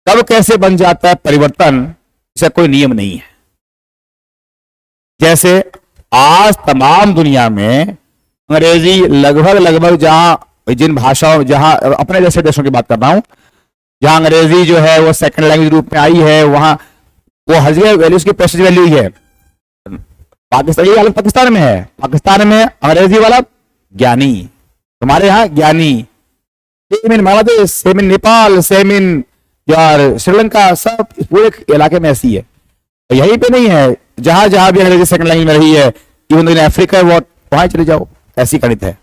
कब कैसे बन जाता है परिवर्तन, इसका कोई नियम नहीं है। जैसे आज तमाम दुनिया में अंग्रेजी लगभग जहां जिन भाषाओं, जहां अपने जैसे देशों की बात कर रहा हूं, जहां अंग्रेजी जो है वो सेकंड लैंग्वेज रूप में आई है, वहां वो हर जगह वैल्यू, उसकी प्रेस्टीज वैल्यू ही है। पाकिस्तान, ये हालत पाकिस्तान में है। पाकिस्तान में अंग्रेजी वाला ज्ञानी, तुम्हारे यहाँ ज्ञानी। Same in Bangladesh, same in Nepal, same in यार श्रीलंका, सब पूरे इलाके में ऐसी है। तो यहीं पे नहीं है, जहां जहां भी अंग्रेजी सेकंड लैंग्वेज में रही है, इवन इन अफ्रीका वहां चले जाओ, ऐसी गणित है।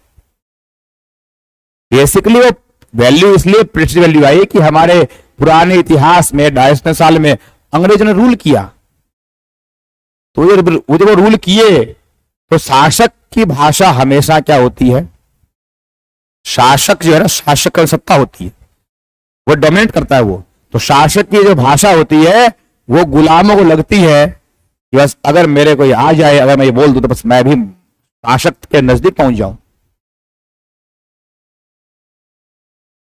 बेसिकली वो वैल्यू इसलिए प्रेस्टीज वैल्यू आई कि हमारे पुराने इतिहास में 250 साल में अंग्रेजों ने रूल किया। तो जब वो रूल किए तो शासक की भाषा हमेशा क्या होती है? शासक जो है ना, शासक का सत्ता होती है, वो डोमिनेट करता है वो। तो शासक की जो भाषा होती है वो गुलामों को लगती है कि बस अगर मेरे को आ जाए, अगर मैं ये बोल दूं तो बस मैं भी शासक के नजदीक पहुंच जाऊं।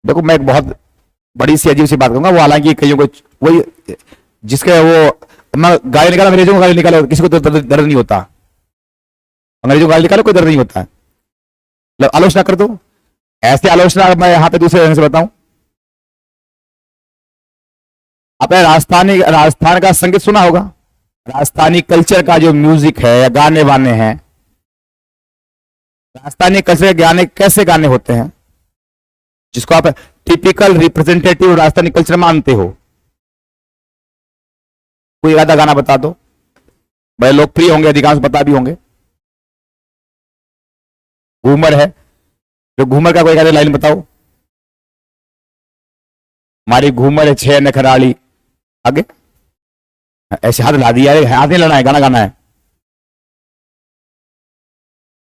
देखो मैं एक बहुत बड़ी सी अजीब सी बात कहूंगा, वो हालांकि कईयों को वही, जिसके वो मैं गाली निकाला, अंग्रेजों को गाली निकाला, किसी को तो दर्द नहीं होता। अंग्रेजों को गाली निकालो कोई दर्द नहीं होता है, मतलब आलोचना कर दो। ऐसे आलोचना मैं यहां पे दूसरे ढंग से बताऊं। आपने राजस्थान का संगीत सुना होगा, राजस्थानी कल्चर का जो म्यूजिक है या गाने वाने हैं, राजस्थानी कल्चर के गाने कैसे गाने होते हैं, जिसको आप टिपिकल रिप्रेजेंटेटिव राजस्थानी कल्चर मानते हो? कोई आधा गाना बता दो, बड़े लोकप्रिय होंगे, अधिकांश पता भी होंगे। घूमर है, जो घूमर का कोई कहते लाइन बताओ। हमारी घूमर है 6 नखराली। आगे ऐसे हाथ ला दिया, हाथ नहीं लाना है, गाना गाना है,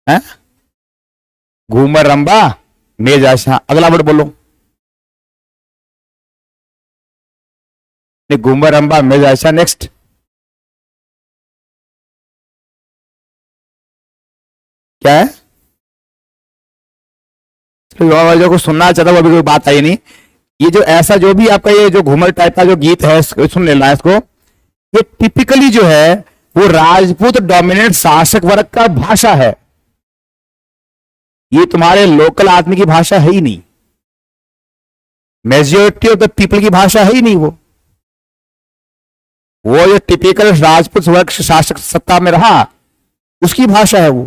हैं? घूमर रंबा मेज आशा। अगला वर्ड बोलो। घूमर रंबा मेज आशा। नेक्स्ट क्या है? जो कुछ सुनना चाहता हूं, अभी कोई बात आई नहीं। ये जो ऐसा जो भी आपका ये जो घूमर टाइप का जो गीत है, सुन लेना है इसको। ये टिपिकली जो है वो राजपूत डोमिनेट शासक वर्ग का भाषा है। ये तुम्हारे लोकल आदमी की भाषा है ही नहीं, मेजॉरिटी ऑफ द पीपल की भाषा है ही नहीं। वो जो टिपिकल राजपूत वर्ग शासक सत्ता में रहा उसकी भाषा है वो।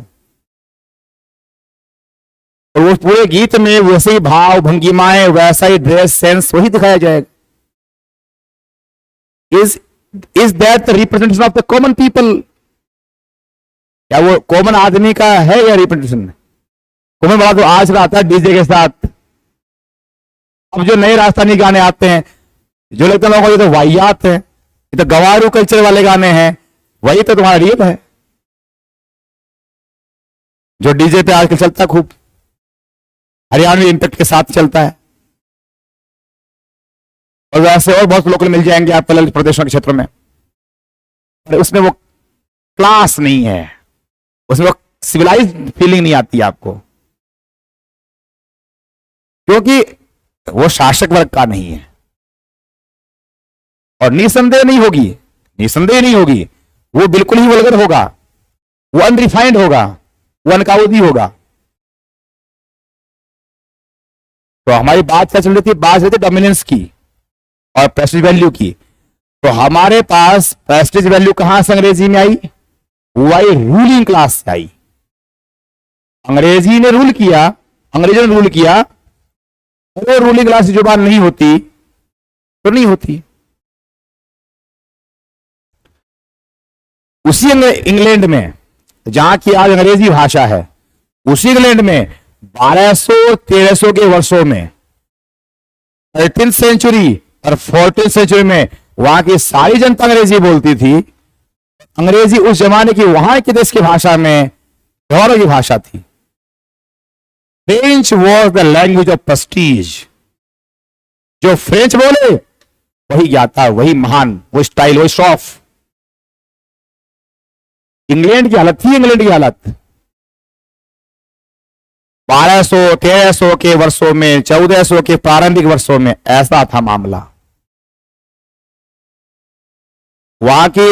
और वो पूरे गीत में वैसे ही भाव भंगिमाएं, वैसा ही ड्रेस सेंस वही दिखाया जाएगा। Is that the representation of the common people? क्या वो कॉमन आदमी का है या रिप्रेजेंटेशन? कॉमन वाला तो आज आता है डीजे के साथ। अब जो नए राजस्थानी गाने आते हैं, जो लगता है लोगों को ये तो वाहियात है, ये तो गवारू कल्चर वाले गाने हैं, वही तो तुम्हारा रियल है जो डीजे पे आजकल चलता है खूब, हरियाणवी इंपैक्ट के साथ चलता है। और वैसे और बहुत लोकल मिल जाएंगे आपको ललित प्रदेशों के क्षेत्रों में, उसमें वो क्लास नहीं है, उसमें वो सिविलाइज फीलिंग नहीं आती आपको, क्योंकि वो शासक वर्ग का नहीं है। और निसंदेह नहीं होगी, निसंदेह नहीं होगी, वो बिल्कुल ही वल्गर होगा, वो अनरिफाइंड होगा, वो अनकाउदी होगा। तो हमारी बात क्या चल रही थी? बात चल रही थी डोमिनेंस की और प्रेस्टीज वैल्यू की। तो हमारे पास प्रेस्टीज वैल्यू कहां से अंग्रेजी में आई? वो आई रूलिंग क्लास से आई। अंग्रेजी ने रूल किया, अंग्रेजों ने रूल किया, वो रूलिंग क्लास की जुबान नहीं होती तो नहीं होती। उसी इंग्लैंड में जहां की आज अंग्रेजी भाषा है, उसी इंग्लैंड में 1200-1300 के वर्षों में 13th सेंचुरी और 14th सेंचुरी में वहां की सारी जनता अंग्रेजी बोलती थी। अंग्रेजी उस जमाने की वहां के देश की भाषा में गौरव की भाषा थी। French was the language of Prestige. जो फ्रेंच बोले वही ज्ञाता, वही महान, वो स्टाइल, वही शॉफ। इंग्लैंड की हालत थी, इंग्लैंड की हालत 1200-1300 के वर्षों में, 1400 के प्रारंभिक वर्षों में ऐसा था मामला। वहां की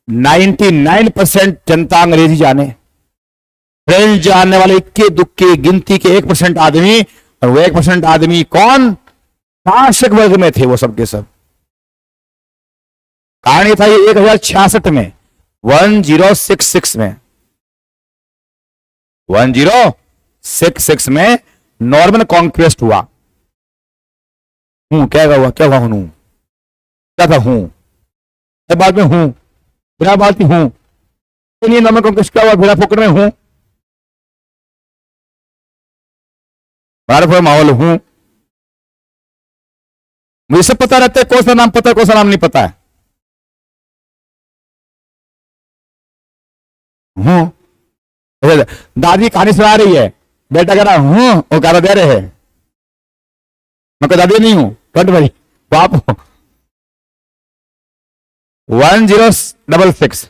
99% जनता अंग्रेजी जाने, फ्रेंच जानने वाले इक्के दुक्के गिनती के 1% आदमी, और वो 1% आदमी कौन? शासक वर्ग में थे वो सब के सब। कारण ये था, ये 1066 में 1066 में 1066 में नॉर्मन कॉन्क्वेस्ट हुआ। क्या हुआ? क्या हुआ? हूं क्या था? हूं बाद में हूं, बिना बात ही हूं। नॉर्मन कॉन्क्वेस्ट क्या हुआ? बिना फोकट में हूं, माहौल हूं। मुझे सब पता रहता है, कौन सा नाम पता है, कौन सा नाम नहीं पता है। हूं दादी कहानी सुना रही है, बेटा कह रहा हूं, वो कह रहा दे रहे हैं, मैं कोई दादी नहीं हूं, कट भाई बाप हो। 1066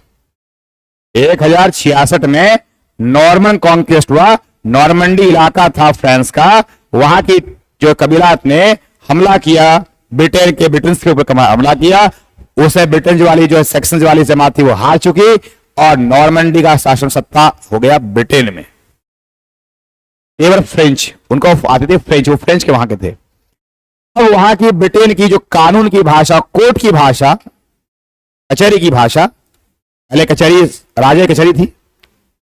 1066 में नॉर्मन कॉन्क्वेस्ट हुआ। नॉर्मंडी इलाका था फ्रांस का, वहां की जो कबीलात ने हमला किया, ब्रिटेन के ऊपर हमला किया। उसे ब्रिटेन वाली जो सेक्शन वाली जमात थी वो हार चुकी, और नॉर्मंडी का शासन सत्ता हो गया ब्रिटेन में। केवल फ्रेंच, उनको आते थे फ्रेंच, वो फ्रेंच के वहां के थे। अब वहां की ब्रिटेन की जो कानून की भाषा, कोर्ट की भाषा, कचहरी की भाषा, पहले कचहरी राजा की कचहरी थी,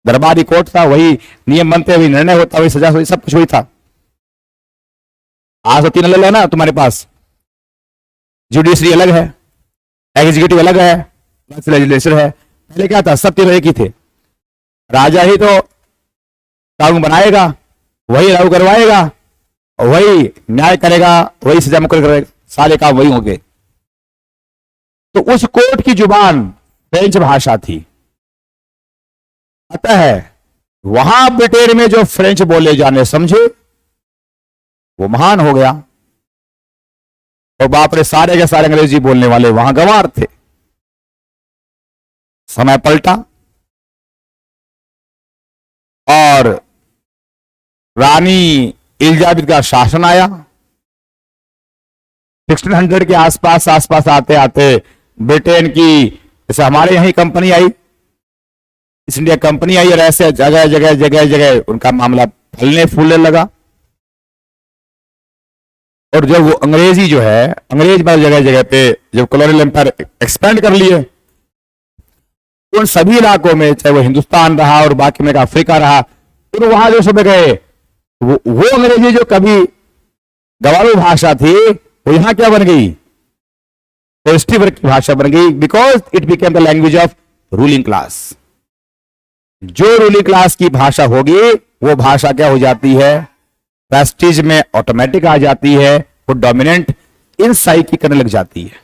दरबारी कोर्ट था, वही नियम बनते, वही निर्णय होता, वही सजा, वही सब कुछ वही था। आज तो 3 अलग है ना तुम्हारे पास, जुडिशरी अलग है, एग्जीक्यूटिव अलग है, लेजिस्लेचर है। पहले क्या था? सब तीनों एक ही थे। राजा ही तो कानून बनाएगा, वही लागू करवाएगा, वही न्याय करेगा, वही सजा मुकर्रर करेगा, सारे काम वही होंगे। तो उस कोर्ट की जुबान फ्रेंच भाषा थी। अतः वहां ब्रिटेन में जो फ्रेंच बोले जाने समझे वो महान हो गया, और बाप रे सारे के सारे अंग्रेजी बोलने वाले वहां गंवार थे। समय पलटा और रानी एलिजाबेथ का शासन आया। 1600 के आसपास आते आते ब्रिटेन की, जैसे हमारे यहीं कंपनी आई, ईस्ट इंडिया कंपनी आई, और ऐसे जगह जगह जगह जगह उनका मामला फलने फूलने लगा। और जब वो अंग्रेजी जो है, अंग्रेज बार जगह जगह पे जब कॉलोनियल एम्पायर एक्सपेंड कर लिए, उन सभी इलाकों में, चाहे वो हिंदुस्तान रहा और बाकी में अफ्रीका रहा, तो वहां जो सब गए, वो अंग्रेजी जो कभी गवारू भाषा थी, वो यहां क्या बन गई? पॉजिटिव वर्ग की भाषा बन गई, because it became the language of ruling class. जो रूलिंग क्लास की भाषा होगी वो भाषा क्या हो जाती है? प्रेस्टीज में ऑटोमेटिक आ जाती है, वो डोमिनेंट इन साइकी करने लग जाती है।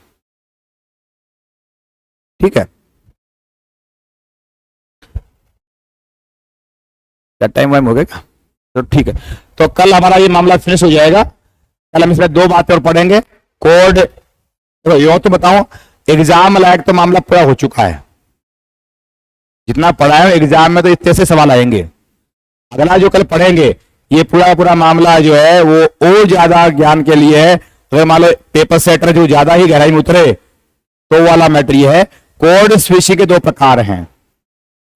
ठीक है, टाइम वाइम हो गया? तो ठीक है, तो कल हमारा ये मामला फिनिश हो जाएगा। कल हम इसमें 2 बातें और पढ़ेंगे। कोड, तो यो तो बताओ, एग्जाम लायक तो मामला पूरा हो चुका है, जितना पढ़ा है एग्जाम में तो इतने से सवाल आएंगे। अगला जो कल पढ़ेंगे ये पूरा मामला जो है वो और ज्यादा ज्ञान के लिए है। तो मान लो पेपर सेटर जो ज्यादा ही गहराई में उतरे तो वाला मैटर ये है। कोड स्विचिंग के 2 प्रकार हैं।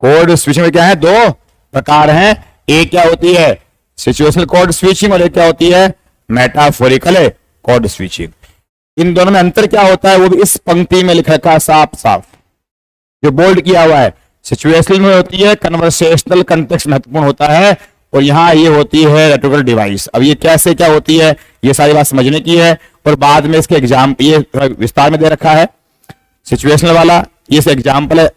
कोड स्विचिंग में क्या है? 2 प्रकार हैं। एक क्या होती है? सिचुएशनल कोड स्विचिंग, और एक क्या होती है? Metaphorical code switching. इन दोनों में अंतर क्या होता है वो भी इस पंक्ति में लिखा रखा साफ साफ, जो बोल्ड किया हुआ है। सिचुएशनल में होती है कन्वर्सेशनल कंटेक्स्ट महत्वपूर्ण होता है, और यहां ये होती है रेटोरिकल डिवाइस। अब ये कैसे क्या होती है ये सारी बात समझने की है, और बाद में इसके एग्जाम ये विस्तार में दे रखा है। सिचुएशनल वाला ये एग्जाम्पल है,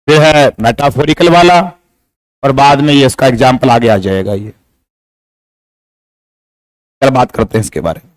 फिर है मेटाफोरिकल वाला, और बाद में ये इसका एग्जाम्पल आगे आ जाएगा। ये बात करते हैं इसके बारे में।